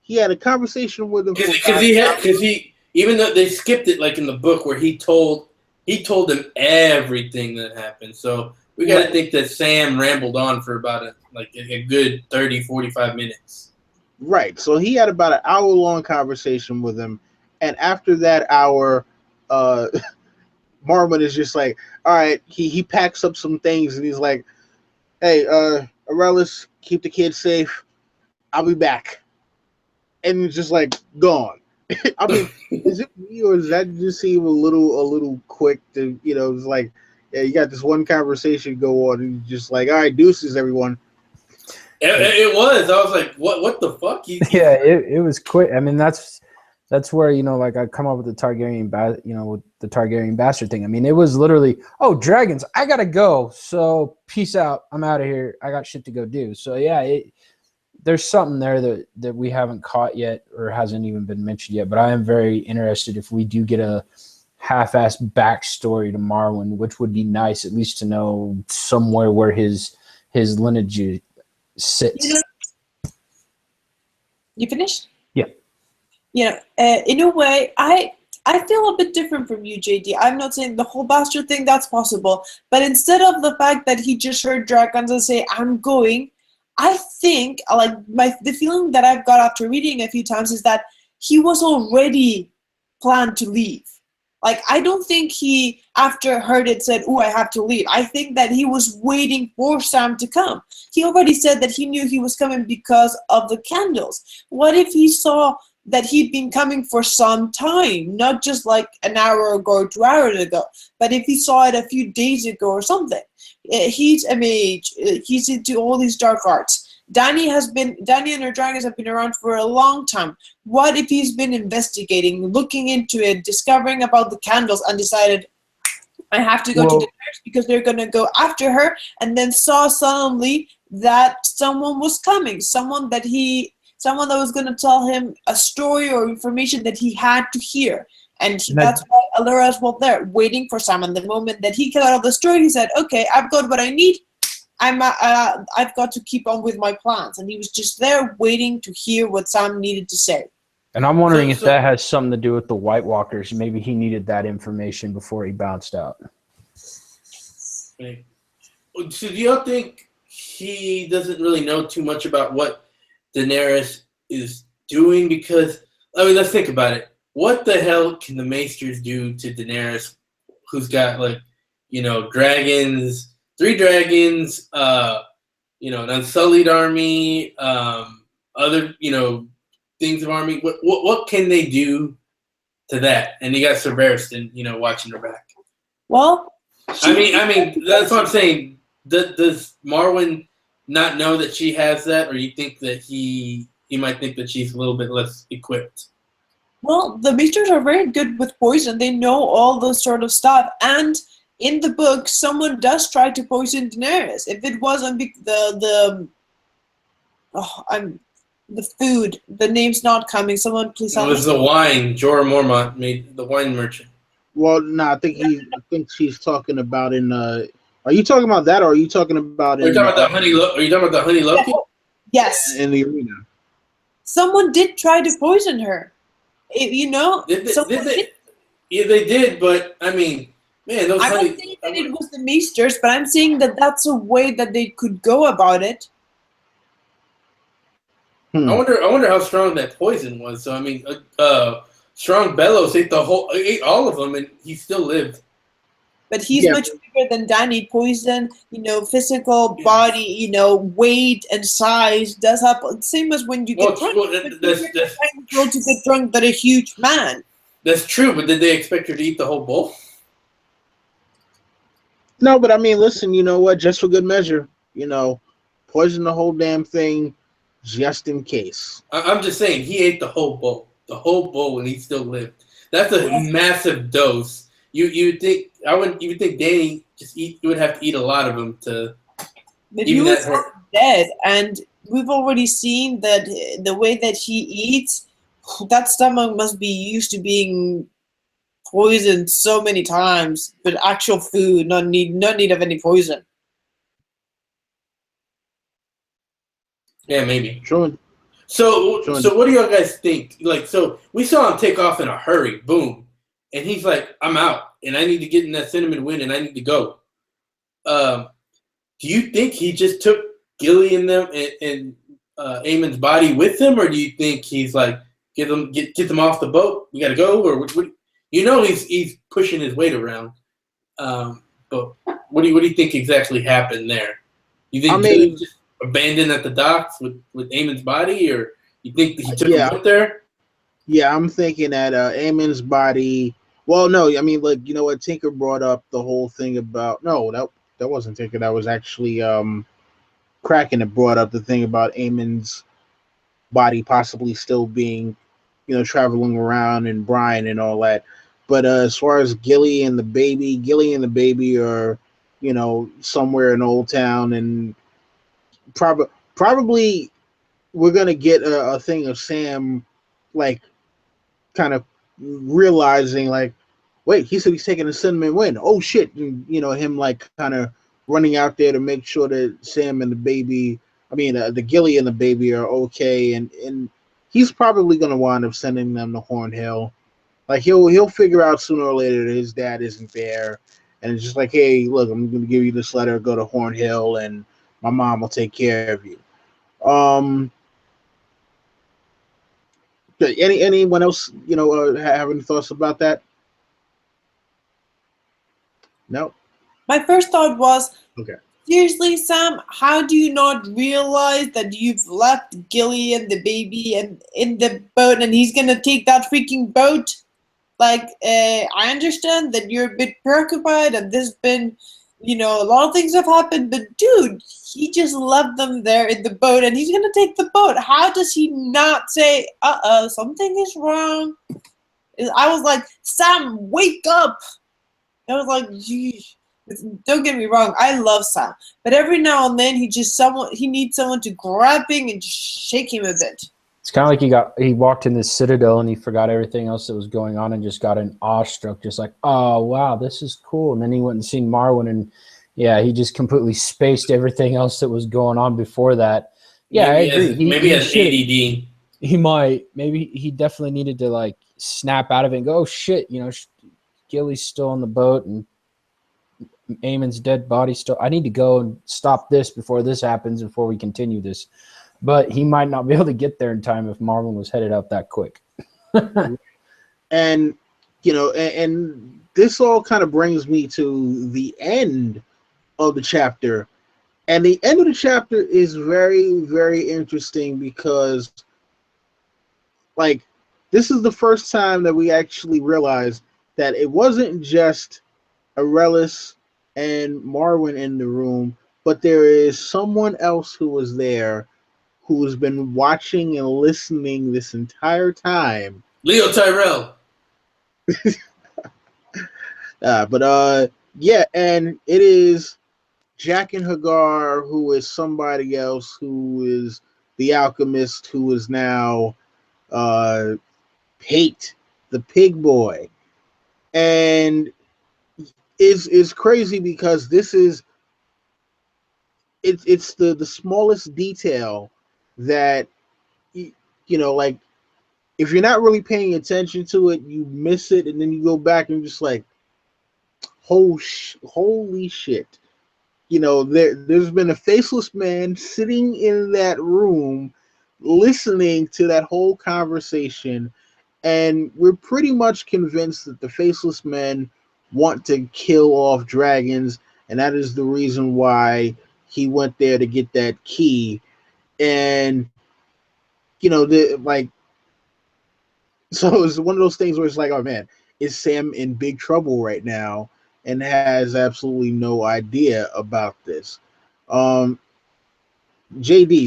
He had a conversation with him because he even though they skipped it in the book where he told him everything that happened. So we got to think that Sam rambled on for about a good 30-45 minutes. Right. So he had about an hour-long conversation with him, and after that hour, Marwyn is just like, all right, he packs up some things and he's like, hey, Alleras, keep the kids safe. I'll be back. And it's just gone. I mean, is it me or does that just seem a little quick to, it's yeah, you got this one conversation go on and you're just all right, deuces, everyone. It was. I was like, what the fuck? Yeah, it was quick. I mean, that's where, I come up with the Targaryen, with the Targaryen bastard thing. I mean, it was literally, oh, dragons, I got to go. So peace out. I'm out of here. I got shit to go do. So yeah, there's something there that we haven't caught yet or hasn't even been mentioned yet. But I am very interested if we do get a half-assed backstory to Marwyn, which would be nice, at least to know somewhere where his lineage sits. You finished? Yeah. In a way, I feel a bit different from you, JD. I'm not saying the whole bastard thing, that's possible. But instead of the fact that he just heard dragons and say, I'm going, I think, the feeling that I've got after reading a few times is that he was already planned to leave. I don't think he, after heard it, said, I have to leave. I think that he was waiting for Sam to come. He already said that he knew he was coming because of the candles. What if he saw that he'd been coming for some time, not just an hour ago or 2 hours ago, but if he saw it a few days ago or something? He's a mage. He's into all these dark arts. Dany and her dragons have been around for a long time. What if he's been investigating, looking into it, discovering about the candles, and decided, I have to go to Daenerys because they're going to go after her, and then saw suddenly that someone was coming, someone that was going to tell him a story or information that he had to hear. And that's why Alleras was there, waiting for Sam. And the moment that he got out of the story, he said, okay, I've got what I need. I've got to keep on with my plans. And he was just there waiting to hear what Sam needed to say. And I'm wondering if that has something to do with the White Walkers. Maybe he needed that information before he bounced out. Okay. So do y'all think he doesn't really know too much about what Daenerys is doing? Because, I mean, let's think about it. What the hell can the Maesters do to Daenerys, who's got, like, you know, dragons, 3 dragons, you know, an unsullied army, other, you know, things of army. What can they do to that? And you got Sir Barristan, you know, watching her back. Well, I mean, that's what I'm saying. Does Marwyn not know that she has that, or you think that he might think that she's a little bit less equipped? well, the Maesters are very good with poison. They know all those sort of stuff. And in the book, someone does try to poison Daenerys. If it wasn't the food, the name's not coming. Someone please help me. It was the wine. Jorah Mormont made the wine merchant. Well, no, I think she's talking about in. Are you talking about that, or are you talking about? Are you talking about the honey? Are you talking about the honey Loki? Yes. In the arena. Someone did try to poison her. You know. Did they? Yeah, they did. But I mean, man, those I'm honey. not saying that it was the Maesters, but I'm saying that that's a way that they could go about it. I wonder how strong that poison was. So I mean, Strong Bellows ate all of them, and he still lived. But he's much bigger than Dany. Poison, you know, physical body, you know, weight and size does happen. Same as when you get drunk. That's to get drunk than a huge man. That's true, but did they expect her to eat the whole bowl? No, but I mean, listen, you know what? Just for good measure, you know, poison the whole damn thing, just in case. I'm just saying, he ate the whole bowl, and he still lived. That's a massive dose. You think you would think Dany you would have to eat a lot of them to. But he was dead, and we've already seen that the way that he eats, that stomach must be used to being poisoned so many times. But actual food, no need of any poison. Yeah, maybe. Sure. So what do y'all guys think? Like, so we saw him take off in a hurry, boom, and he's like, "I'm out, and I need to get in that cinnamon wind, and I need to go." Do you think he just took Gilly and them and Aemon's body with him, or do you think he's like, get them off the boat? We gotta go, or what? You know, he's pushing his weight around. But what do you think exactly happened there? You think Gilly just abandoned at the docks with Aemon's body, or you think he took him up there? Yeah, I'm thinking that Aemon's body. Well, no, I mean, like, you know what? Tinker brought up the whole thing about. No, that wasn't Tinker. That was actually Kraken that brought up the thing about Aemon's body possibly still being, you know, traveling around in Brine and all that. But as far as Gilly and the baby are, you know, somewhere in Oldtown, and probably we're gonna get a thing of Sam, like, kind of realizing, like, wait, he said he's taking a cinnamon wind. Oh shit! And, you know, him like kind of running out there to make sure that Sam and the baby, the Gilly and the baby are okay, and he's probably gonna wind up sending them to Hornhill. Like, he'll figure out sooner or later that his dad isn't there, and it's just like, hey, look, I'm gonna give you this letter. Go to Hornhill, and my mom will take care of you. Anyone else, you know, have any thoughts about that? No. My first thought was, okay, seriously, Sam, how do you not realize that you've left Gilly and the baby and in the boat, and he's gonna take that freaking boat? Like, I understand that you're a bit preoccupied, and there's been, you know, a lot of things have happened, but dude, he just left them there in the boat, and he's gonna take the boat. How does he not say, something is wrong? I was like, Sam, wake up! I was like, geez. Don't get me wrong, I love Sam, but every now and then he needs someone to grab him and just shake him a bit. It's kind of like he walked in this Citadel and he forgot everything else that was going on and just got an awestruck, just like, oh wow, this is cool. And then he went and seen Marwyn, and Yeah, he just completely spaced everything else that was going on before that. Yeah, I agree. Maybe he has ADD. He might. Maybe he definitely needed to like snap out of it and go, oh shit, Gilly's still on the boat and Aemon's dead body still. I need to go and stop this before this happens, before we continue this. But he might not be able to get there in time if Marwyn was headed out that quick. And and this all kind of brings me to the end of the chapter. And the end of the chapter is very, very interesting because, like, this is the first time that we actually realized that it wasn't just Alleras and Marwyn in the room, but there is someone else who was there who has been watching and listening this entire time. Leo Tyrell. Yeah, and it is Jack and Hagar, who is somebody else, who is the alchemist, who is now Pate, the pig boy. And it's crazy because this is it's the smallest detail that like, if you're not really paying attention to it, you miss it, and then you go back and just like, holy shit. There's been a faceless man sitting in that room listening to that whole conversation, and we're pretty much convinced that the faceless men want to kill off dragons, and that is the reason why he went there to get that key. And so it's one of those things where it's like, oh man, is Sam in big trouble right now and has absolutely no idea about this? JD,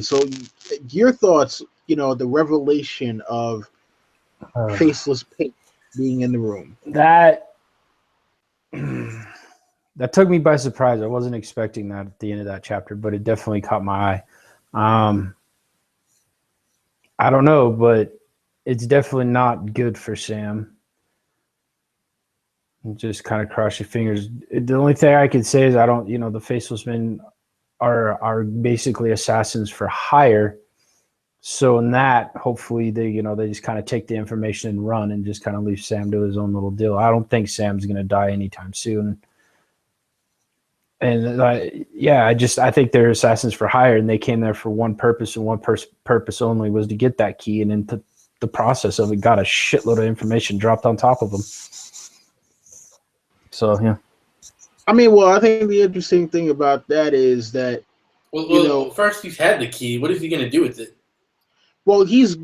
so your thoughts, the revelation of Faceless Pate being in the room. That took me by surprise. I wasn't expecting that at the end of that chapter, but it definitely caught my eye. I don't know, but it's definitely not good for Sam. Just kind of cross your fingers. The only thing I could say is the Faceless Men are basically assassins for hire. So in that, hopefully they just kind of take the information and run and just kind of leave Sam to his own little deal. I don't think Sam's going to die anytime soon. And I think they're assassins for hire, and they came there for one purpose, and one purpose only, was to get that key. And in the process of it, got a shitload of information dropped on top of them. So yeah. I mean, well, I think the interesting thing about that is that first he's had the key. What is he going to do with it? Well, he's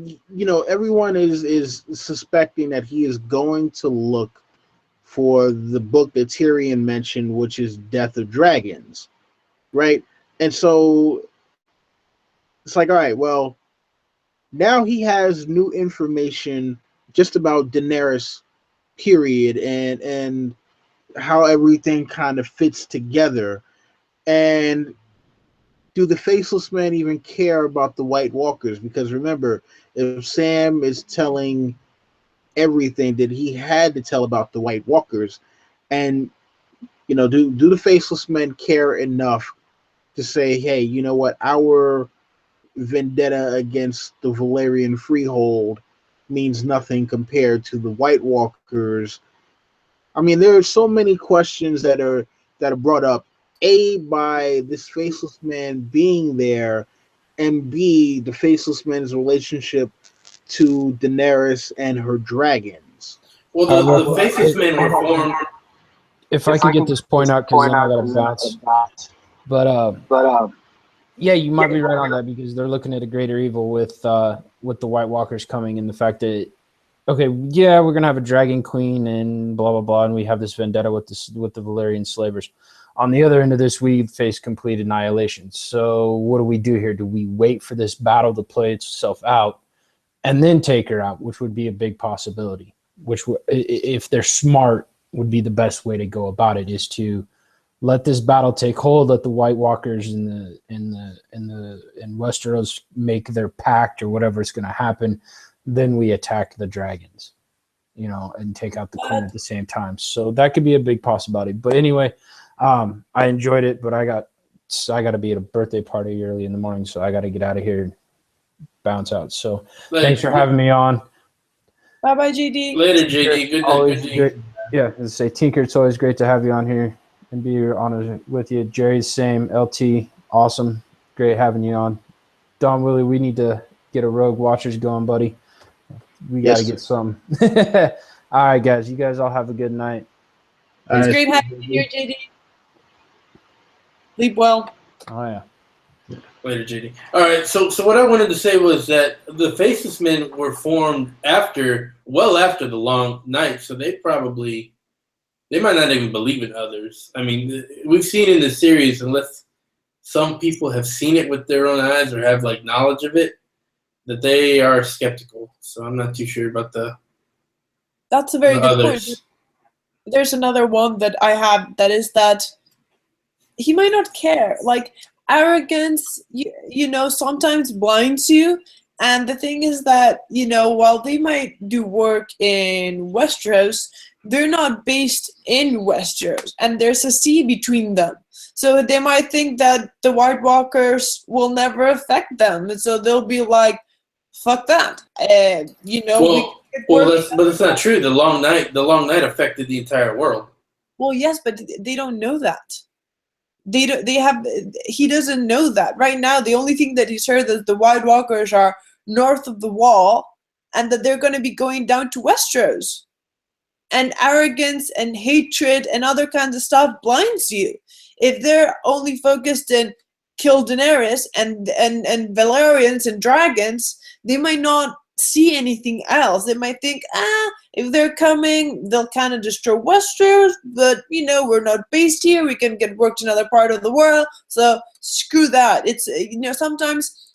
everyone is suspecting that he is going to look for the book that Tyrion mentioned, which is Death of Dragons, right? And so it's like, all right, well, now he has new information just about Daenerys, period, and how everything kind of fits together. And do the Faceless Men even care about the White Walkers? Because remember, if Sam is telling everything that he had to tell about the White Walkers, and do the Faceless Men care enough to say, hey, you know what, our vendetta against the Valyrian Freehold means nothing compared to the White Walkers? I mean, there are so many questions that are brought up, A, by this Faceless Man being there, and B, the Faceless Man's relationship to Daenerys and her dragons. Well, the Faceless Men were formed. If I could get this point out, because then I got to bounce. But yeah, you might be right on that, because they're looking at a greater evil with the White Walkers coming, and the fact that, okay, yeah, we're gonna have a dragon queen and blah blah blah, and we have this vendetta with the Valyrian slavers. On the other end of this, we face complete annihilation. So what do we do here? Do we wait for this battle to play itself out and then take her out, which would be a big possibility, which if they're smart, would be the best way to go about it, is to let this battle take hold, let the White Walkers in Westeros make their pact or whatever's going to happen, then we attack the dragons, and take out the queen at the same time. So that could be a big possibility. But anyway, I enjoyed it, but I got to be at a birthday party early in the morning, so I got to get out of here and bounce out. So thanks for having me on. Bye bye, JD. Later, JD. Good Always night. great. Yeah, as I say, Tinker, it's always great to have you on here and be honored with you. Jerry's same. LT, awesome. Great having you on. Don Willie, we need to get a Rogue Watchers going, buddy. We got to get some. All right, guys. You guys all have a good night. It's great having you here, JD. Sleep well. Oh, yeah. Later, JD. All right, so what I wanted to say was that the Faceless Men were formed well after the long night, so they might not even believe in others. I mean, we've seen in the series, unless some people have seen it with their own eyes or have like knowledge of it, that they are skeptical. So I'm not too sure about That's a very good others. point. There's another one that I have that is that he might not care. Like, arrogance, you know, sometimes blinds you. And the thing is that, you know, while they might do work in Westeros, they're not based in Westeros. And there's a sea between them. So they might think that the White Walkers will never affect them. And so they'll be like, fuck that. You know, but that's not true. The long night affected the entire world. Well, yes, but they don't know that. He doesn't know that. Right now, the only thing that he's heard is the White Walkers are north of the wall and that they're going to be going down to Westeros. And arrogance and hatred and other kinds of stuff blinds you. If they're only focused in kill Daenerys and Valerians and dragons, they might not see anything else. They might think, if they're coming, they'll kind of destroy Westeros, but, you know, we're not based here. We can get work to another part of the world, so screw that. It's, you know, sometimes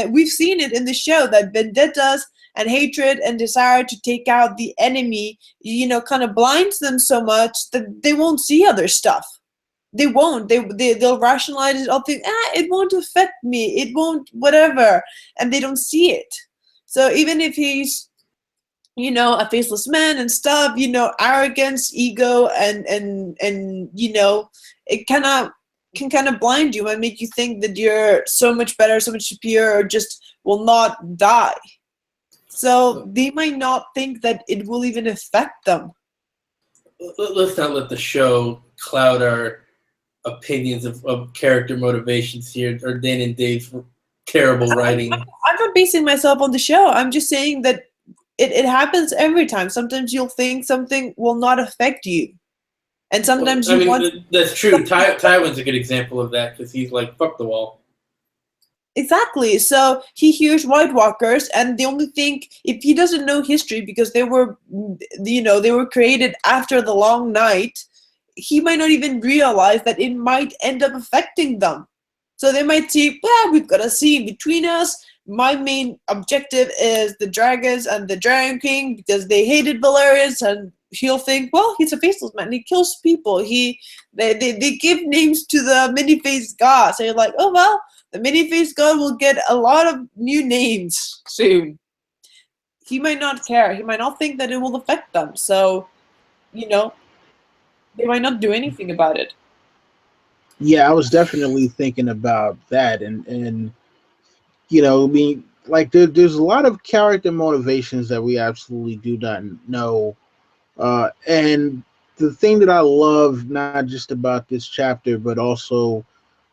we've seen it in the show that vendettas and hatred and desire to take out the enemy, you know, kind of blinds them so much that they won't see other stuff. They won't. They'll rationalize it. I'll think, it won't affect me. It won't, whatever. And they don't see it. So even if he's, you know, a faceless man and stuff, you know, arrogance, ego, and you know, it can kind of blind you and make you think that you're so much better, so much superior, or just will not die. So they might not think that it will even affect them. Let's not let the show cloud our opinions of character motivations here, or Dan and Dave's terrible writing. I'm not basing myself on the show. I'm just saying that it happens every time. Sometimes you'll think something will not affect you. And sometimes that's true. Tywin's a good example of that because he's like, fuck the wall. Exactly. So he hears White Walkers, and the only thing, if he doesn't know history because they were, you know, they were created after the long night, he might not even realize that it might end up affecting them. So they might see, well, we've got a sea between us. My main objective is the dragons and the Dragon King because they hated Valerians, and he'll think, well, he's a faceless man. He kills people. They give names to the many-faced god. So you're like, oh, well, the many-faced god will get a lot of new names soon. He might not care. He might not think that it will affect them. So, you know, they might not do anything about it. Yeah, I was definitely thinking about that, and you know, I mean, like there's a lot of character motivations that we absolutely do not know, and the thing that I love not just about this chapter but also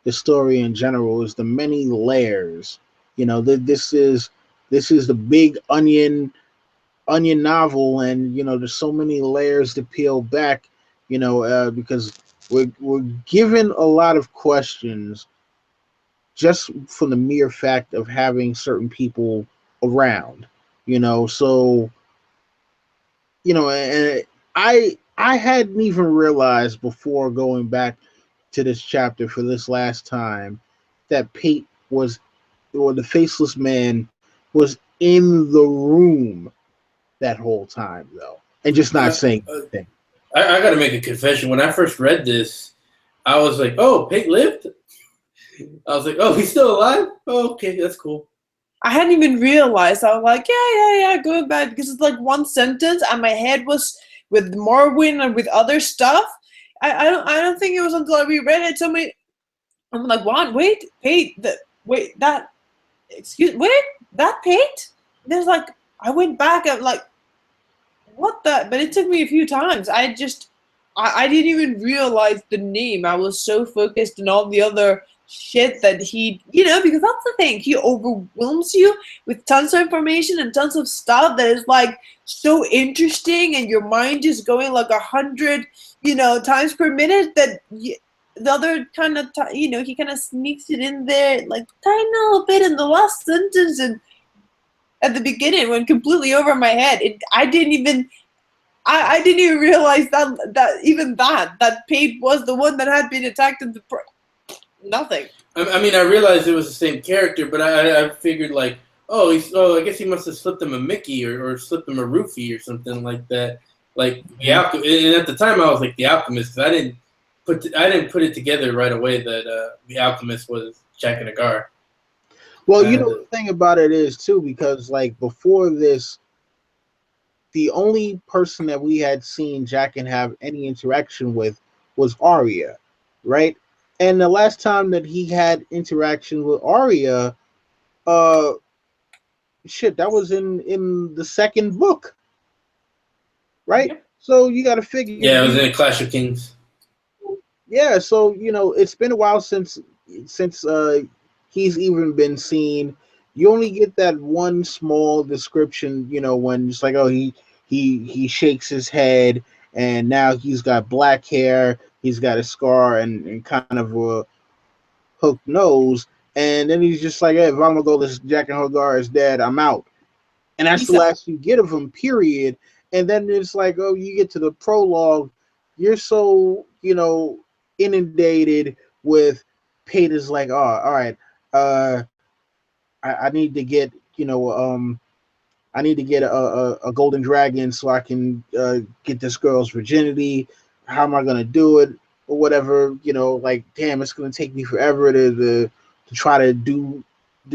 the story in general is the many layers. You know, this is the big onion novel, and you know, there's so many layers to peel back. You know, because we're given a lot of questions just for the mere fact of having certain people around, you know. So, you know, and I hadn't even realized before going back to this chapter for this last time that Pate was, or the Faceless Man was in the room that whole time though, and just not saying anything. I got to make a confession. When I first read this, I was like, oh, Pate lived? I was like, oh, he's still alive? Oh, okay, that's cool. I hadn't even realized. I was like, yeah, going back, because it's like one sentence, and my head was with Marwyn and with other stuff, I don't think it was until I reread it somebody I'm like, what? Wait, Pate, that Pate? There's like I went back and like what the, but it took me a few times. I didn't even realize the name. I was so focused on all the other shit that he, because that's the thing. He overwhelms you with tons of information and tons of stuff that is like so interesting, and your mind is going like 100, times per minute. That the other kind of, he kind of sneaks it in there like tiny little bit in the last sentence and at the beginning went completely over my head. I didn't even realize that Pate was the one that had been attacked in the nothing. I mean, I realized it was the same character, but I figured like, I guess he must have slipped him a Mickey or slipped him a roofie or something like that. Like the and at the time I was like the Alchemist, because I didn't put it together right away that the Alchemist was Jack and Agar. Well, the thing about it is too, because like before this, the only person that we had seen Jaqen have any interaction with was Arya, right? And the last time that he had interaction with Arya, that was in the second book, right? Yep. So you got to figure. Yeah, it was in Clash of Kings. Yeah, so it's been a while since he's even been seen. You only get that one small description, when it's like, oh, he shakes his head and now he's got black hair, he's got a scar and kind of a hooked nose, and then he's just like, hey, if I'm gonna go, this Jack and Hagar is dead, I'm out. And that's the last you get of him, period. And then it's like, oh, you get to the prologue, you're so, inundated with Pate is like, oh, all right, I need to get, I need to get a golden dragon so I can get this girl's virginity. How am I gonna do it or whatever? Like, damn, it's gonna take me forever to try to do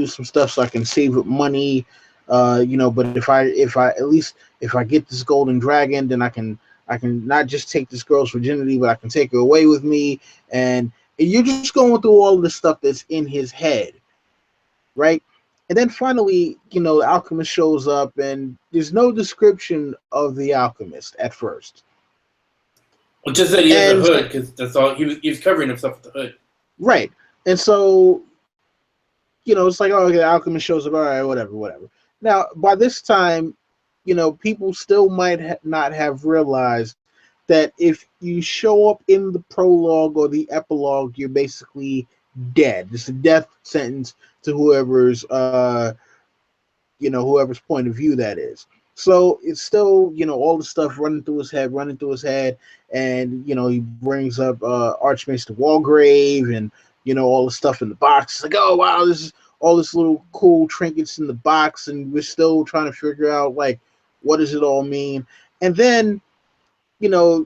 some stuff so I can save up money. But if I get this golden dragon, then I can not just take this girl's virginity, but I can take her away with me. And you're just going through all of the stuff that's in his head, right? And then finally, the alchemist shows up, and there's no description of the alchemist at first. Well, just that he has a hood, because that's all he was covering himself with the hood. Right. And so, it's like, oh, the alchemist shows up, all right, whatever. Now, by this time, people still might not have realized that if you show up in the prologue or the epilogue, you're basically dead. It's a death sentence to whoever's point of view that is. So it's still, all the stuff running through his head, and he brings up Archmaester Walgrave and all the stuff in the box. It's like, oh wow, this is all this little cool trinkets in the box, and we're still trying to figure out like what does it all mean. And then the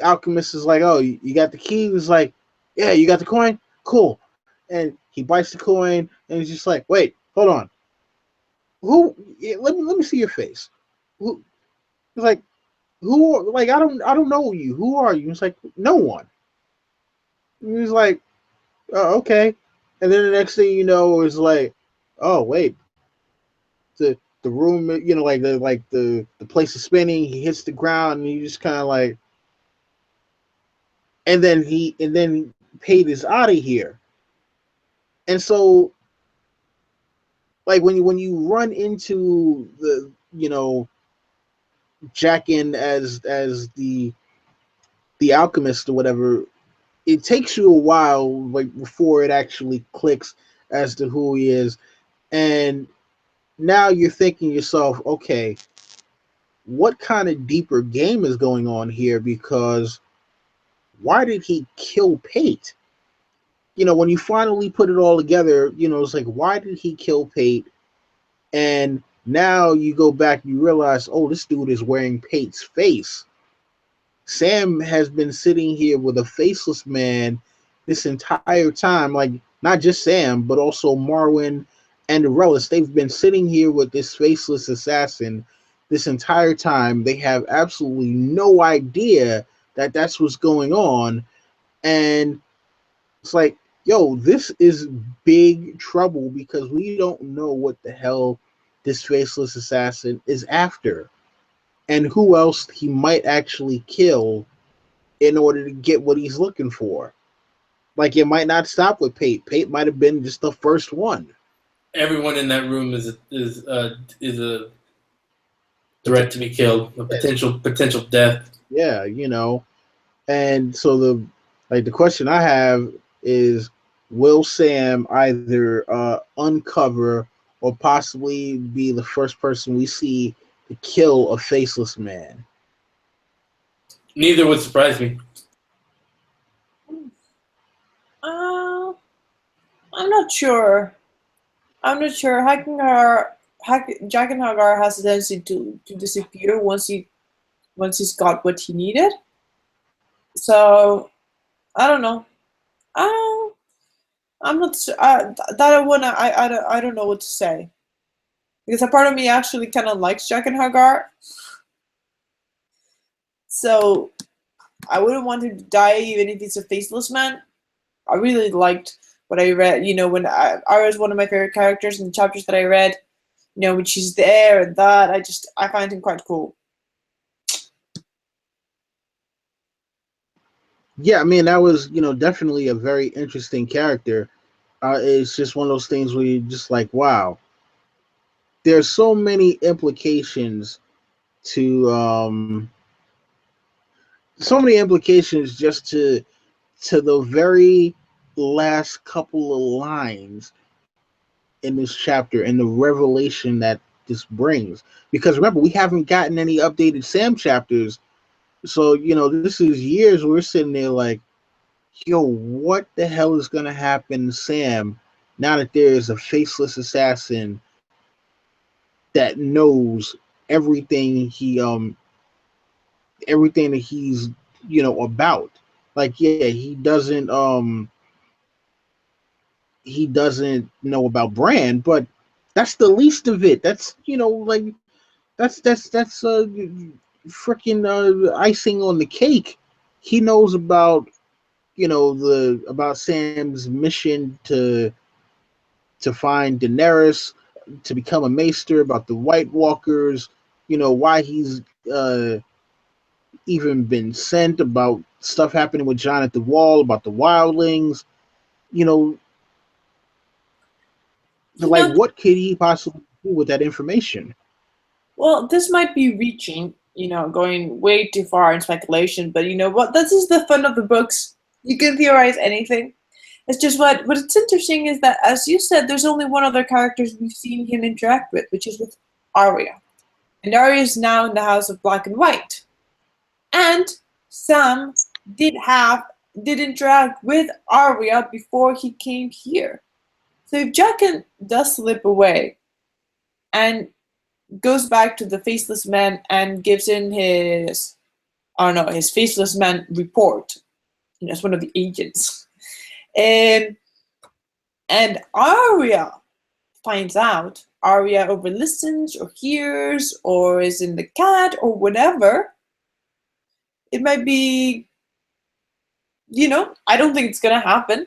alchemist is like, oh, you got the key? He's like, yeah, you got the coin? Cool. And he bites the coin, and he's just like, wait, hold on. Who? Let me see your face. Who? He's like, who? Like, I don't know you. Who are you? He's like, no one. And he's like, oh, okay. And then the next thing you know is like, oh wait, the room, the place is spinning. He hits the ground, and he just kind of like, and then Pate is out of here. And so, like when you run into the Jaqen as the alchemist or whatever, it takes you a while like before it actually clicks as to who he is. And now you're thinking to yourself, okay, what kind of deeper game is going on here? Because why did he kill Pate? When you finally put it all together, it's like, why did he kill Pate? And now you go back, you realize, oh, this dude is wearing Pate's face. Sam has been sitting here with a Faceless Man this entire time, like not just Sam, but also Marwyn and Alleras. They've been sitting here with this faceless assassin this entire time. They have absolutely no idea that's what's going on, and it's like, yo, this is big trouble because we don't know what the hell this faceless assassin is after, and who else he might actually kill in order to get what he's looking for. Like, it might not stop with Pate. Pate might have been just the first one. Everyone in that room is a threat to be killed, a potential death. Yeah, and so the question I have is, will Sam either uncover or possibly be the first person we see to kill a faceless man? Neither would surprise me. I'm not sure. Jack and Hagar has a tendency to disappear once he's got what he needed. So I don't know. I'm not I don't know what to say, because a part of me actually kind of likes Jack and Hagar. So I wouldn't want him to die even if he's a faceless man. I really liked what I read, when Ara is one of my favorite characters in the chapters that I read, when she's there and that, I find him quite cool. Yeah, I mean, that was, definitely a very interesting character. It's just one of those things where you're just like, wow, there's so many implications to, just to the very last couple of lines in this chapter and the revelation that this brings. Because remember, we haven't gotten any updated Sam chapters. So, this is years we're sitting there like, yo, what the hell is going to happen to Sam now that there is a faceless assassin that knows everything everything that he's, about. Like, yeah, he doesn't know about Bran, but that's the least of it. That's, like, that's freaking icing on the cake. He knows about, about Sam's mission to find Daenerys, to become a Maester, about the White Walkers, why he's even been sent, about stuff happening with John at the Wall, about the wildlings, like, what could he possibly do with that information? Well, this might be reaching, going way too far in speculation, but you know what? This is the fun of the books. You can theorize anything. It's just what's interesting is that, as you said, there's only one other character we've seen him interact with, which is with Arya. And Arya is now in the House of Black and White. And Sam did interact with Arya before he came here. So if Jaqen does slip away and goes back to the Faceless Man and gives in his Faceless Man report, as one of the agents, and Arya finds out, Arya over listens or hears or is in the cat or whatever, it might be, I don't think it's gonna happen,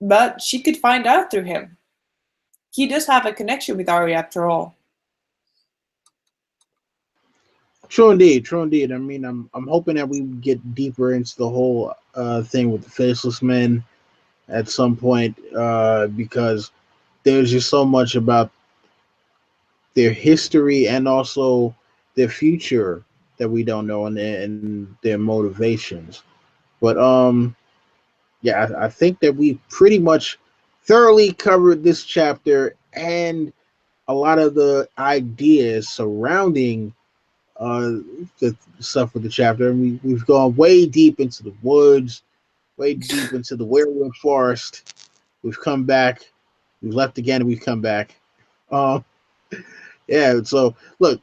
but she could find out through him. He does have a connection with Arya after all. True indeed. I mean, I'm hoping that we get deeper into the whole thing with the Faceless Men at some point, because there's just so much about their history and also their future that we don't know, and their motivations. But yeah, I think that we pretty much thoroughly covered this chapter and a lot of the ideas surrounding the stuff with the chapter. And we've gone way deep into the woods, way deep into the werewolf forest. We've come back, we've left again, and we've come back. Yeah, so look,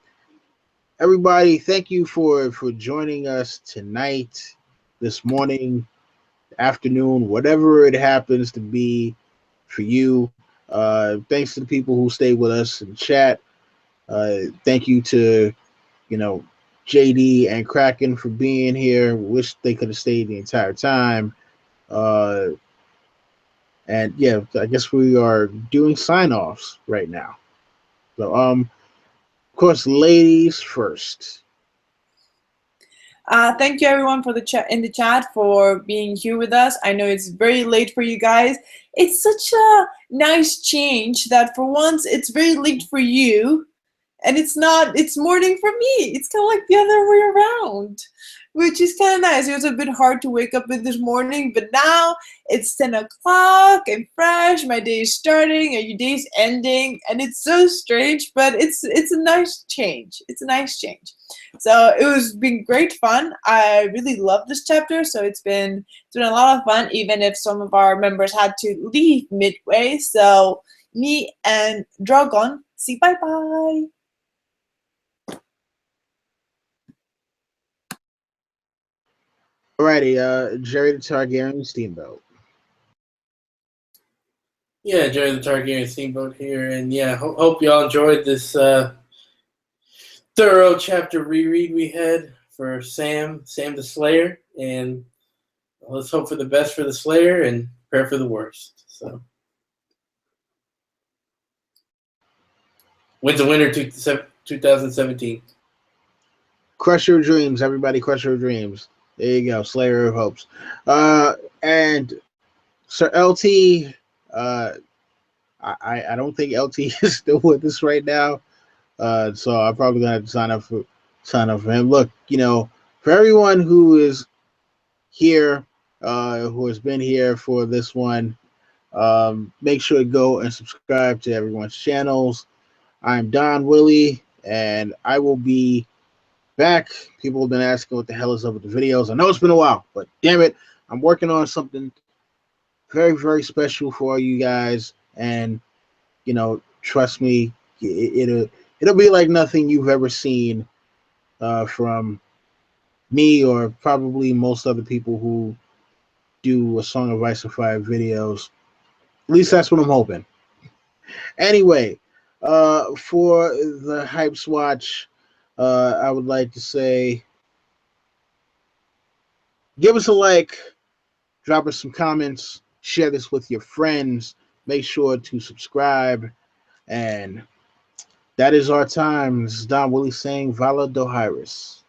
everybody, thank you for joining us tonight, this morning, afternoon, whatever it happens to be for you. Thanks to the people who stayed with us in chat. Thank you to, JD and Kraken for being here. Wish they could have stayed the entire time. And yeah, I guess we are doing sign-offs right now. So, of course, ladies first. Thank you everyone for the chat in the chat for being here with us. I know it's very late for you guys. It's such a nice change that for once it's very late for you, and it's morning for me. It's kind of like the other way around, which is kind of nice. It was a bit hard to wake up with this morning, but now it's 10 o'clock. I'm fresh. My day is starting, and your day's ending, and it's so strange, but it's a nice change. It's a nice change. So it's been great fun. I really love this chapter, so it's been a lot of fun, even if some of our members had to leave midway. So me and Dragon, say bye-bye. Alrighty, Jerry the Targaryen Steamboat. Yeah, Jerry the Targaryen Steamboat here, and yeah, hope y'all enjoyed this thorough chapter reread we had for Sam the Slayer, and let's hope for the best for the Slayer and prepare for the worst. So, winter 2017. Crush your dreams, everybody. Crush your dreams. There you go, Slayer of Hopes. And Sir LT, I don't think LT is still with us right now. So I'm probably gonna have to sign up for him. Look, for everyone who is here, who has been here for this one, make sure to go and subscribe to everyone's channels. I'm Don Willie, and I will be back. People have been asking what the hell is up with the videos. I know it's been a while, but damn it, I'm working on something very, very special for you guys, and trust me, it'll be like nothing you've ever seen from me or probably most other people who do a Song of Ice and Fire videos. At least that's what I'm hoping. Anyway, for the Hype Swatch, I would like to say, give us a like, drop us some comments, share this with your friends, make sure to subscribe, and that is our time. This is Don Willie saying Vala Dohiris.